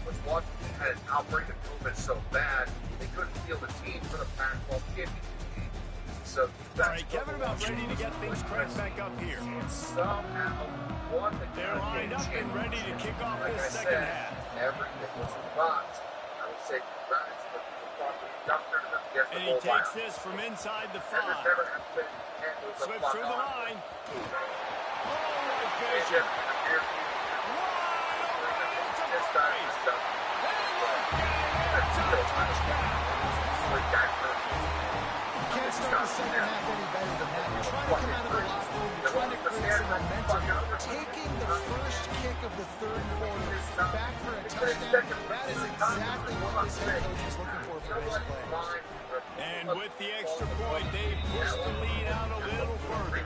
was Washington had an outbreak of movement so bad they couldn't feel the team for the Pac-12 championship game. So all right, Kevin, about ready to get things cranked back up here. Somehow won the they're lined up and ready to kick off this second half. Everything was rocked. I would say congrats, but people thought the doctor to get the and he takes this from inside the 5. Slips through the line. Oh, what vision. Wide open. It's a brace. It's a touchdown. You can't start the second half any better than that. You're trying to come out of the locker room. You're trying to create some momentum. Taking the first kick of the third quarter back for a touchdown, that is exactly what this head coach is looking for his players. And with the extra point, they push the lead out a little further.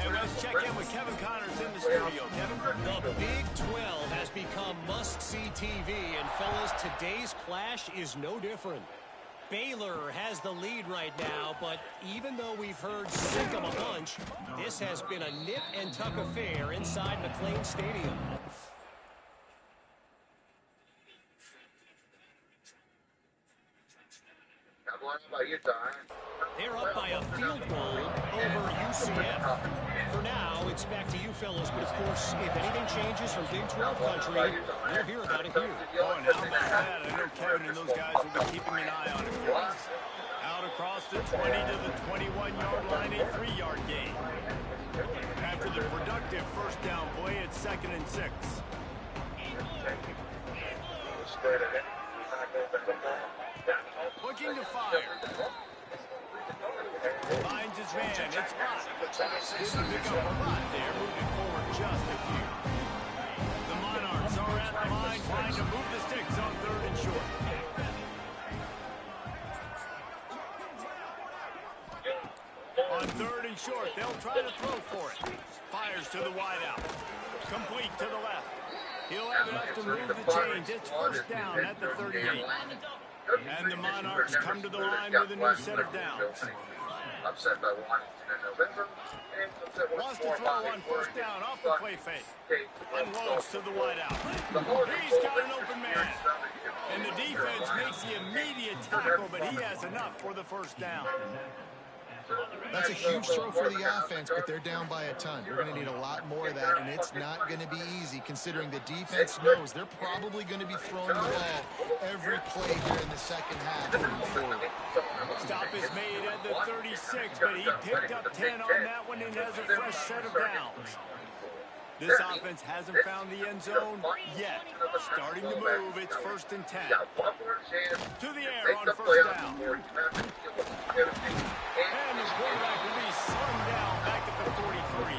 And let's check in with Kevin Connors in the studio. Kevin? The Big 12 has become must-see TV, and fellas, today's clash is no different. Baylor has the lead right now, but even though we've heard sink 'em a bunch, this has been a nip-and-tuck affair inside McLean Stadium. They're up by a field goal over UCF. For now, it's back to you fellas, but of course, if anything changes from Big 12 country, we'll hear about it here. Oh, and how about that? I know Kevin and those guys will be keeping an eye on it. Out across the 20 to the 21-yard line, a 3-yard gain. After the productive first down play, it's 2nd and 6. Looking to fire. Finds his man. It's blocked. Didn't pick up a lot there. Moving forward just a few. The Monarchs are at the line trying to move the sticks on 3rd and short. short. They'll try to throw for it. Fires to the wideout. Complete to the left. He'll have enough to move the chains. It's first down at the 38. And the Monarchs come to the line with a new set of downs. Upset by Washington in November. Wants to throw on first down off the play fake. Unloads to the wideout. He's got an open man. And the defense makes the immediate tackle, but he has enough for the first down. That's a huge throw for the offense, but they're down by a ton. We're going to need a lot more of that, and it's not going to be easy considering the defense knows they're probably going to be throwing the ball every play here in the second half moving forward. Stop is made at the 36, but he picked up 10 on that one and has a fresh set of downs. This offense hasn't found the end zone yet. Starting to move, it's 1st and 10. To the air on first down. And the quarterback will be slung down back at the 43.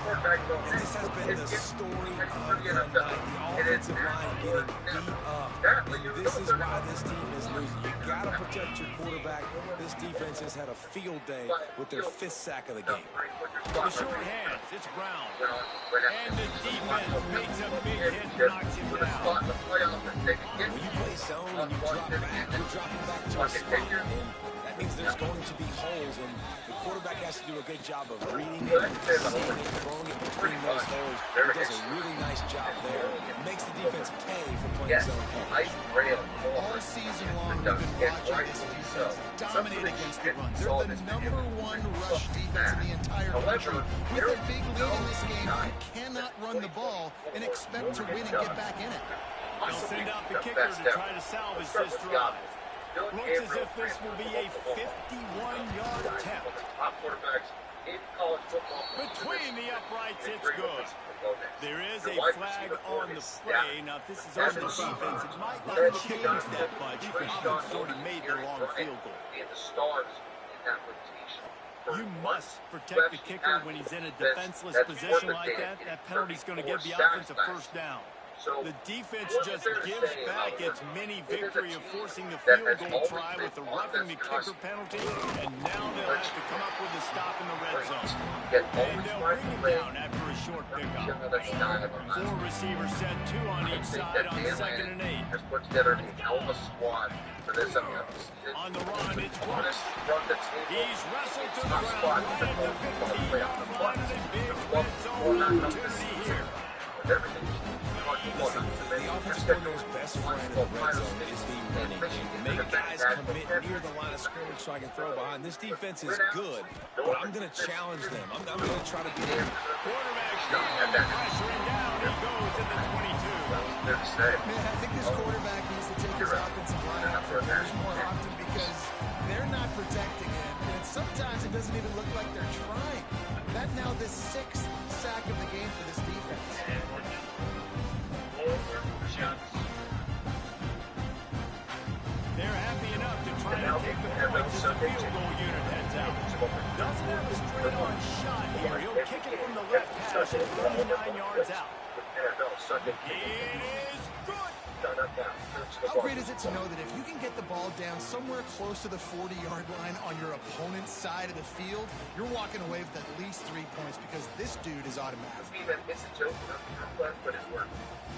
And this has been the story of the night. The offensive line getting beat up. And this is why this team is losing. You got to protect your quarterback. This defense has had a field day with their 5th sack of the game. The short hands, it's Brown. And the defense makes a big hit, knocks him down. When you play zone and you drop back, you're dropping back to a spot. And that means there's going to be holes, and the quarterback has to do a good job of reading it, seeing it, throwing it between those holes. He does a really nice job there. It makes the defense pay for playing zone coverage. All season long, we've been watching this defense dominate against the run. They're the #1 rush defense in the entire country. With a big lead in this game, you cannot run the ball and expect to win and get back in it. They'll send out the kicker to try to salvage this drive. Looks as if this will be a 51-yard attempt. Between the uprights, it's good. There is a flag on the play. Now, if this is on the defense, it might not change that much. The offense already made the long field goal. You must protect the kicker when he's in a defenseless position like that. That penalty's going to give the offense a first down. The defense just gives back its mini victory of forcing the field goal try with the roughing the kicker penalty, and now they'll have to come up with a stop in the red zone. And they'll bring it down after a short pickup. 4 receivers set, 2 on each side on 2nd and 8. Has put together a hell of a squad for this on the run, it's Brooks. He's wrestled to the ground right at the 15-yard line, and a big red zone opportunity here. Listen, the offensive coordinator's best friend in the red zone is the running game. To make guys commit near the line of scrimmage so I can throw behind. This defense is good, but I'm going to challenge them. I'm going to try to beat them. Quarterback pressuring down. He goes in the 22. Man, I think this quarterback needs to take his offensive line out for years more often because they're not protecting him. And sometimes it doesn't even look like they're trying. That's now the 6th sack of the game for this defense. They're happy enough to try to take the points as the field goal unit heads out. Doesn't have a straight-on shot here. He'll kick it from the left hash at 39 yards out. It is good. How great is it to know that if you can get the ball down somewhere close to the 40-yard line on your opponent's side of the field, you're walking away with at least 3 points because this dude is automatic.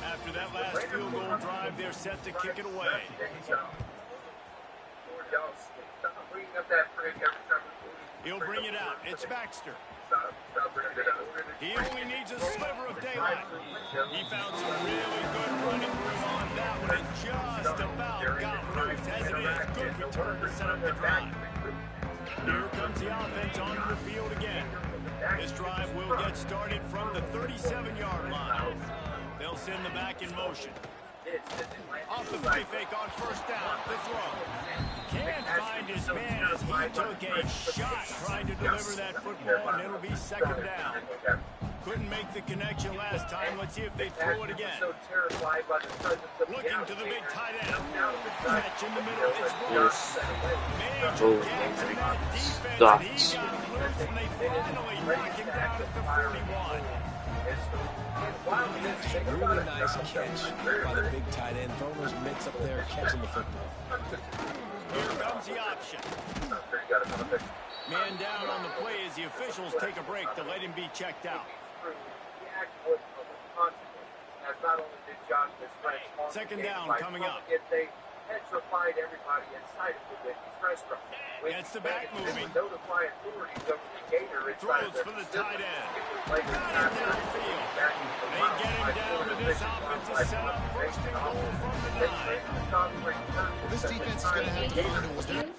After that last field goal drive, they're set to kick it away. He'll bring it out. It's Baxter. He only needs a sliver of daylight. He found some really good running room on that one and just about got loose as it is. Good return to set up the drive. Here comes the offense onto the field again. This drive will get started from the 37-yard line. They'll send the back in motion. Off the play fake on first down. The throw. Can't find his man as he took a shot trying to deliver that football, and it'll be 2nd down. Couldn't make the connection last time. Let's see if they throw it again. Looking to the big tight end. Catch in the middle. It's Ross. Major gaps in that defense, and he got loose, and they finally knock him down at the 41. Really nice catch by the big tight end. Throwing those mitts up there, catching the football. Here comes the option. Man down on the play as the officials take a break to let him be checked out. Second down coming up. Gets the back moving. Throws for the tight end. Got him downfield. They get him down to this offensive setup. First and goal from the 9. Well, this defense is going to have to find a way.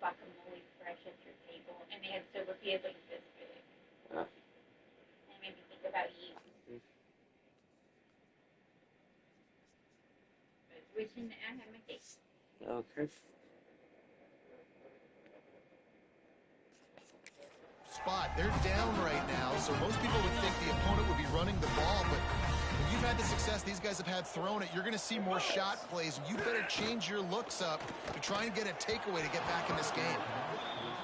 Guacamole fresh at your table, and they had tortillas like this big. And it made me think about you. Wishing I had my cake. Okay. Spot. They're down right now, so most people would think the opponent would be running the ball, but if you've had the success these guys have had throwing it, you're going to see more shot plays. You better change your looks up to try and get a takeaway to get back in this game.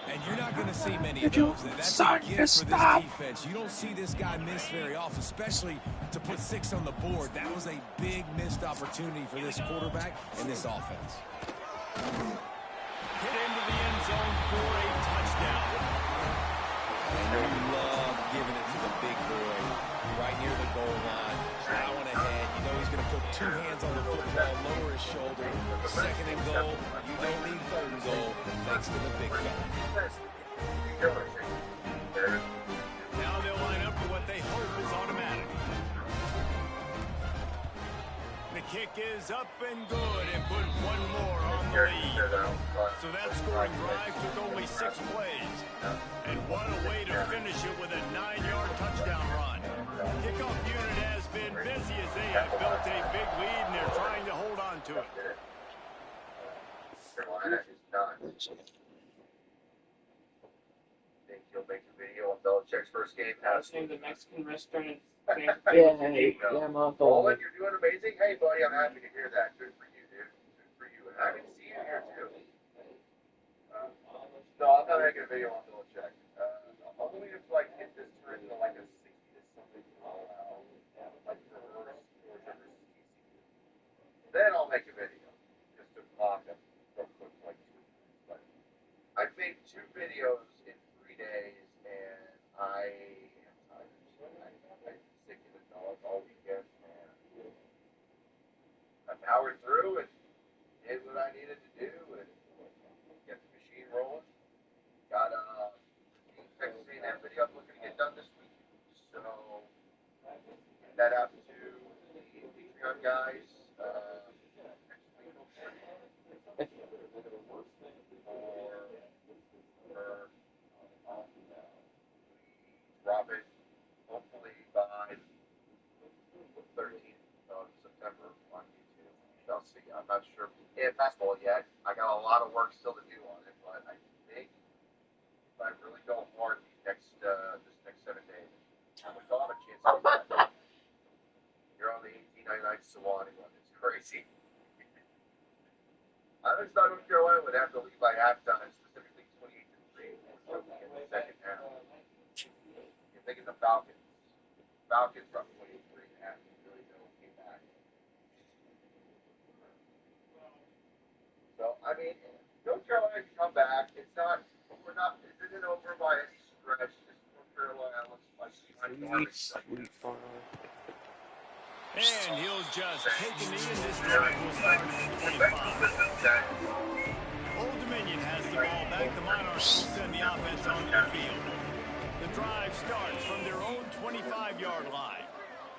And you're not going to see many of those. That's a gift for this defense. You don't see this guy miss very often, especially to put 6 on the board. That was a big missed opportunity for this quarterback and this offense. Hit into the end zone for a touchdown. And you love giving it to the big boy right near the goal line, plowing ahead. You know he's going to put 2 hands on the football, lower his shoulder. Second and goal, you don't need third and goal, thanks to the big fella. Now they'll line up for what they hope is automatic. The kick is up and good and put one more on the lead. So that scoring drive took only 6 plays. And what a way to finish it with a 9-yard touchdown run. Kickoff unit has been busy as they have built a big lead and they're trying to hold on to it. Carolina is not. Think he'll make a video on Belichick's first game? The Mexican restaurant. Yeah, I'm off the Olin, you're doing amazing. Hey, buddy, I'm happy to hear that. Good for you, dude. Good for you. And I can see you here, too. No, I'm not making a video on Belichick. Only if, like, if this turns into, like, a 60 to something mile an hour, like, reverse, then I'll make a video. Just to mock him real quick, like 2 minutes. But I've made 2 videos in 3 days, and I am tired. I'm sick of the dog all weekend, and I powered through and did what I needed to do and get the machine rolling. Got Texas A&M video I'm looking to get done this week, so get that out to the Patreon guys next week. Drop it hopefully by the 13th of September on YouTube. Shall see. I'm not sure if basketball yet. I got a lot of work still to do on it, but I think if I really go hard this next 7 days, I'm going to have a chance to do that. You're on the 1899 Sewanee one. It's crazy. I just thought North Carolina would have to lead by halftime, specifically 28-3, in the second half. You're thinking the Falcons. Falcons from 23 and a half. Really came back. So, I mean, North Carolina can come back. It isn't over by any stretch. Just North Carolina looks like sweet fun. And he'll just take a knee and this drive will start at 25. Old Dominion has the ball back. The Monarchs will send the offense onto the field. The drive starts from their own 25-yard line.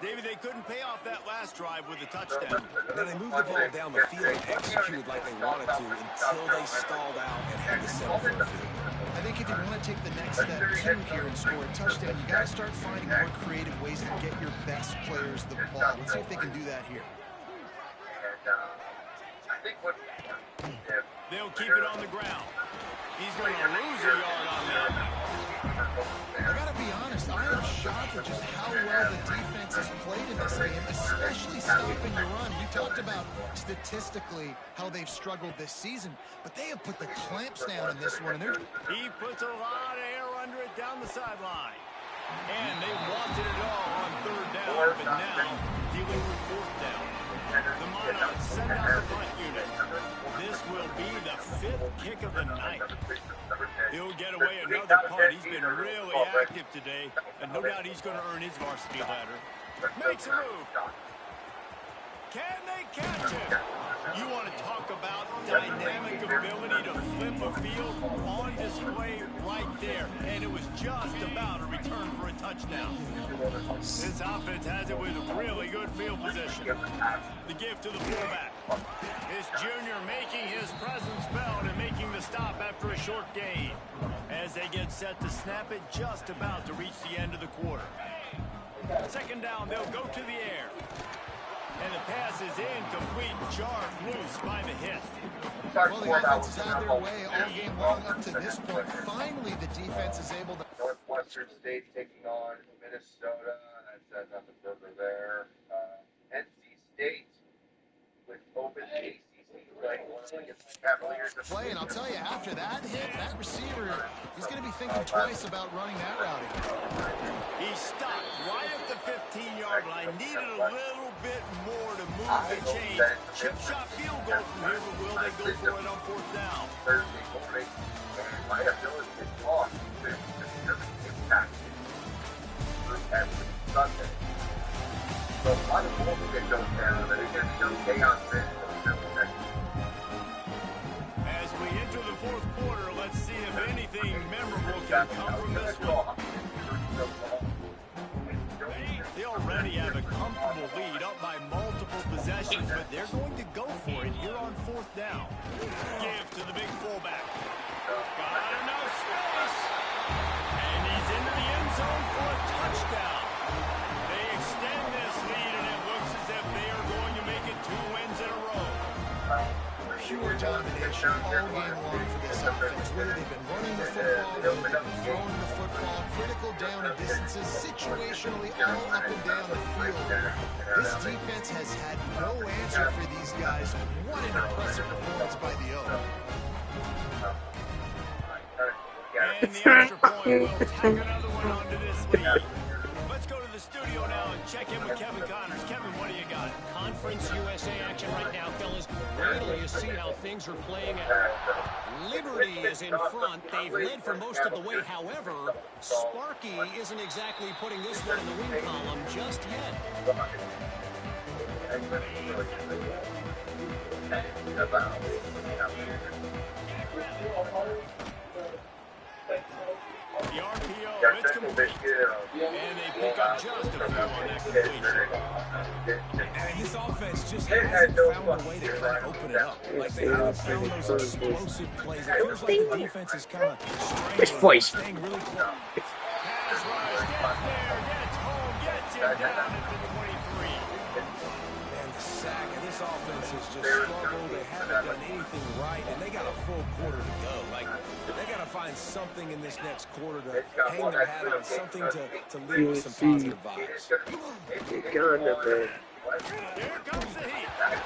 David, they couldn't pay off that last drive with a touchdown. Now they moved the ball down the field and executed like they wanted to until they stalled out and had to settle for a field. I think if you want to take the next step too here and score a touchdown, you got to start finding more creative ways to get your best players the ball. Let's see if they can do that here. They'll keep it on the ground. He's going to lose a yard on that. I got to be honest, I am shocked at just how well the defense has played in this game, especially stopping the run. You talked about statistically how they've struggled this season, but they have put the clamps down in this one. He puts a lot of air under it down the sideline. And they wanted it all on third down, but now dealing with fourth down. The Monarchs send out the punt unit. This will be the 5th kick of the night. He'll get away another punt. He's been really active today, and no doubt he's going to earn his varsity ladder. Makes a move. Can they catch it? You want to talk about dynamic ability to flip a field on display right there. And it was just about a return for a touchdown. This offense has it with really good field position. The give to the fullback. This junior making his presence felt and making the stop after a short gain. As they get set to snap it, just about to reach the end of the quarter. Second down, they'll go to the air. And the pass is incomplete, jarred loose by the hit. Well, the offense has had their way all game long up to this point. Finally, the defense is able to... Northwestern State taking on Minnesota. That's nothing further there. NC State with open ACC play against the Cavaliers. Play, and I'll tell you, after that hit, that receiver, he's going to be thinking twice about running that route again. He stopped right at the 15-yard line. Needed a little bit more to move the chains. Chip shot field goal from here, but will they go for it on fourth down? Thursday morning, and my ability is lost to impact Sunday. So a lot of bullshit goes down, but it gets okay on this. As we enter the fourth quarter, let's see if anything memorable can come from this one. They already have a comfortable lead, up by multiple possessions, but they're going to go for it here on fourth down. Give to the big fullback. Got enough space. And he's into the end zone for a touchdown. They extend this lead, and it looks as if they are going to make it 2 wins in a row. Pure domination all game long for this offense. Whether they've been running the football, they've been throwing the football, critical down and distances, situationally all up and down the field. This defense has had no answer for these guys. What an impressive performance by the O. And the extra point will tack another one onto this lead. Let's go to the studio now and check in with Kevin Connors. Kevin, what do you got? Conference USA action right now, fellas. Wait till you see how things are playing out. Liberty is in front. They've led for most of the way. However, Sparky isn't exactly putting this one in the win column just yet. The RPO, it's complete. And they pick up just a few on that completion. And this offense just hasn't found a way to kind of open it up. Like they haven't found those explosive plays. It feels like the defense is kind of staying really close. Pass rush, gets there, gets home, gets it down at the 23. Man, the sack and this offense has just struggled. They haven't done anything right, and they got a full quarter to go. Like, they got to find something in this next quarter to hang their hat on, something to leave with some positive vibes. Here comes the heat. And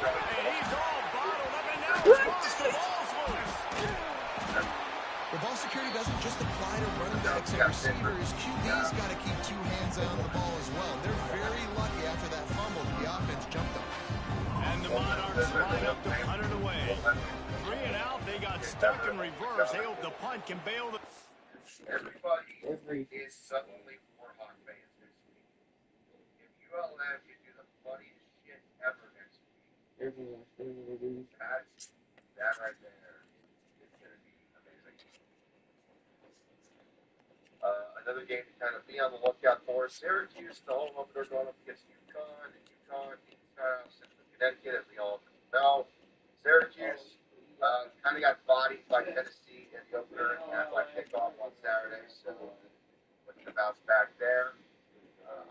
he's all bottled up, and now it's lost. The ball's loose. The ball security doesn't just apply to running backs and receivers. QB's got to keep 2 hands on the ball as well. They're very lucky after that fumble that the offense jumped them. And the Monarchs line up to punt it away. 3 and out, they got stuck in reverse. They hope the punt can bail the... Everybody is suddenly Warhawk fans this week. If ULM gives you the funniest shit ever next week, that's that right there. It's going to be amazing. Another game to kind of be on the lookout for. Syracuse, the home opener, going up against UConn, and UConn beats Central Connecticut, as we all know. Syracuse kind of got bodied by Tennessee in the opener and had like kickoff on Saturday, so looking to bounce back there.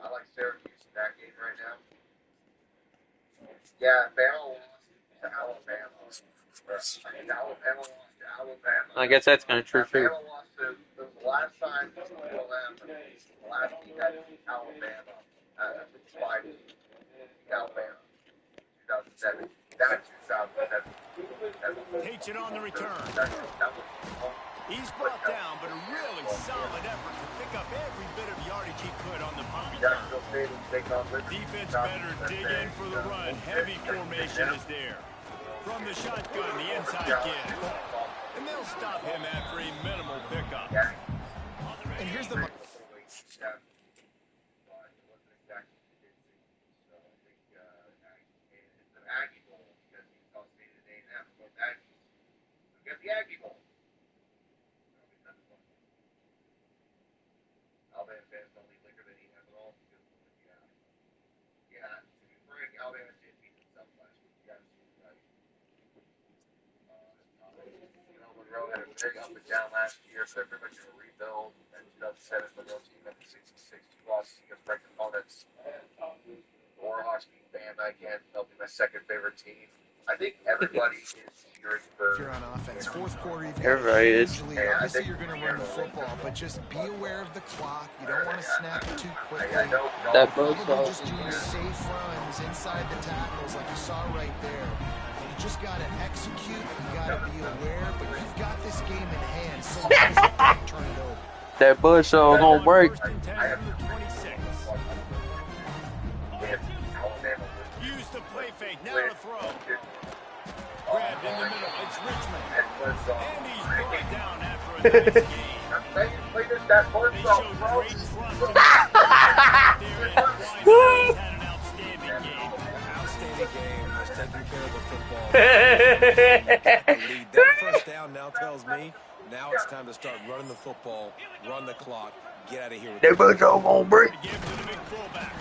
I like Syracuse in that game right now. Yeah, Bama lost to Alabama. Alabama lost to Alabama. I guess that's kind of true, too. Alabama lost to the last time ULM, the last team that beat Alabama. That's what Biden beat Alabama. 2007. That's 2007. Takes it on the return. He's brought down, but a really solid effort to pick up every bit of yardage he Defense better dig in for the run. Heavy formation is there. From the shotgun, the inside kid. And they'll stop him after a minimal pickup. And here's the... The Aggie Bowl. Alabama fans don't need liquor, they need have it all because to be frank, Alabama did beat themselves last week. You got to see Monroe had a big up and down last year, so they're pretty much going to rebuild. And 2007 Monroe team at the 66, 2 losses against ranked opponents. The Warhawks beat Bama again. They'll be my second favorite team. I think everybody is cheering for. If you're on offense, fourth quarter, you've got Everybody is. usually, obviously you're going to run the football, but just be aware of the clock. You don't want to snap it too quickly. That Probably buzzsaw. just doing safe runs inside the tackles like you saw right there. You just got to execute. You got to be aware, but you've got this game in hand, so long as you don't turn it over. That buzzsaw gonna break. First and 10 from the 26. Use the play fake. Now to throw. Grabbed in the middle. It's Richmond. And he's brought down after a nice game. They showed great trust in him. There and Weinberg's had an outstanding game. Outstanding game. Has taken care of the football. The lead. That first down now tells me now it's time to start running the football, run the clock, get out of here. That buzzsaw gonna break. Give to the big fullback.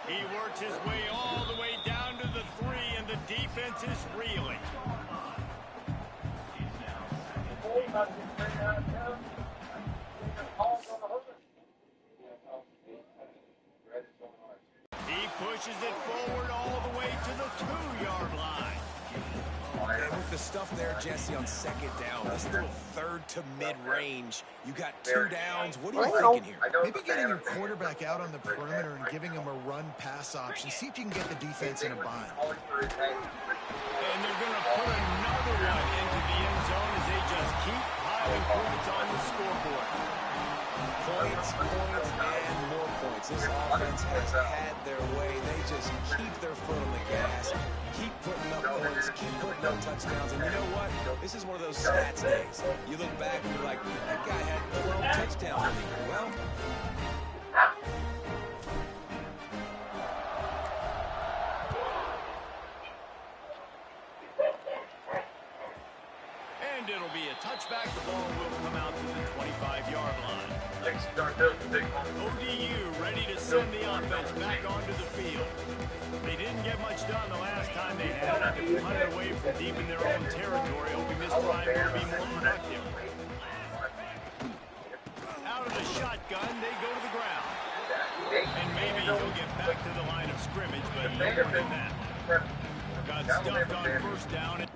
He works his way all the way down to the 3, and the defense is reeling. He pushes it forward all the way to the 2-yard line. And with the stuff there, Jesse, on second down, this little third to mid-range, you got 2 downs. What are you thinking here? Maybe getting your quarterback out on the perimeter and giving him a run-pass option. See if you can get the defense in a bind. And they're going to put another one into the end zone as they just keep piling points on the scoreboard. Points, and more points. This offense has had their way. They just keep their foot on the gas, keep putting up points, keep putting up touchdowns. And you know what? This is one of those stats days. You look back and you're like, that guy had 12 touchdowns. Well, And it'll be a touchback. The ball will come out to the 25-yard line. ODU ready to send the offense back onto the field. They didn't get much done the last time they had it. They punted away from deep in their own territory, hoping this drive will be more productive. Out of the shotgun, they go to the ground. And maybe he'll get back to the line of scrimmage, but no more than that. Got stuffed on first down.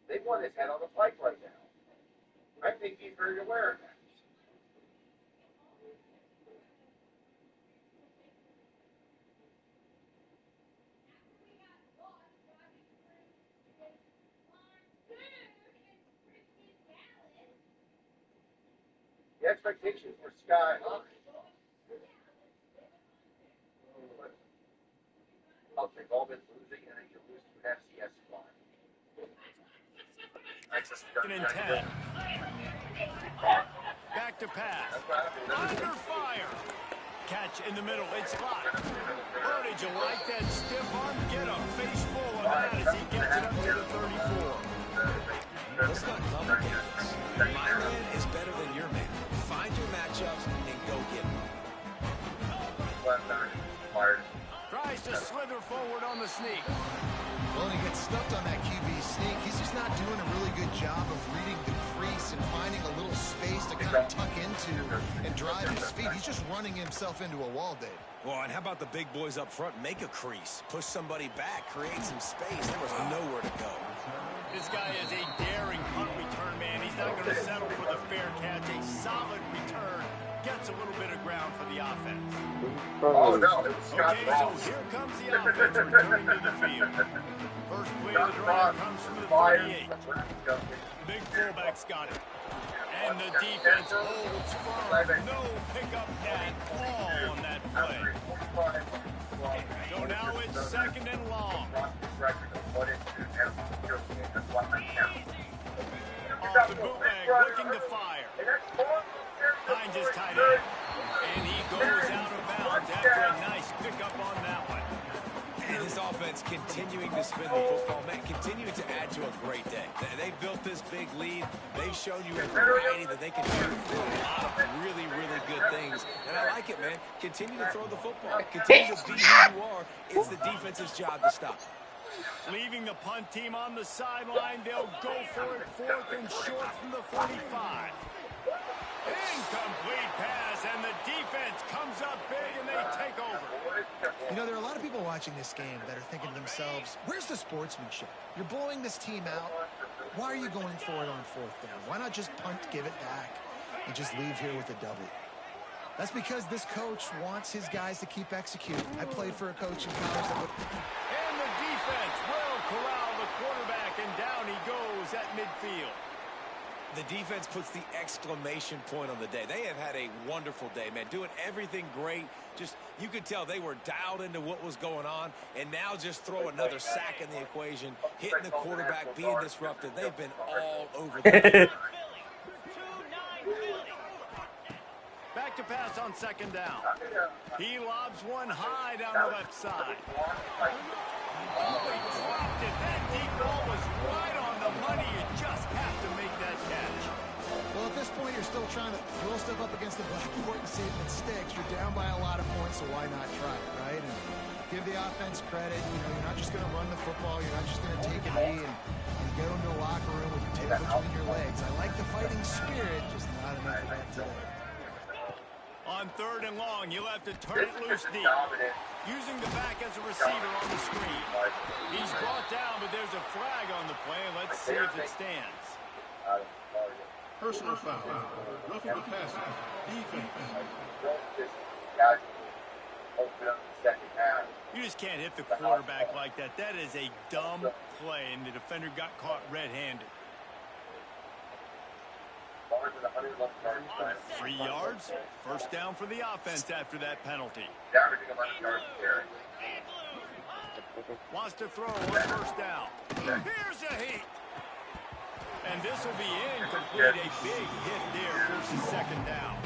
They want his head on the pike right now. I think he's very aware of that. The expectations were sky high. They've all been losing, and then you lose to an FCS squad. Second and 10. Back to pass. Under fire. Catch in the middle. It's locked. Oh, did you like that stiff arm? Get a face full of that as he gets it up to the 34. let's not complicate this. My man is better than your man. Find your matchups and go get them. Tries to slither forward on the sneak. Well, and he gets stuffed on that QB sneak. He's just not doing a really good job of reading the crease and finding a little space to kind of tuck into and drive his feet. He's just running himself into a wall, Dave. Well, and how about the big boys up front? Make a crease. Push somebody back. Create some space. There was nowhere to go. This guy is a daring punt return man. He's not going to settle for the fair catch. A solid return. Gets a little bit of ground for the offense. Oh, no, it was Scott Okay, Ross. so here comes the offense returning to the field. First play of the drive comes from the 38. Big fullback's got it. And And the defense holds firm. No pickup at all on that play. So now it's second and long. Off the bootleg, looking to fire. Finds his tight end. And he goes out of bounds after a nice pickup on that one. And his offense continuing to spin the football, man, continuing to add to a great day. They built this big lead. They've shown you a variety that they can do a lot of really, really good things. And I like it, man. Continue to throw the football. Continue to be who you are. It's the defense's job to stop. Leaving the punt team on the sideline, they'll go for it 4th and short from the 45. Incomplete pass, and the defense comes up big, and they take over. You know, there are a lot of people watching this game that are thinking to themselves, where's the sportsmanship? You're blowing this team out. Why are you going for it on 4th down? Why not just punt, give it back, and just leave here with a W? That's because this coach wants his guys to keep executing. I played for a coach in college that would... And the defense will corral the quarterback, and down he goes at midfield. The defense puts the exclamation point on the day. They have had a wonderful day, man. Doing everything great. Just, you could tell they were dialed into what was going on. And now just throw another sack in the equation. Hitting the quarterback, being disruptive. They've been all over the field. Back to pass on 2nd down. He lobs one high down the left side. Oh, he dropped it. That deep ball was right on the money. You just have to make that catch. Well, at this point, you're still trying to throw stuff up against the blackboard and see if it sticks. You're down by a lot of points, so why not try it, right? And give the offense credit. You know, you're not just going to run the football. You're not just going to take a knee and go into the locker room with your tail between your legs. I like the fighting spirit, just not enough of that today. On 3rd and long, you'll have to turn it loose deep. Using the back as a receiver on the screen. He's brought down, but there's a flag on the play. Let's see if it stands. Personal foul. Roughing the passer. Defense. You just can't hit the quarterback like that. That is a dumb play, and the defender got caught red-handed. 3 yards. 1st down for the offense after that penalty. Wants to throw on 1st down. Here's a heat. And this will be incomplete. A big hit there for the 2nd down.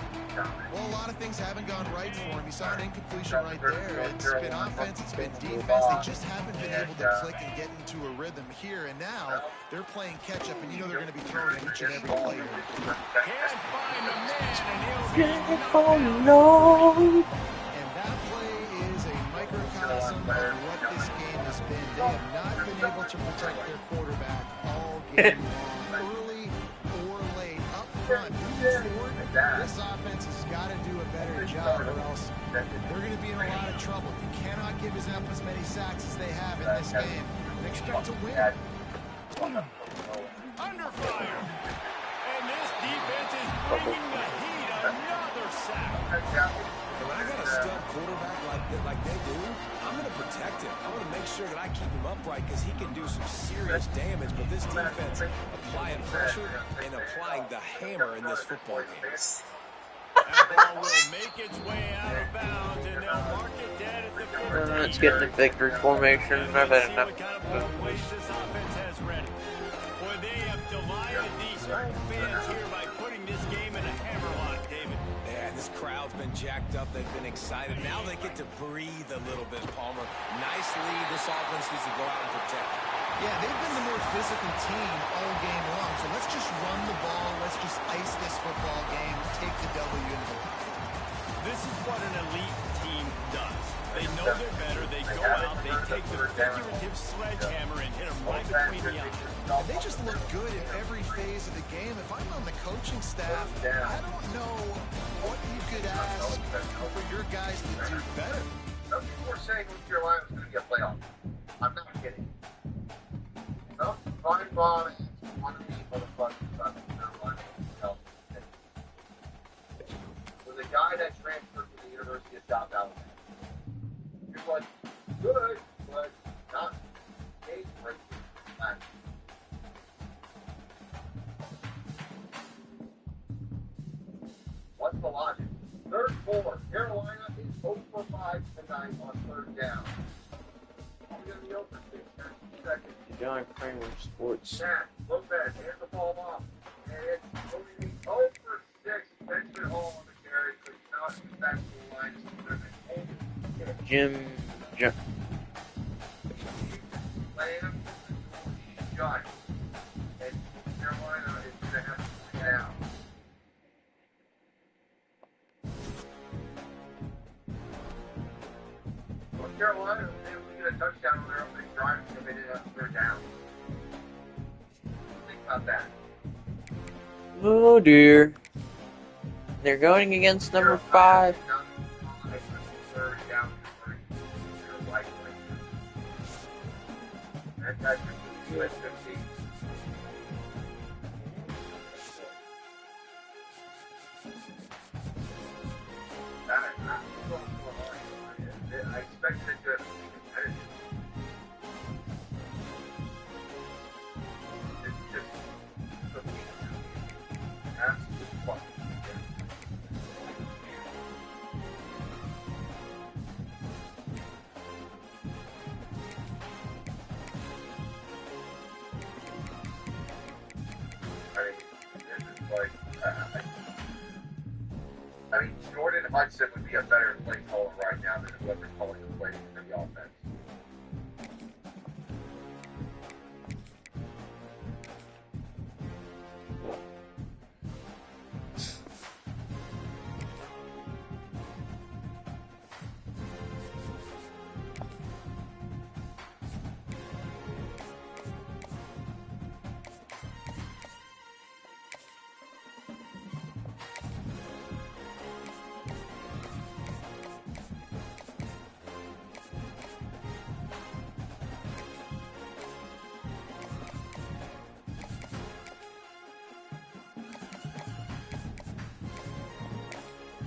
Well, a lot of things haven't gone right for him. You saw an incompletion right there. It's been offense, it's been defense. They just haven't been able to click and get into a rhythm here. And now they're playing catch-up, and you know they're going to be throwing at each and every play here. Can't find the man, and And that play is a microcosm of what this game has been. They have not been able to protect their quarterback all game long, early or late, up front. This offense has got to do a better job, or else they're going to be in a lot of trouble. You cannot give up as many sacks as they have in this game and expect to win. Under fire. And this defense is bringing the heat. Another sack. When I got a stud quarterback like they do, I'm going to protect him. I want to make sure that I keep him upright because he can do some serious damage. But this defense applying pressure and applying the hammer in this football game. That ball will make its way out of bounds, and they'll mark it dead at the 15. Let's get in the victory formation. I've had enough. What kind of ball plays this offense has ready. Boy, they have divided these home fans here by putting this game in a hammerlock, David. Yeah, this crowd's been jacked up. They've been excited. Now they get to breathe a little bit, Palmer. Nice lead. This offense needs to go out and protect it. Yeah, they've been the more physical team all game long. So let's just run the ball. Let's just ice this football game. Take the W and go. This is what an elite team does. They know they're better. They go out. They take the figurative sledgehammer and hit them right between the eyes. And they just look good in every phase of the game. If I'm on the coaching staff, I don't know what you could ask for your guys to do better. Some people were saying North Carolina was going to be a playoff. I'm not kidding. Some fine bond one of these motherfuckers about North Carolina was a guy that transferred to the University of South Alabama. He was good, but not game breaking. the logic. Third quarter, Carolina is 0 for 5 tonight on third down. We're going to be over 6 seconds. John Kramer Sports. Matt Lopez hands the ball off. And it's going to be 0 for 6. Benjamin Hall on the carry, so he's not back to the line of scrimmage. Jim. Lamb, Giants. And Carolina is going to have to bring it out. North Carolina was able to get a touchdown on their opening drive and they ended up third down. Think about that. Oh dear. They're going against number 5. Third down, right. And that's US 15. I expected it to be competitive. It's just absolute fun. I mean, Jordan Hudson would be a better play caller right now than whoever's calling the plays for the offense.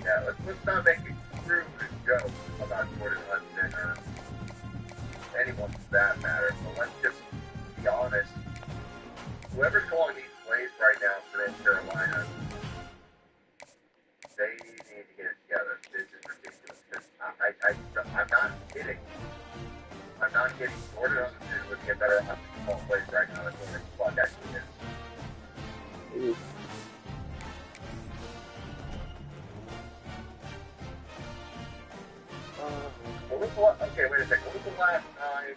Yeah, let's not make it crude a joke about Jordan Hudson or anyone for that matter. But let's just be honest. Whoever's calling these plays right now for North Carolina, they need to get it together. This is ridiculous. I'm not kidding. I'm not kidding. Jordan Hudson would be a better option to call plays right now than Jordan Clark actually is. Oof. Okay, wait a second. What was the last time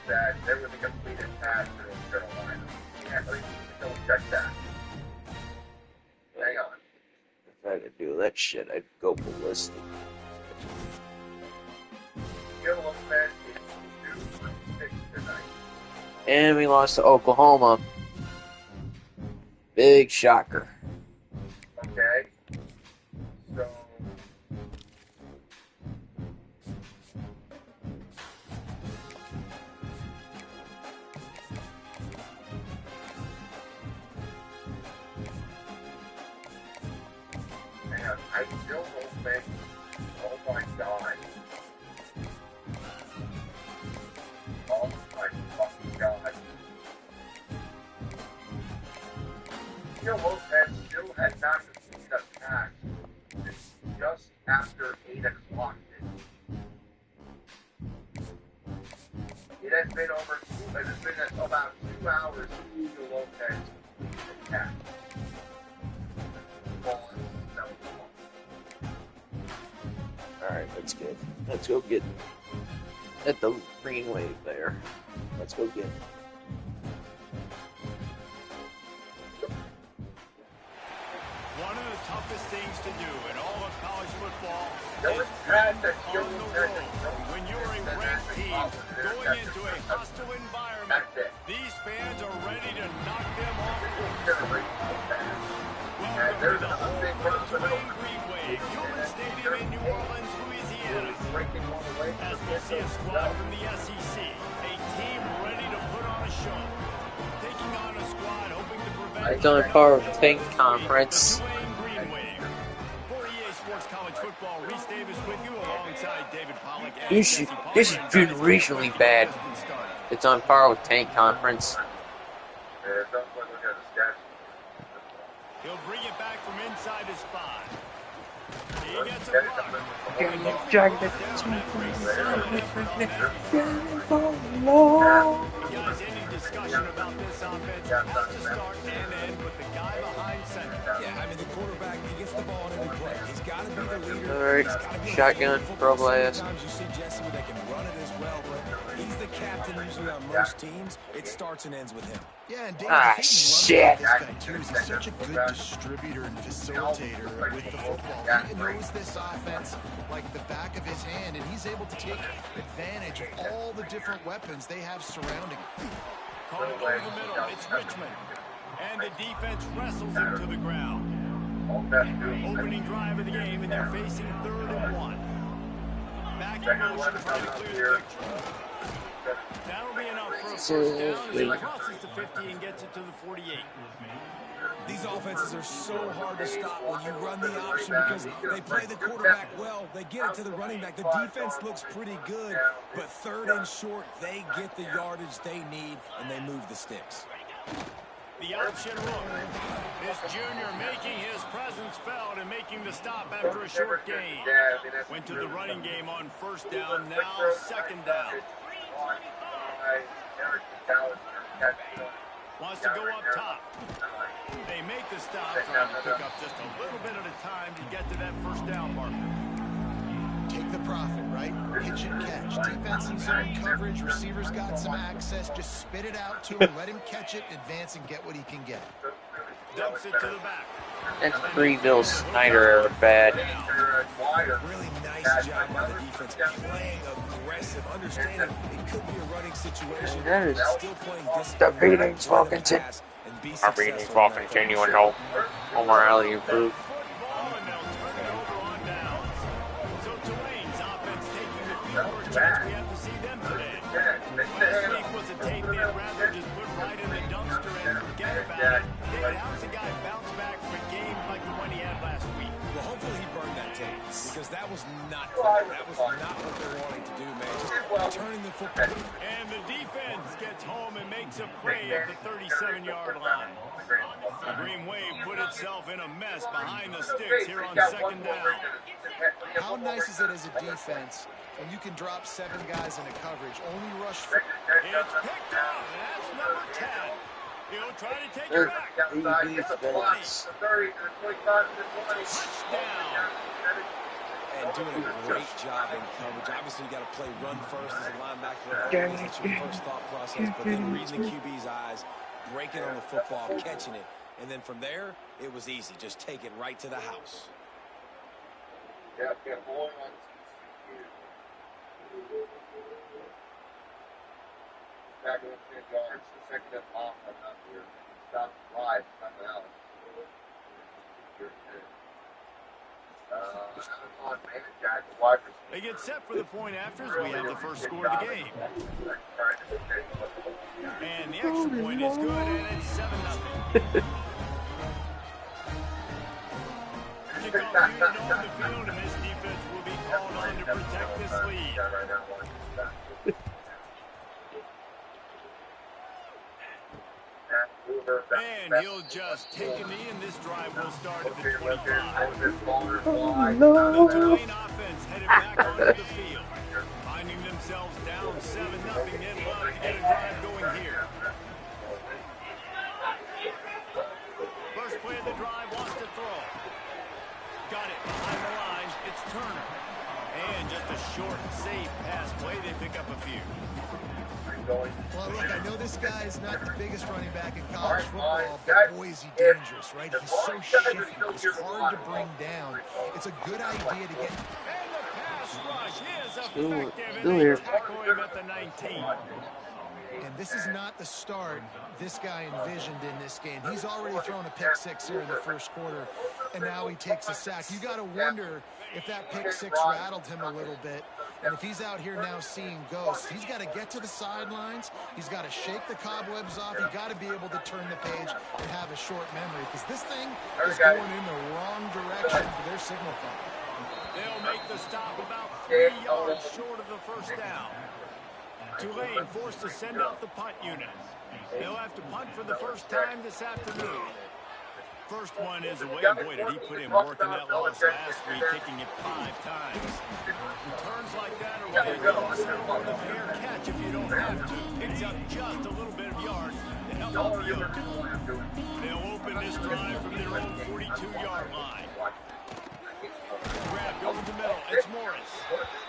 that there was a completed pass to North Carolina? Yeah, let me double check that. Hang on. If I could do that shit, I'd go ballistic. Gil Lopez is 2 for 6 tonight. And we lost to Oklahoma. Big shocker. Okay. So. I still don't think, oh my god. Oh my fucking god. Gil Lopez still has not completed a pass just after 8 o'clock. It has been about 2 hours since Gil Lopez completed a pass. Alright, let's go. Let's go get at the green wave there. Let's go get One of the toughest things to do in all of college football is on the road. When you're a ranked team going into a hostile environment, these fans are ready to knock them off course. Welcome to the home of Dwayne Greenway, Human Stadium in New Orleans, Louisiana. As we see a squad from the SEC, a team ready to put on a show. Taking on a squad hoping to prevent... It's on par with Tank Conference. Dwayne Greenway. For EA Sports College Football, Reese Davis with you alongside David Pollack. This is generationally bad. It's on par with Tank Conference. He'll bring it back from inside his 5. He gets a block. Guys, any discussion about this offense has to start and end with the guy behind center. Yeah, I mean, the quarterback, he gets the ball in every play. He's got to be the leader. Alright, shotgun, pro blast. Sometimes you see Jesse where they can run it as well, but he's the captain usually on most teams. It starts and ends with him. Yeah, and Dave, Ah, the thing you shit. love about this guy too is he's such a good distributor and facilitator with the football. He knows this offense like the back of his hand, and he's able to take advantage of all the different weapons they have surrounding him. Caught it over the middle. It's Richmond. And the defense wrestles him to the ground. Opening drive of the game, and they're facing 3rd and 1. Back in motion, trying to clear the picture. That'll be enough for a first down as he crosses the 50 and gets it to the 48. These offenses are so hard to stop when you run the option because they play the quarterback well. They get it to the running back. The defense looks pretty good, but 3rd and short, they get the yardage they need, and they move the sticks. The option look. This junior making his presence felt and making the stop after a short gain. Went to the running game on 1st down, now 2nd down. Wants to go up top. They make the stop, trying to pick up just a little bit at a time to get to that 1st down marker. Take the profit, right? Pitch and catch. Defense and zone coverage. Receivers got some access. Just spit it out to him. Let him catch it, advance, and get what he can get. Dumps it to the back. That's 3 Bill Snyder bad. Really nice job by the defense playing aggressive, understanding it could be a running situation. That is Still playing the beatings will continue. Our beatings will continue until morality improves. Football, and they'll turn it over on downs. So Tulane's offense taking the field for a chance we have to see them today. Last week was a tape they'd rather just put right in the dumpster and forget about it. David, how's the guy bounce back from a game like the one he had last week? Well, hopefully he burned that tape because that was not good. That was not what they're wanting to do, man. Just turning the football. And the defense gets home and makes a play at the 37-yard line. The Green Wave put itself in a mess behind the sticks here on 2nd down. How nice is it as a defense when you can drop 7 guys in a coverage, only rush for... It's picked off, and that's number 10. He'll try to take it back. Touchdown. And doing a great job in coverage. Obviously, you got to play run first as a linebacker. That's your first thought process. But then reading the QB's eyes, breaking on the football, catching it. And then from there, it was easy. Just take it right to the house. Back in 10 yards, the 2nd and off, I'm not here. Stop live, I'm out. They get set for the point afters. We have the first score of the game. And the extra point is good, and it's 7-0. Kickoff unit on the field, and this defense will be called on to protect this lead. And he'll just take a knee, and this drive will start at the 25. The Tulane offense headed back onto the field. Finding themselves down 7-0, they'd love to get a drive going here. First play of the drive, wants to throw. Got it behind the line. It's Turner. And just a short, safe pass play. They pick up a few. Well, look, I know this guy is not the biggest running back in college football, but boy, is he dangerous, right? He's so shifty. He's hard to bring down. It's a good idea to get... And the pass rush is effective, and they tackle him at the 19. And this is not the start this guy envisioned in this game. He's already thrown a pick 6 here in the first quarter, and now he takes a sack. You got to wonder if that pick 6 rattled him a little bit. And if he's out here now seeing ghosts, he's got to get to the sidelines. He's got to shake the cobwebs off. He's got to be able to turn the page and have a short memory, because this thing is going in the wrong direction for their signal call. They'll make the stop about 3 yards short of the first down. Tulane forced to send out the punt unit. They'll have to punt for the first time this afternoon. First one is away. Boy, did he put in work in that loss last week, kicking it 5 times. Returns like that are what you on the fair catch if you don't have to. Picks up just a little bit of yards to help out the Oaks. They'll open this drive from their own 42-yard line. Grab over the middle. It's Morris.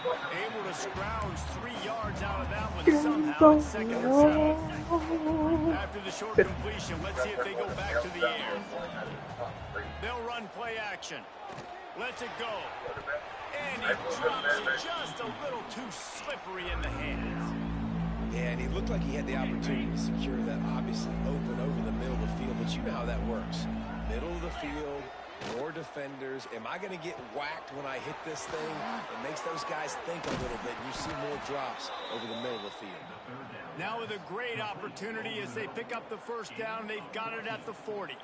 Able to scrounge 3 yards out of that one somehow. It's 2nd and 7. After the short completion, let's see if they go back to the air. They'll run play action. Lets it go. And he drops it just a little too slippery in the hands. Yeah, and he looked like he had the opportunity to secure that obviously open over the middle of the field, but you know how that works. Middle of the field, more defenders. Am I going to get whacked when I hit this thing? It makes those guys think a little bit. You see more drops over the middle of the field. Now with a great opportunity as they pick up the first down, they've got it at the 40.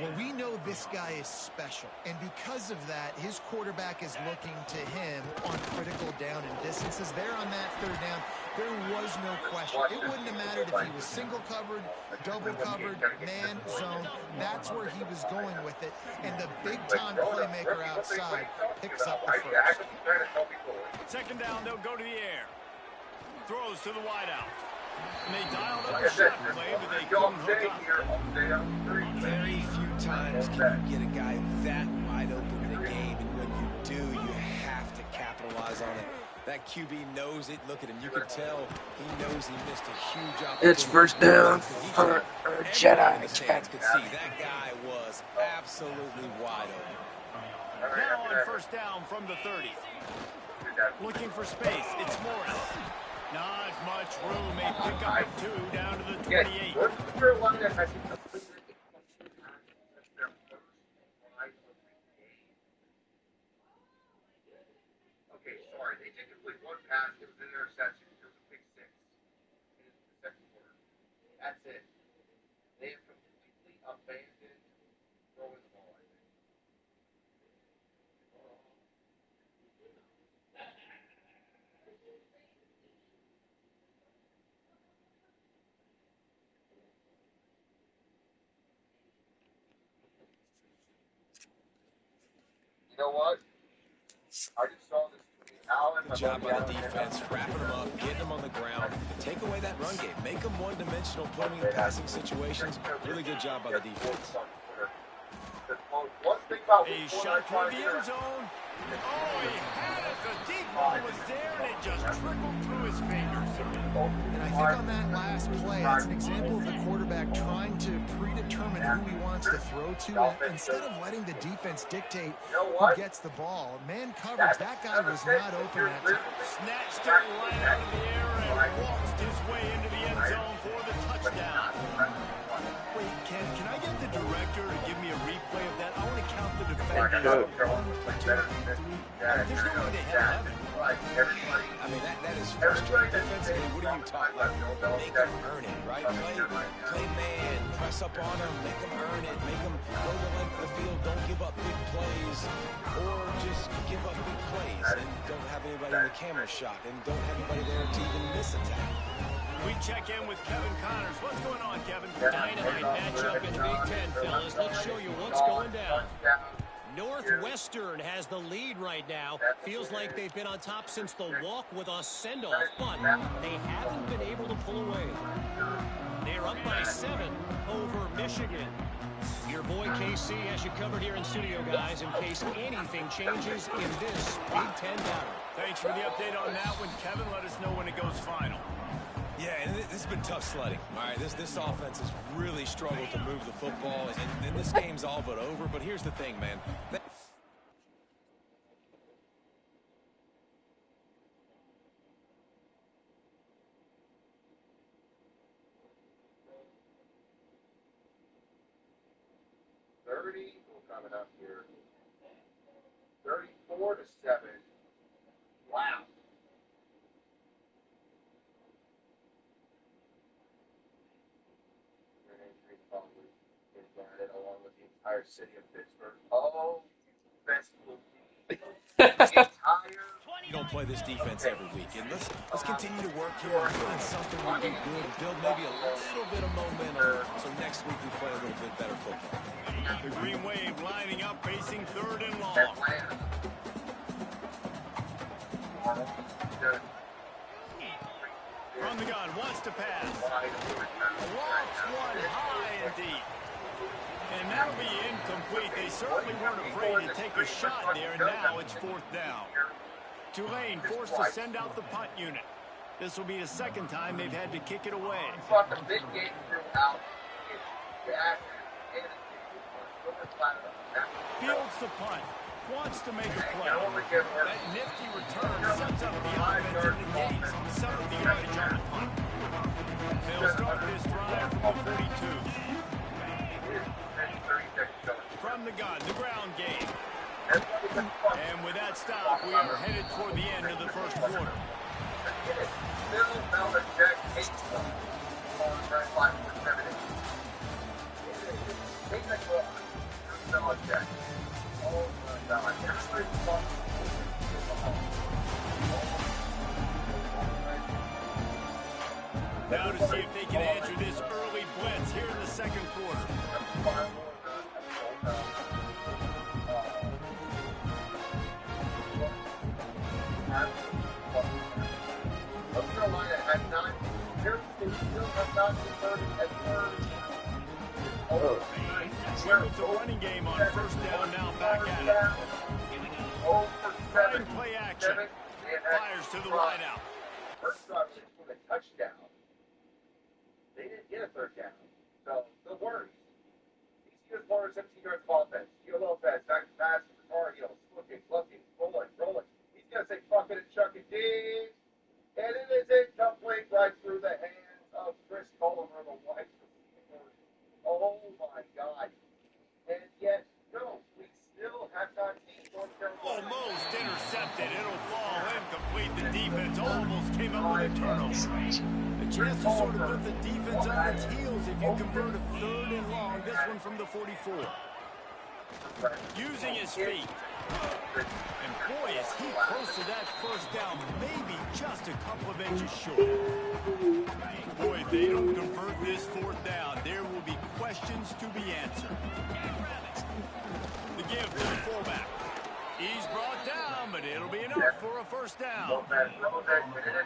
Well, we know this guy is special, and because of that, his quarterback is looking to him on critical down and distances. There on that 3rd down, there was no question. It wouldn't have mattered if he was single covered, double covered, man, zone. That's where he was going with it, and the big-time playmaker outside picks up the first. 2nd down, they'll go to the air. Throws to the wideout. And they dialed up a shot play, but they couldn't hook up. Very few times can you get a guy that wide open in a game, and when you do, you have to capitalize on it. That QB knows it. Look at him. You can tell he knows he missed a huge opportunity. It's first down for Jedi. Could see that guy was absolutely wide open. Now on 1st down from the 30. Looking for space. It's Morris. Not much room. They pick up a 2 down to the 28. Okay, sorry. They did complete one pass. It was an interception. It was a pick 6 in the 2nd quarter. That's it. They have completely abandoned throwing the ball, I think. You know what? I just saw this. Good job by the defense, wrapping them up, getting them on the ground. Take away that run game. Make them one-dimensional, putting in passing situations. Really good job by the defense. A shot toward the end zone. Oh, he had it. The deep ball was there, and it just trickled through his fingers. And I think on that last play, that's an example of the quarterback trying to predetermine who he wants to throw to instead of letting the defense dictate who gets the ball. Man coverage, that guy was not open that time. Snatched it right out of the air and waltzed his way into the end zone for the touchdown. Wait, can I get the director to give me a replay of that? I want to count the defenders. 1, 2, 3. There's no way they have 11. I mean, that is frustrating. Defensively, what are you taught? Like, make them earn it, right? Play man, press up on them, make them earn it, make them go the length of the field, don't give up big plays, or just give up big plays and don't have anybody in the camera shot and don't have anybody there to even miss a tackle. We check in with Kevin Connors. What's going on, Kevin? Dynamite matchup in the Big Ten, fellas. Let's show you what's going down. Northwestern has the lead right now. Feels like they've been on top since the walk with a send-off, but they haven't been able to pull away. They're up by 7 over Michigan. Your boy KC has you covered here in studio, guys, in case anything changes in this Big Ten battle. Thanks for the update on that one, Kevin. Let us know when it goes final. Yeah, and this has been tough sledding. All right, this offense has really struggled to move the football, and this game's all but over. But here's the thing, man. Coming up here. 34-7. Wow. Along with the entire city of Pittsburgh. Oh, festival. The entire don't play this defense every week. And let's continue to work here and find something we do good and build maybe a little bit of momentum so next week we play a little bit better football. The Green Wave lining up, facing 3rd and long. From the gun, wants to pass. Lofts one high and deep. And that'll be incomplete. They certainly weren't afraid to take a shot there, and now it's 4th down. Tulane forced to send out the punt unit. This will be the 2nd time they've had to kick it away. Fields the punt. Wants to make a play. That nifty return sets up the offense and negates some of the yardage on the punt. They'll start this drive from the 42. From the gun, the ground game. And with that stop, we are headed toward the end of the 1st quarter. Now to see if they can answer this early blitz here in the 2nd quarter. North Carolina had 9. They still have not converted at 3rd. With the running game on 1st down, now back at it. Running play action. Fires to the wideout. First off, with a touchdown. They didn't get a 3rd down. So, no worries. He's good for 17 yards of offense. Gio Lopez, back to pass, Tar Heels, looking, rolling. He's going to say, fuck it and chuck it deep. And it is incomplete right through the hands of Chris Culliver, the wide receiver. Oh, my God. And yet, no, we still have not seen North Carolina. Almost intercepted. It'll fall incomplete. The defense almost came up with a turnover. A chance to sort of put the defense on its heels if you convert a 3rd and long. This one from the 44. Using his feet. And boy, is he close to that 1st down, maybe just a couple of inches short. Boy, if they don't convert this 4th down, there will be questions to be answered. The give to the fullback. He's brought down, but it'll be enough for a 1st down.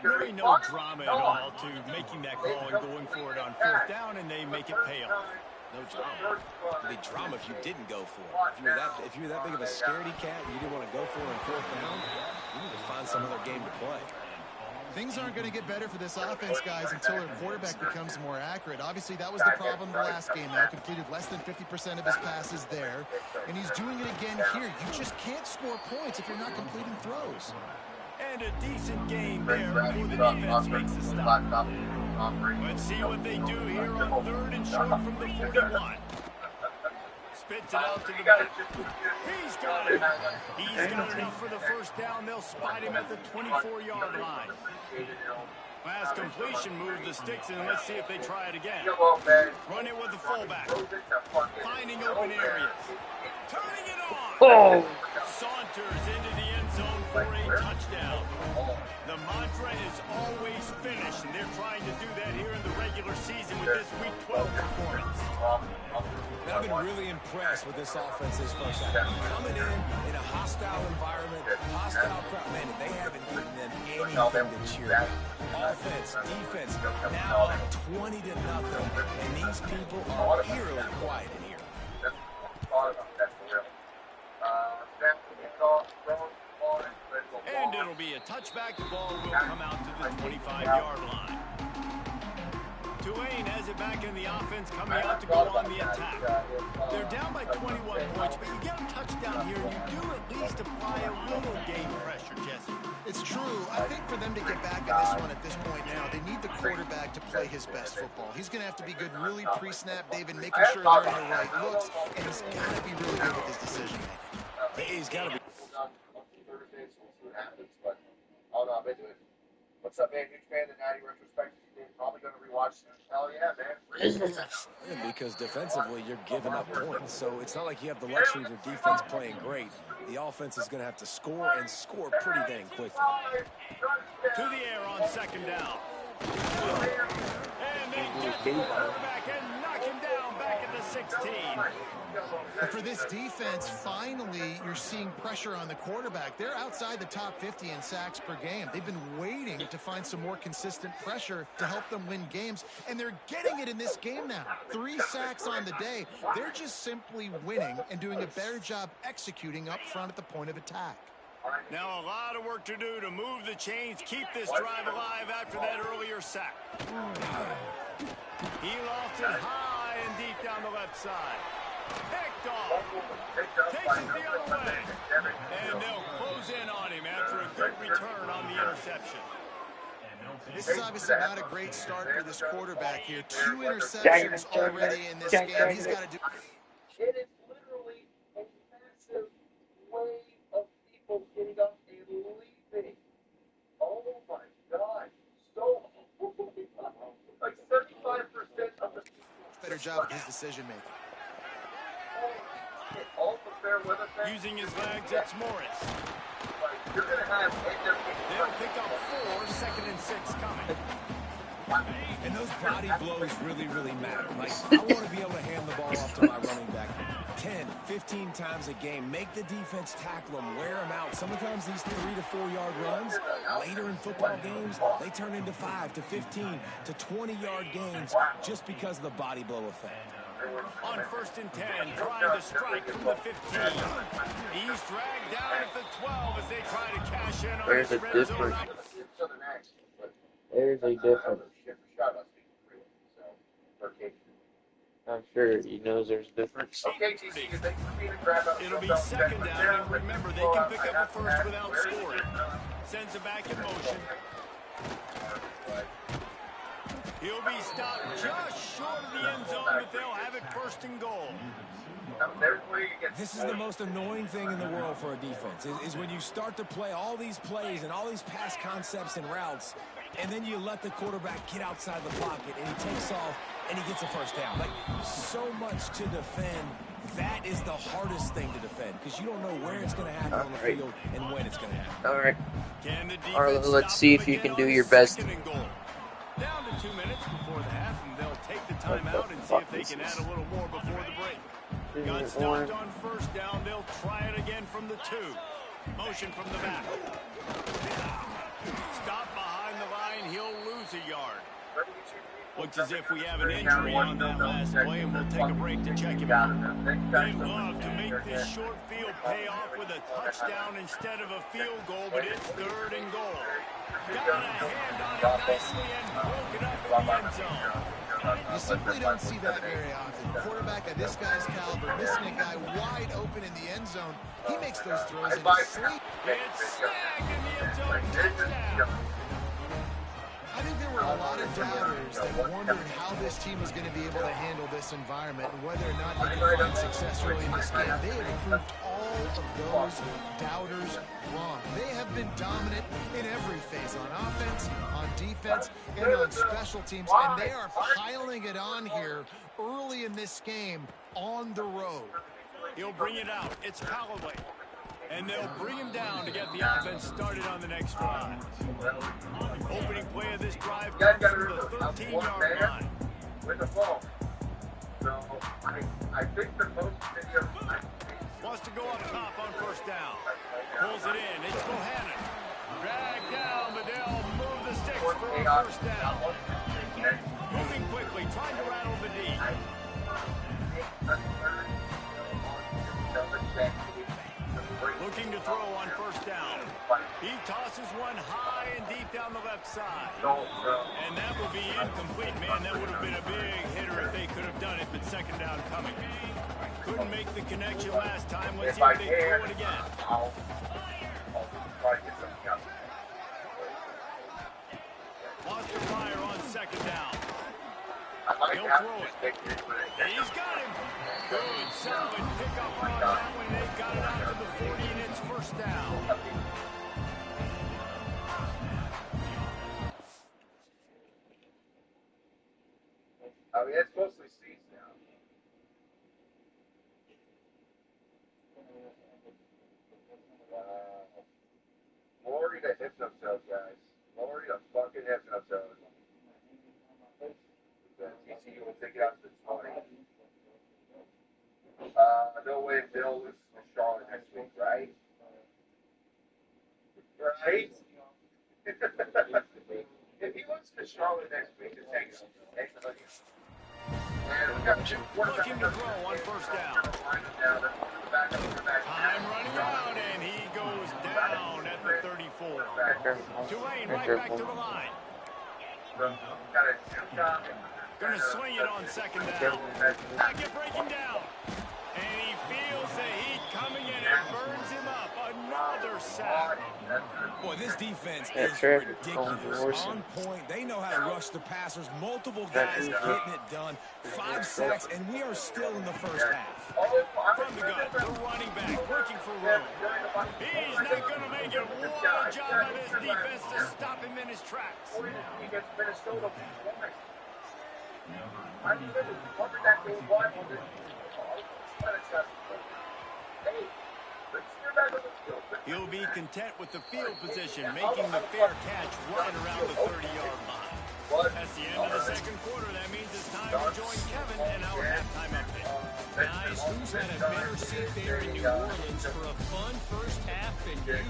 Really no drama at all to making that call and going for it on 4th down, and they make it pay off. No drama. It'd be drama if you didn't go for it. If you were that big of a scaredy cat and you didn't want to go for it on 4th down, you need to find some other game to play. Things aren't going to get better for this offense, guys, until their quarterback becomes more accurate. Obviously, that was the problem the last game. Now completed less than 50% of his passes there, and he's doing it again here. You just can't score points if you're not completing throws. And a decent game there before the defense makes a stop. Let's see what they do here on 3rd and short from the 41. Spits it out to the back. He's got it. He's got enough for the 1st down. They'll spot him at the 24-yard line. Last completion moved the sticks, and let's see if they try it again. Run it with the fullback. Finding open areas. Turning it on. Oh! Saunters into the end zone for a touchdown. The mantra is always finish, and they're trying to do that here in the regular season with this Week 12 performance. I've been really impressed with this offense this 1st half. Coming in a hostile environment, hostile crowd. Man, they haven't given them anything to cheer at. Offense, defense, now up 20-0, and these people are eerily quiet in here. And it'll be a touchback. The ball will come out to the 25-yard line. Tulane has it back in the offense, coming out to go on the attack. They're down by 21 points, but you get a touchdown here, and you do at least apply a little game pressure, Jesse. It's true. I think for them to get back in this one at this point now, they need the quarterback to play his best football. He's going to have to be good really pre-snap, David, making sure they're in the right looks, and he's got to be really good with his decision-making. He's got to be. What's up, man? Huge fan of the 90 retrospective. Probably going to rewatch Hell yeah, man. Because defensively, you're giving up points. So it's not like you have the luxury of your defense playing great. The offense is going to have to score and score pretty dang quickly. To the air on second down. And they get the quarterback and knock him down back at the 16. And for this defense, finally, you're seeing pressure on the quarterback. They're outside the top 50 in sacks per game. They've been waiting to find some more consistent pressure to help them win games, and they're getting it in this game now. 3 sacks on the day. They're just simply winning and doing a better job executing up front at the point of attack. Now a lot of work to do to move the chains, keep this drive alive after that earlier sack. He lofted high and deep down the left side. Picked off. Takes it the other way. And they'll close in on him after a good return on the interception. This is obviously not a great start for this quarterback here. 2 interceptions already in this game. He's got to do... It is literally a massive wave of people getting up and leaving. Oh my God. So, like 75% of the people. Better job with his decision making. Using his legs, it's Morris. You're going to have They'll pick up 4, 2nd and 6 coming. And those body blows really, really matter. Like, I want to be able to hand the ball off to my running back 10, 15 times a game. Make the defense tackle them, wear them out. Sometimes these 3 to 4 yard runs, later in football games, they turn into 5 to 15 to 20 yard gains just because of the body blow effect. On 1st and 10, trying to strike from the 15. He's dragged down at the 12 as they try to cash in on There's this a red zone. difference. There's a difference. I'm sure he knows there's a difference. It'll be 2nd down, and remember, they can pick up a first without scoring. Sends it back in motion. He'll be stopped just short of the end zone, but they'll have it 1st and goal. This is the most annoying thing in the world for a defense, is when you start to play all these plays and all these pass concepts and routes, and then you let the quarterback get outside the pocket, and he takes off, and he gets a first down. Like, so much to defend. That is the hardest thing to defend, because you don't know where it's going to happen on the field and when it's going to happen. All right. Can the defense Arlo, let's stop see them if you again can do on your 2nd best. and goal? Down to 2 minutes before the half, and they'll take the timeout and see if they can add a little more before the break. Got stopped on 1st down. They'll try it again from the 2. Motion from the back. Stop behind the line. He'll lose a yard. Looks as if we have an injury on that last play, and we'll take a break to check him out. They'd love to make this short field pay off with a touchdown instead of a field goal, but it's 3rd and goal. Got a hand on it nicely and broke it up in the end zone. You simply don't see that very often. The quarterback of this guy's caliber missing a guy wide open in the end zone. He makes those throws in his sleep. It's snagged in the end zone. Touchdown. I think there were a lot of doubters that wondered how this team was going to be able to handle this environment and whether or not they could find success early in this game. They have proved all of those doubters wrong. They have been dominant in every phase, on offense, on defense, and on special teams, and they are piling it on here early in this game on the road. He'll bring it out. It's Callaway. And they'll bring him down to get the offense started on the next drive. Opening play of this drive comes from the 13-yard line. With the ball. So, I think the most video... Wants to go up top on 1st down. Pulls it in. It's Bohannon. Dragged down, but they'll move the sticks for a 1st down. Moving quickly, trying to rattle the D. Looking to throw on 1st down. He tosses one high and deep down the left side. And that will be incomplete. Man, that would have been a big hitter if they could have done it, but 2nd down coming. Couldn't make the connection last time. Let's see if they throw it again. Lost a fire on 2nd down. He'll throw it. He's got him. Good, solid pickup on that one. They got it out to the 40, and it's 1st down. Glory to Hypnotoad, guys. Glory to fucking Hypnotoad. TCU will take it out to the 20. No way Bill loses to Charlotte next week, right? Right? If he loses to Charlotte next week, it takes and we got two Looking to throw on first down. Time running out, and he goes down at the 34. Tulane right back to the line. Gonna swing it on second down. Pocket breaking down. And he feels the heat coming in and burns him up. Another sack. Boy, this defense is ridiculous. On point. They know how to rush the passers. Multiple guys getting it done. 5 sacks, and we are still in the first half. From the gun, the running back working for room. He's not going to make it. One job by this defense to stop him in his tracks. He'll be content with the field position, making the fair catch right around the 30-yard line. That's the end of the second quarter. That means it's time to join Kevin in our halftime update. Guys, who's had a better seat there in New Orleans for a fun first half than you?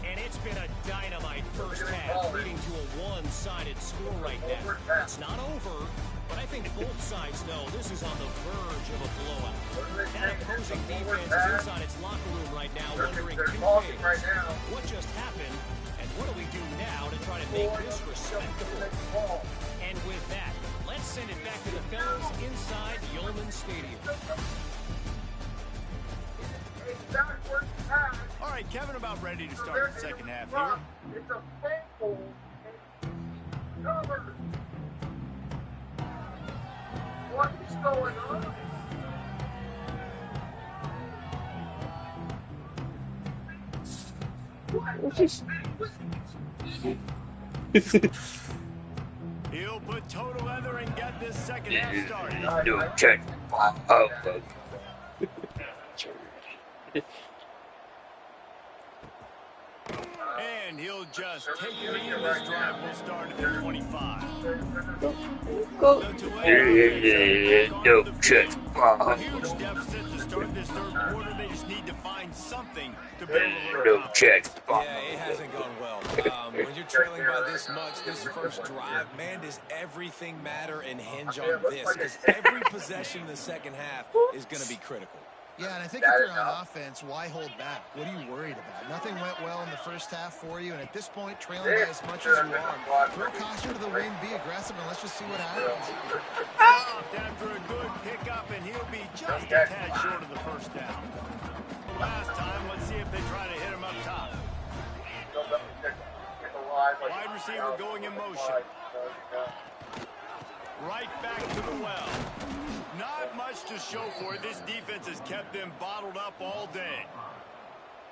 And it's been a dynamite first half, leading to a one-sided score right now. It's not over, but I think both sides know this is on the verge of a blowout. That opposing defense is inside its locker room right now, wondering two things. What just happened, and what do we do now to try to make this respectable? And with that, let's send it back to the fellas inside Yulman Stadium. All right, Kevin, about ready to start the second half here. It's a fumble. Covered. What is going on? He'll put total leather and get this second half started. No check. And he'll just take it in. This drive will start at the 25. No check. Huge deficit to start this third quarter. They just need to find something to build a little No check. Yeah, it hasn't gone well. When you're trailing by this much, this first drive, man, does everything matter and hinge on this? Because every possession in the second half is going to be critical. Yeah, and I think if you're on offense, why hold back? What are you worried about? Nothing went well in the first half for you, and at this point, trailing by as much as you are, throw caution to the wind, be aggressive, and let's just see what happens. Stopped after a good pickup, and he'll be just a tad short of the first down. Last time, let's see if they try to hit him up top. Wide receiver going in motion. Right back to the well. Not much to show for it. This defense has kept them bottled up all day.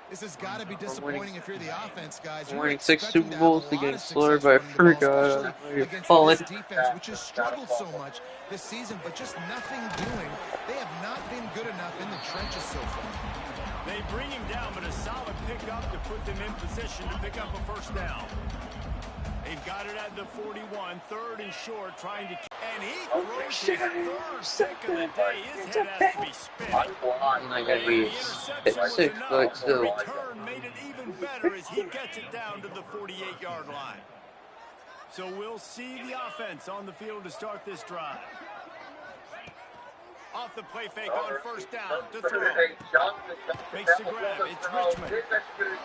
This has got to be disappointing if you're the offense, guys. You're Winning 6 expecting Super to have Bowls a lot of against success Florida, but I running the ball, forgot especially you're against falling. this defense, which has struggled so much this season, but just nothing doing. They have not been good enough in the trenches so far. They bring him down, but a solid pickup to put them in position to pick up a first down. They've got it at the 41, third and short, trying to... And he throws his third pick of the day. His head has to be spinning. And I gotta be at 6 foot still. Return made it even better as he gets it down to the 48-yard line. So we'll see the offense on the field to start this drive. Off the play fake on first down to throw. Makes the grab. It's Richmond.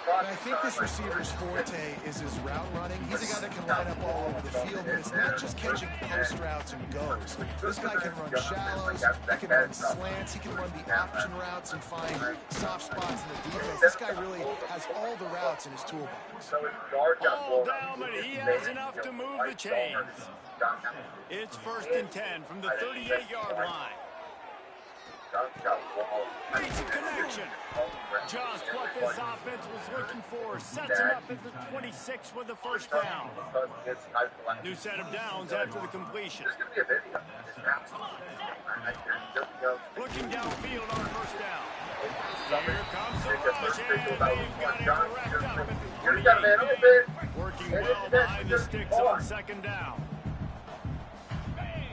But I think this receiver's forte is his route running. He's a guy that can line up all over the field, but it's not just catching post routes and goes. This guy can run shallows, he can run slants, he can run the option routes and find soft spots in the defense. This guy really has all the routes in his toolbox. All down, but he has enough to move the chains. It's first and 10 from the 38-yard line. Makes a connection. Just what this offense was looking for. Sets him up at the 26 with the first down. New set of downs after the completion. Looking downfield on first down. Here comes the run. push, and they've got it wrapped up at the Here we got a man 28. open. Working well behind the sticks on second down.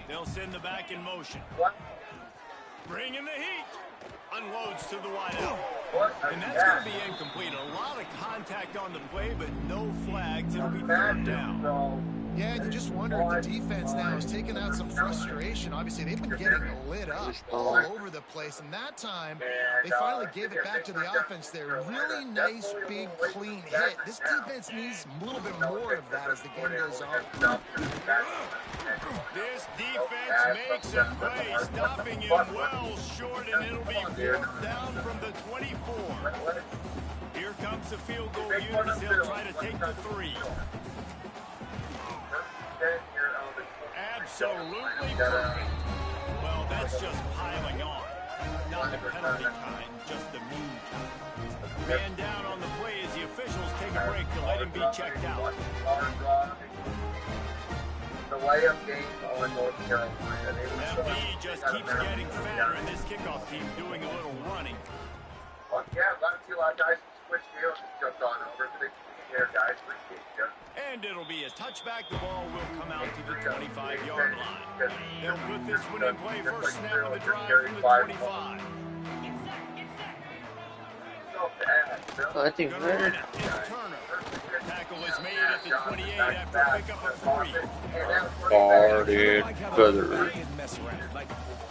They'll send the back in motion. Bringing the heat. Unloads to the wideout. And that's going to be incomplete. A lot of contact on the play, but no flags. It'll be third down. Yeah, and you just wonder if the defense now is taking out some frustration. Obviously, they've been getting lit up all over the place, and that time they finally gave it back to the offense there. Really nice, big, clean hit. This defense needs a little bit more of that as the game goes on. This defense makes a play, stopping him well short, and it'll be fourth down from the 24. Here comes the field goal unit as they'll try to take the 3. Absolutely perfect. Well, that's just piling on. Not the penalty kind, just the mean kind. Man down on the play as the officials take a break to let him be checked out. The layup game on North Carolina. That lead just keeps getting fatter, and this kickoff team doing a little running. Well, yeah, glad to see a lot of guys switch fields and jumped on over to the here, guys. Appreciate you. And it'll be a touchback. The ball will come out to the 25-yard line. They'll put this one in play first snap of the drive from the 25. I think Turner. Tackle is made at the 28 after a pickup of 3. Guarded feather.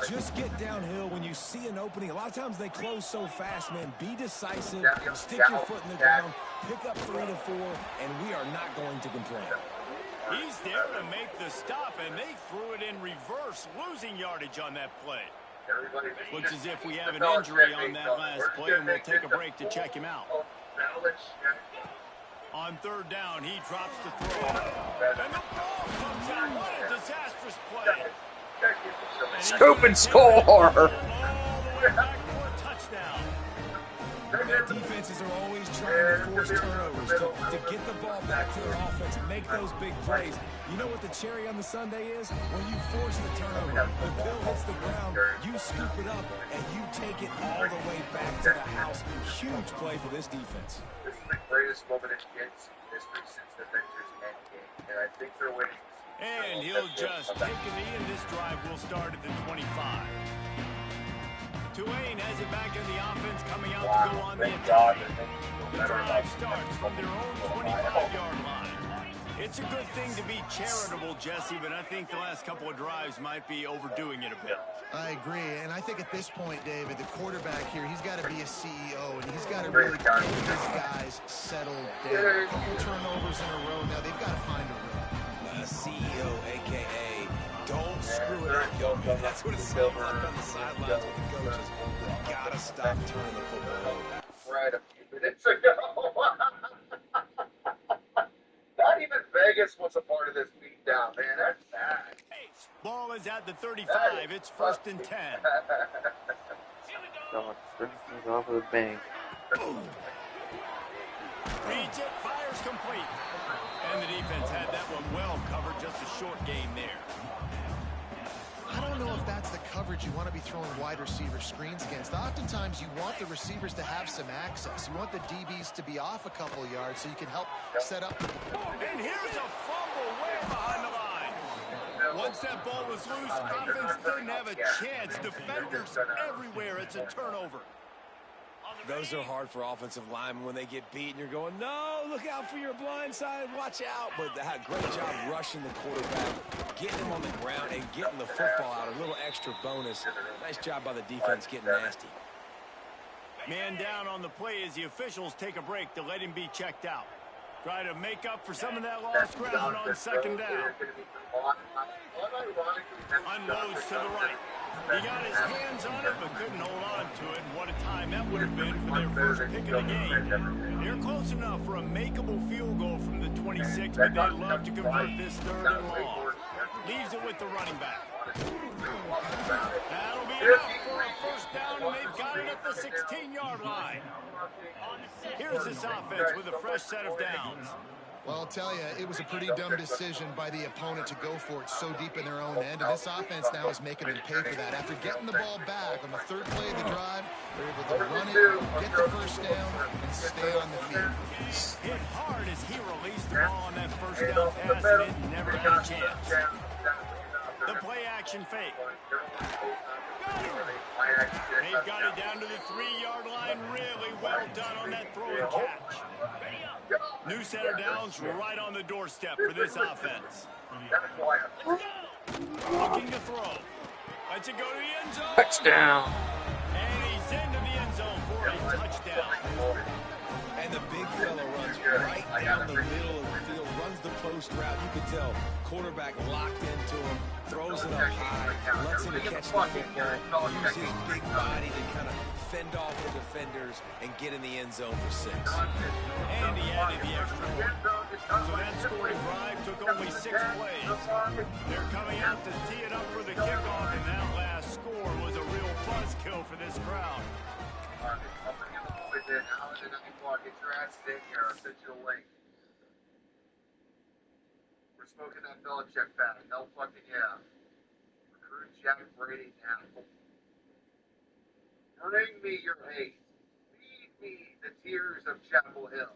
Just get downhill when you see an opening. A lot of times they close so fast, man. Be decisive, stick your foot in the ground, pick up 3 to 4, and we are not going to complain. He's there to make the stop, and they threw it in reverse, losing yardage on that play. Looks as if we have an injury on that last play, and we'll take a break to check him out. On third down, he drops the throw. And the ball comes out. What a disastrous play. Scoop and score! All the way back for a touchdown. Their defenses are always trying to force turnovers, to get the ball back to their offense and make those big plays. You know what the cherry on the sundae is? When you force the turnover, the bill hits the ground, you scoop it up, and you take it all the way back to the house. Huge play for this defense. This is the greatest moment in Kansas history since the Avengers Endgame, and I think they're waiting. And he'll just take a knee, and this drive will start at the 25. Tulane has it back in the offense, coming out to go on the attack. The drive starts from their own 25-yard line. It's a good thing to be charitable, Jesse, but I think the last couple of drives might be overdoing it a bit. I agree, and I think at this point, David, the quarterback here, he's got to be a CEO, and he's got to really get these guys settled down. A couple turnovers in a row now, they've got to find a rhythm. CEO, a.k.a. don't screw it up, young man. That's what it sounds like on the sidelines with the coaches. You got to stop turning the football over. Right a few minutes ago. Not even Vegas was a part of this beatdown, man. That's bad. Ball is at the 35. It's first and 10. God, things off of the bank. Reads it, fires complete. And the defense had that one well covered, just a short gain there. I don't know if that's the coverage you want to be throwing wide receiver screens against. Oftentimes, you want the receivers to have some access. You want the DBs to be off a couple yards so you can help set up. And here's a fumble way behind the line. Once that ball was loose, offense didn't have a chance. Defenders everywhere. It's a turnover. Those are hard for offensive linemen when they get beat and you're going, no, look out for your blind side, watch out. But they had a great job rushing the quarterback, getting him on the ground and getting the football out, a little extra bonus. Nice job by the defense getting nasty. Man down on the play as the officials take a break to let him be checked out. Try to make up for some of that lost ground on second down. Unloads to the right. He got his hands on it, but couldn't hold on to it. And what a time that would have been for their first pick of the game. They're close enough for a makeable field goal from the 26, but they'd love to convert this third and long. Leaves it with the running back. That'll be enough for a first down, and they've got it at the 16-yard line. Here's this offense with a fresh set of downs. Well, I'll tell you, it was a pretty dumb decision by the opponent to go for it so deep in their own end, and this offense now is making them pay for that. After getting the ball back on the third play of the drive, they're able to run it, get the first down, and stay on the field. Hit hard as he released the ball on that first down pass, and it never had a chance. The play action fake. They've got it down to the 3-yard line. Really well done on that throw and catch. New center downs right on the doorstep for this offense. Looking to throw. Lets it go to the end zone. Touchdown. And he's into the end zone for a touchdown. And the big fella runs right down the middle of the field, runs the post route. You can tell quarterback locked into him, throws it up high, lets him catch the football, use his big body to kind of fend off the defenders and get in the end zone for 6. And he added the extra point. So that scoring drive took only 6 plays. They're coming out to tee it up for the kickoff, and that last score was a real buzzkill for this crowd. Get your ass in here. I'll send you a link. We're smoking that Belichick fat. Hell fucking yeah. Recruit Jack Brady now. Bring me your hate. Feed me the tears of Chapel Hill.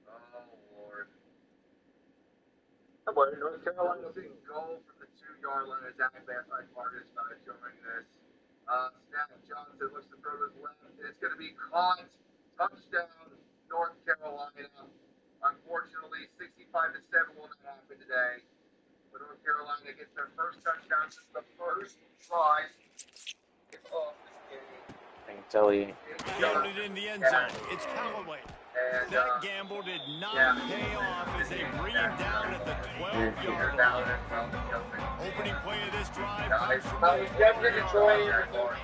Oh, Lord. North Carolina big goal from the 2-yard line. Zach Marcus showing this. Snap Johnson looks to throw to his left. It's going to be caught. Touchdown, North Carolina. Unfortunately, 65-7 will not happen today. But North Carolina gets their first touchdown since the first try of this game. I can tell you. Got it in the end zone. It's Callaway. That gamble did not pay off as they bring him down at the 12-yard line. Opening play of this drive comes from the 12-yard line.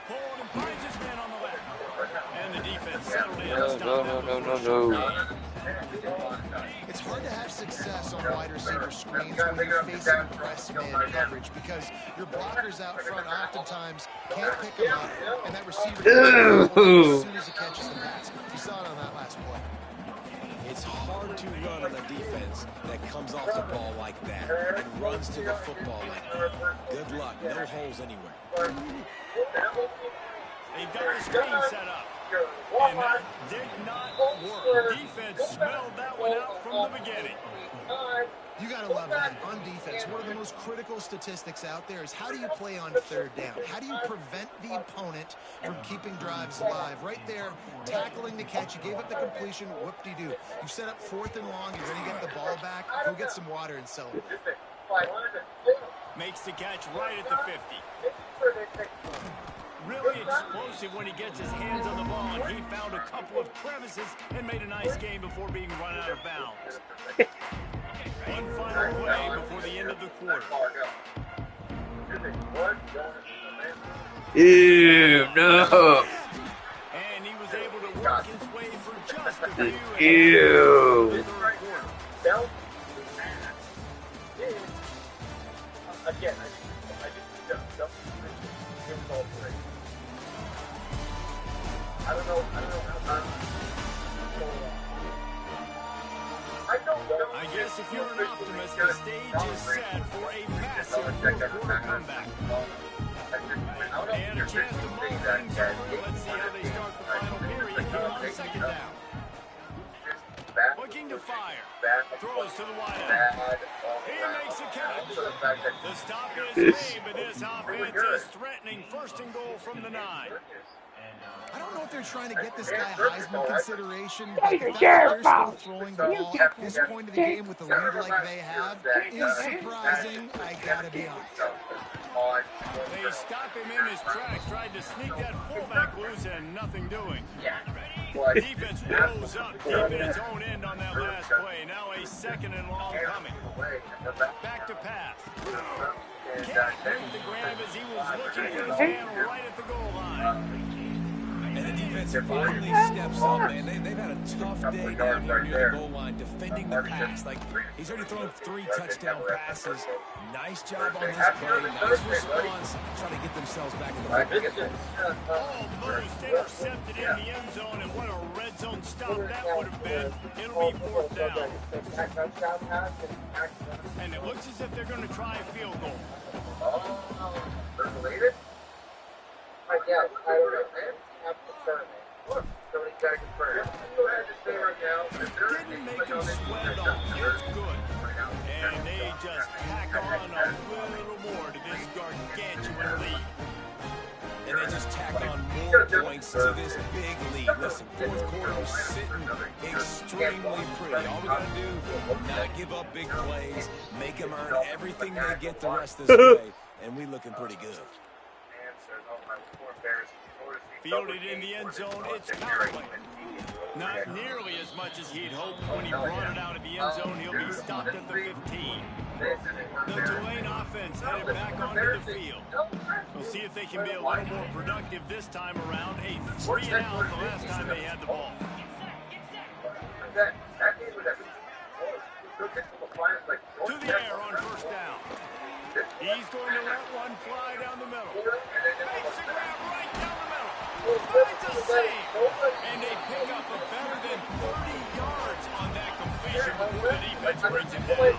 Pulled and finds his man on the left. And the defense settled in to stop that. No. It's hard to have success on wide receiver screens when you're facing press man coverage because your blockers out front oftentimes can't pick them up, and that receiver as soon as he catches the pass. You saw it on that last play. It's hard to run on a defense that comes off the ball like that and runs to the football like that. Good luck. No holes anywhere. They've got the screen set up. And that did not work. Defense smelled that one out from the beginning. You got to love that. On defense, one of the most critical statistics out there is how do you play on third down? How do you prevent the opponent from keeping drives alive? Right there, tackling the catch. You gave up the completion. Whoop-de-doo. You set up 4th and long. You're going to get the ball back. Go get some water and celebrate. Makes the catch right at the 50. Really explosive when he gets his hands on the ball, and he found a couple of crevices and made a nice game before being run out of bounds. One final play before the end of the quarter. Ew, no. And he was able to work his way through just a few. Ew. Again, I don't know how I guess if you're an optimist, the stage is set for a massive fourth-quarter comeback. And a chance to mull things over. Let's see how they start the final period here on 2nd down. Looking to fire. Throws to the wide end. He makes a catch. The stop is made, but this offense is threatening 1st and goal from the 9. I don't know if they're trying to get this guy Heisman consideration, but the fact that they're still throwing the ball at this point of the game with the lead like they have is surprising, I gotta be honest. They stop him in his tracks, tried to sneak that fullback loose, and nothing doing. Defense rose up deep in its own end on that last play. Now a 2nd and long coming. Back to pass. Can't make the grab as he was looking for his man right at the goal line. And the defense finally steps up, man. They've had a tough day down here near the goal line defending the pass. Like, he's already thrown 3 touchdown passes. Nice job on this play. Nice response. Trying to get themselves back in the football. Almost intercepted in the end zone, and what a red zone stop that would have been. It'll be 4th down. And it looks as if they're going to try a field goal. They're related? I guess. I don't know. I have to confirm it. Look, somebody's got to confirm it. You have to say right now. Didn't make them sweat at all. It's good. And they just tack on a little more to this gargantuan lead. And they just tack on more points to this big lead. Listen, 4th quarter was sitting extremely pretty. All we got to do, not give up big plays, make them earn everything they get the rest of this way, and we looking pretty good. Fielded in the end zone, it's Callaway. Not nearly as much as he'd hoped when he brought it out of the end zone. He'll be stopped at the 15. The Tulane offense headed back onto the field. We'll see if they can be a little more productive this time around. A 3-and-out the last time they had the ball. To the air on 1st down. He's going to let one fly down the middle. Makes a grab right down the middle. Finds a save. And they pick up a better than 30 yards on that completion before the defense brings him down.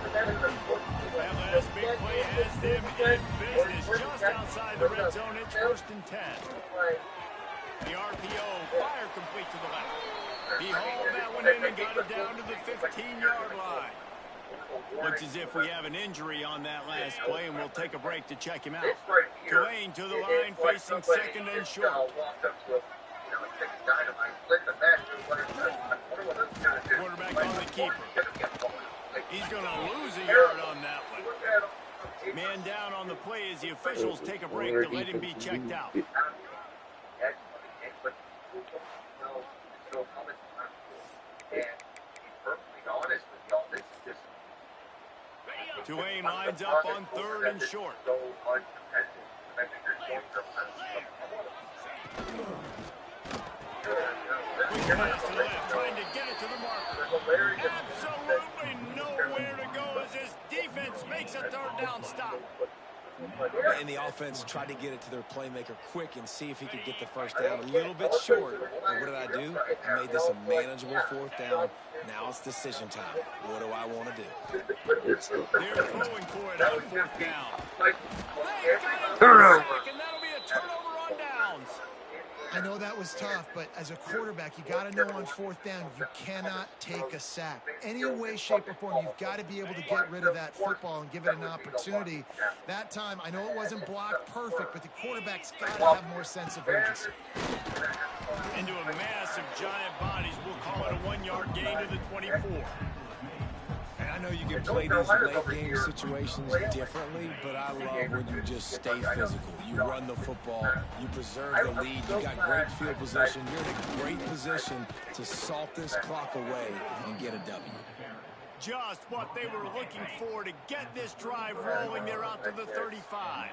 That last big play has them in business just outside the red zone. It's 1st and 10. The RPO fire complete to the left. He hauled that one in and got it down to the 15-yard line. Looks as if we have an injury on that last play, and we'll take a break to check him out. Tulane to the line, facing 2nd and short. Quarterback on the keeper. He's going to lose a yard on that one. Man down on the play as the officials take a break to let him be checked out. Tulane lines up on 3rd and short. Quick pass to the left, trying to get it to the marker. Absolutely nowhere to go as this defense makes a 3rd down stop. And the offense tried to get it to their playmaker quick and see if he could get the 1st down. A little bit short. But what did I do? I made this a manageable 4th down. Now it's decision time. What do I want to do? They're throwing for it on 4th down. They got it for a sack, and that'll be a turnover on downs. I know that was tough, but as a quarterback, you got to know on 4th down, you cannot take a sack. Any way, shape, or form, you've got to be able to get rid of that football and give it an opportunity. That time, I know it wasn't blocked perfect, but the quarterback's got to have more sense of urgency. Into a mass of giant bodies, we'll call it a 1-yard gain to the 24. And I know you can play these late-game situations differently, but I love when you just stay physical. You run the football, you preserve the lead, you got great field position, you're in a great position to salt this clock away and get a W. Just what they were looking for to get this drive rolling. They're out to the 35.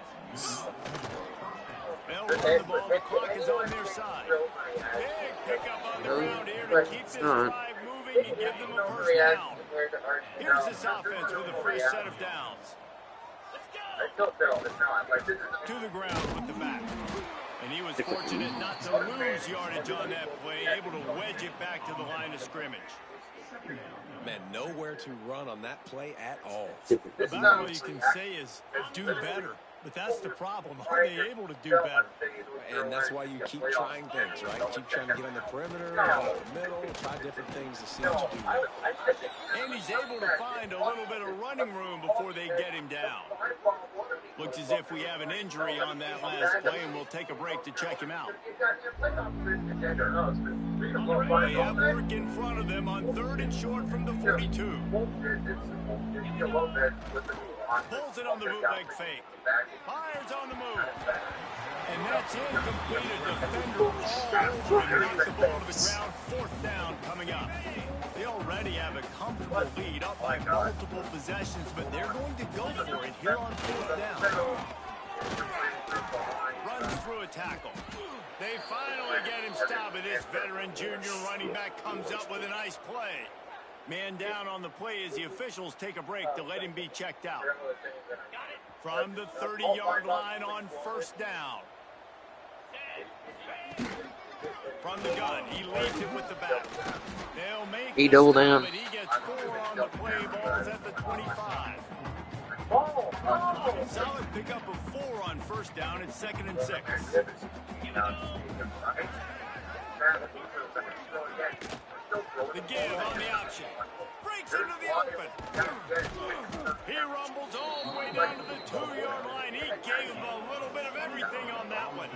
They'll run the ball. The clock is on their side. Big pickup on the ground here to keep this drive moving and give them a 1st down. Here's this offense with a fresh set of downs. To the ground with the back. And he was fortunate not to lose yardage on that play, able to wedge it back to the line of scrimmage. Man, nowhere to run on that play at all. About all you can say is do better. But that's the problem. Are they able to do better? And that's why you keep trying things, right? Keep trying to get on the perimeter, on the middle, try different things to see what you do well. And he's able to find a little bit of running room before they get him down. Looks as if we have an injury on that last play, and we'll take a break to check him out. They have work in front of them on 3rd and short from the 42. Pulls it on the bootleg fake. Fires on the move. And that's incomplete. A defender all over him. Knocks the ball to the ground. 4th down coming up. They already have a comfortable lead up by multiple possessions, but they're going to go for it here on 4th down. Runs through a tackle. They finally get him stopped job of this veteran junior running back comes up with a nice play. Man down on the play as the officials take a break to let him be checked out. From the 30-yard line on first down. From the gun, he leads it with the back. They'll make he double down. But he gets 4 on the play. Ball's at the 25. Solid pickup of 4 on first down. It's 2nd and 6. The give on the option. Breaks into the open. He rumbles all the way down to the 2-yard line. He gave him a little bit of everything on that one.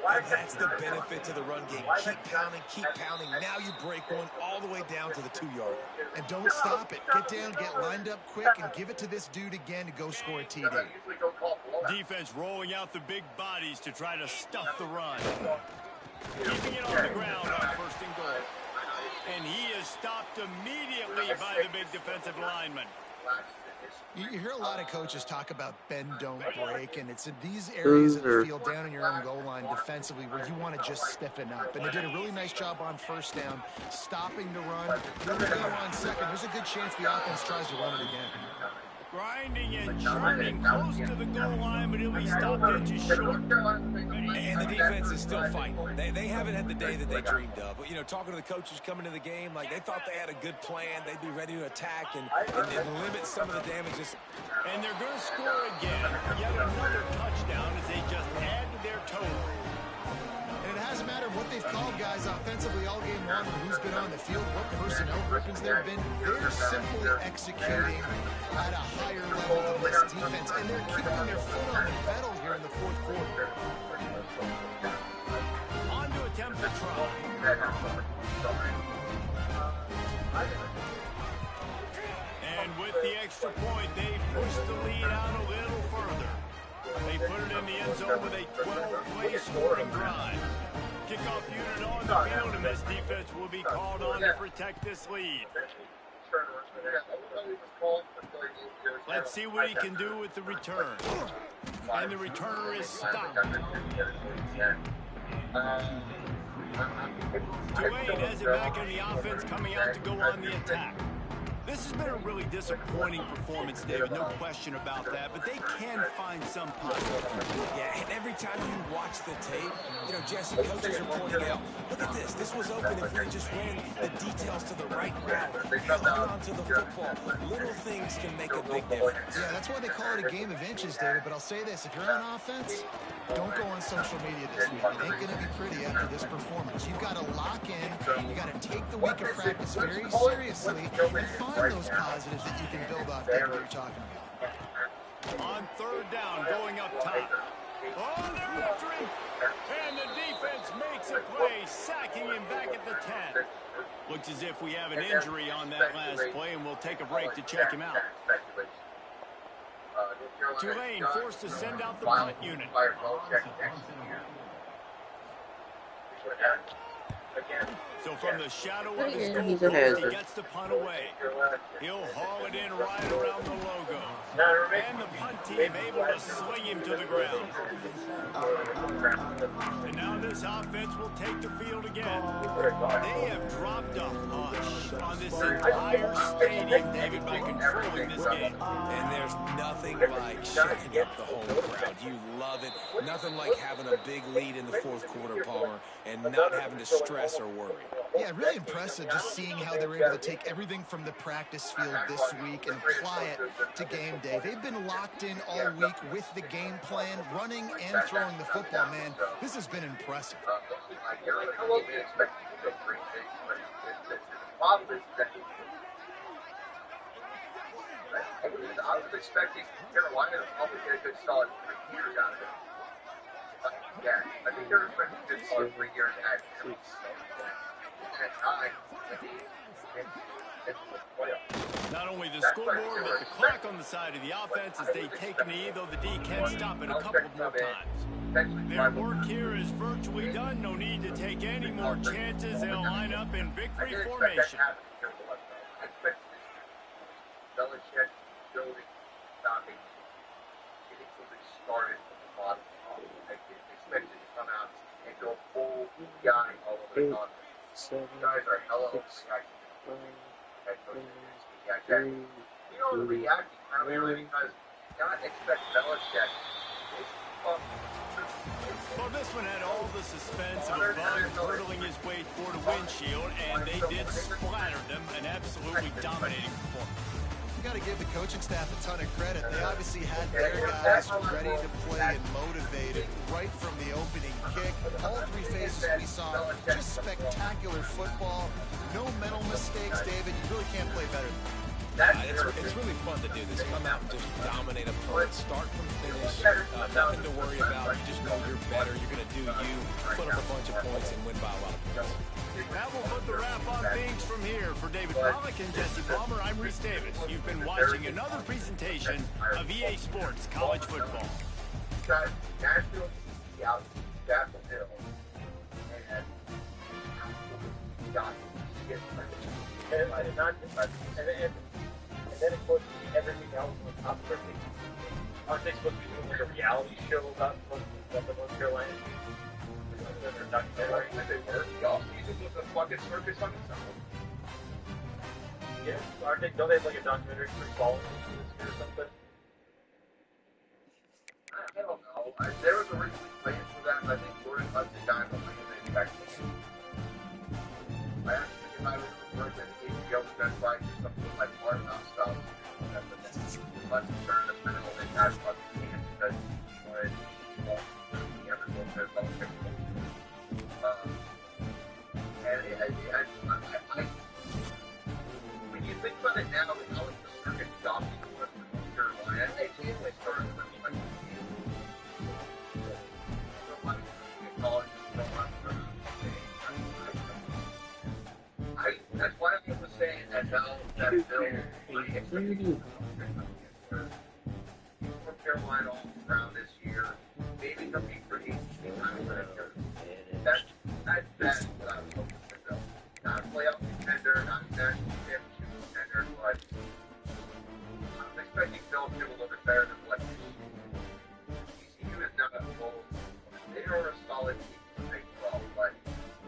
And that's the benefit to the run game. Keep pounding, keep pounding. Now you break one all the way down to the 2-yard. And don't stop it. Get down, get lined up quick, and give it to this dude again to go score a TD. Defense rolling out the big bodies to try to stuff the run. Keeping it on the ground on 1st and goal. And he is stopped immediately by the big defensive lineman. You hear a lot of coaches talk about bend, don't break, and it's in these areas of the field down in your own goal line defensively where you want to just stiffen up. And they did a really nice job on first down, stopping the run. Then they go on second. There's a good chance the offense tries to run it again. Grinding and churning close to the goal line, but he'll be stopped there just short. And the defense is still fighting. They haven't had the day that they dreamed of. But, you know, talking to the coaches coming to the game, like they thought they had a good plan. They'd be ready to attack and limit some of the damages. And they're going to score again. Yet another touchdown as they just add to their total. And it hasn't mattered what they've called guys offensively all game long or who's been on the field, what personnel groupings there have been. They're simply executing at a higher level than this defense, and they're keeping their foot on the pedal here in the 4th quarter. On to attempt the try. And with the extra point, they push the lead out a little further. They put it in the end zone with a 12-play scoring drive. Kickoff unit on the field, and this defense will be called on to protect this lead. Let's see what he can do with the return. And the returner is stopped. Tulane has it back in the offense, coming out to go on the attack. This has been a really disappointing performance, David, no question about that, but they can find some positive. Yeah, and every time you watch the tape, you know, Jesse, coaches are pointing out, look at this, this was open if we just ran the details to the right route, held on to the football. Little things can make a big difference. Yeah, that's why they call it a game of inches, David, but I'll say this, if you're on offense, don't go on social media this week. It ain't going to be pretty after this performance. You've got to lock in, you got to take the week of practice very seriously, and find those positives that you can build off that you're talking about. On 3rd down, going up top. Oh, they're after him. And the defense makes a play, sacking him back at the 10. Looks as if we have an injury on that last play, and we'll take a break to check him out. Tulane forced to send out the punt unit. So from the shadow of his goal post, he gets the punt away. He'll haul it in right around the logo. And the punt team able to swing him to the ground. And now this offense will take the field again. They have dropped a hush on this entire stadium, David, by controlling this game. And there's nothing like shutting up the home crowd. You love it. Nothing like having a big lead in the 4th quarter, Palmer, and not having to stress or worry. Yeah, really impressive just seeing how they were able to take everything from the practice field this week and apply it to game day. They've been locked in all week with the game plan, running and throwing the football, man. This has been impressive. I was expecting Carolina to probably get a good solid 3 years out of it. Yeah, I think they're expecting a good solid 3 years at least. Not only the scoreboard, but the clock on the side of the offense as they take a knee, though the D can stop it a couple more times. Their work here is virtually done. No need to take any more chances. They'll line up in victory formation. getting something started from the bottom up. I didn't expect it to come out and go full guy all over the conference. You guys are hella overreacting. Head coach like that. You know, reacting primarily because you cannot expect Belichick. Well, this one had all the suspense of a bug hurtling his way toward a windshield, and they did splatter them, an absolutely dominating performance. You got to give the coaching staff a ton of credit. They obviously had their guys ready to play and motivated right from the opening kick. All three phases we saw, just spectacular football. No mental mistakes, David. You really can't play better than that. It's really fun to do this. Come out and just dominate opponents, start from finish, nothing to worry about. You just know you're better. You're going to do you, put up a bunch of points, and win by a lot of points. That will put the wrap on things from here. For David Pollack and Jesse Palmer, I'm Reese Davis. You've been watching another presentation of EA Sports College Football. Nashville, Seattle, Jacksonville, and and then of course everything else on top of everything. Aren't they supposed to be doing like a reality show about North Carolina? Their documentary that they were. The off-season was a fucking circus on its own. Yeah, aren't they? Don't they have like a documentary for following this or something? I don't know. There was originally plans for that, but I think Jordan Hudson died on my manufacturing. I actually think I was referring to HBO was going to try to do something like Martin style. Let's turn the middle they had on the hand because he wanted the other one to Belichick. And when you think about it now, with how it's the circuit dominating the rest of North Carolina, it really started with like that's why I was saying that that Bill North Carolina all around this year, maybe they'll be pretty that's what I was hoping for Bill. Not a playoff contender, not a national championship contender, but I'm expecting Bill to do a little bit better than what TCU is not a full. They are a solid team in the Big 12, but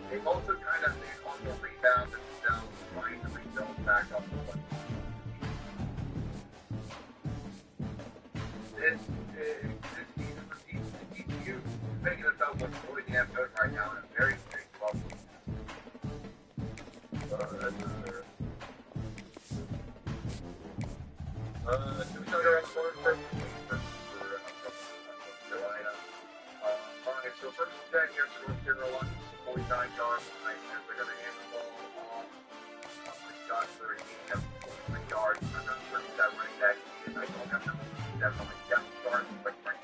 they've also kind of rebounded themselves, trying to rebuild back up to what this season for TCU, making us out what's really the episode right now in a very big bubble. Do we start around the corner for Carolina? Alright, so first and 10 here for North Carolina, 49 yards. They're going to hand the ball off. Scott 30, 43 yards. I'm not sure if that running back is. I don't have to definitely get started, but I'm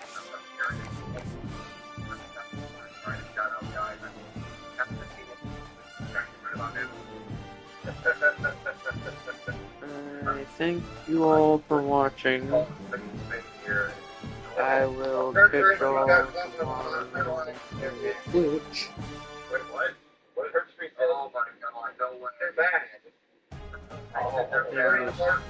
carrying it. Trying to shout out guys. I'm happy to see what's trying to get rid of him. I thank you all for watching. I will catch y'all on Twitch. Wait, what? What hurts me? Oh my god, no way. They're bad. I said they're very hard.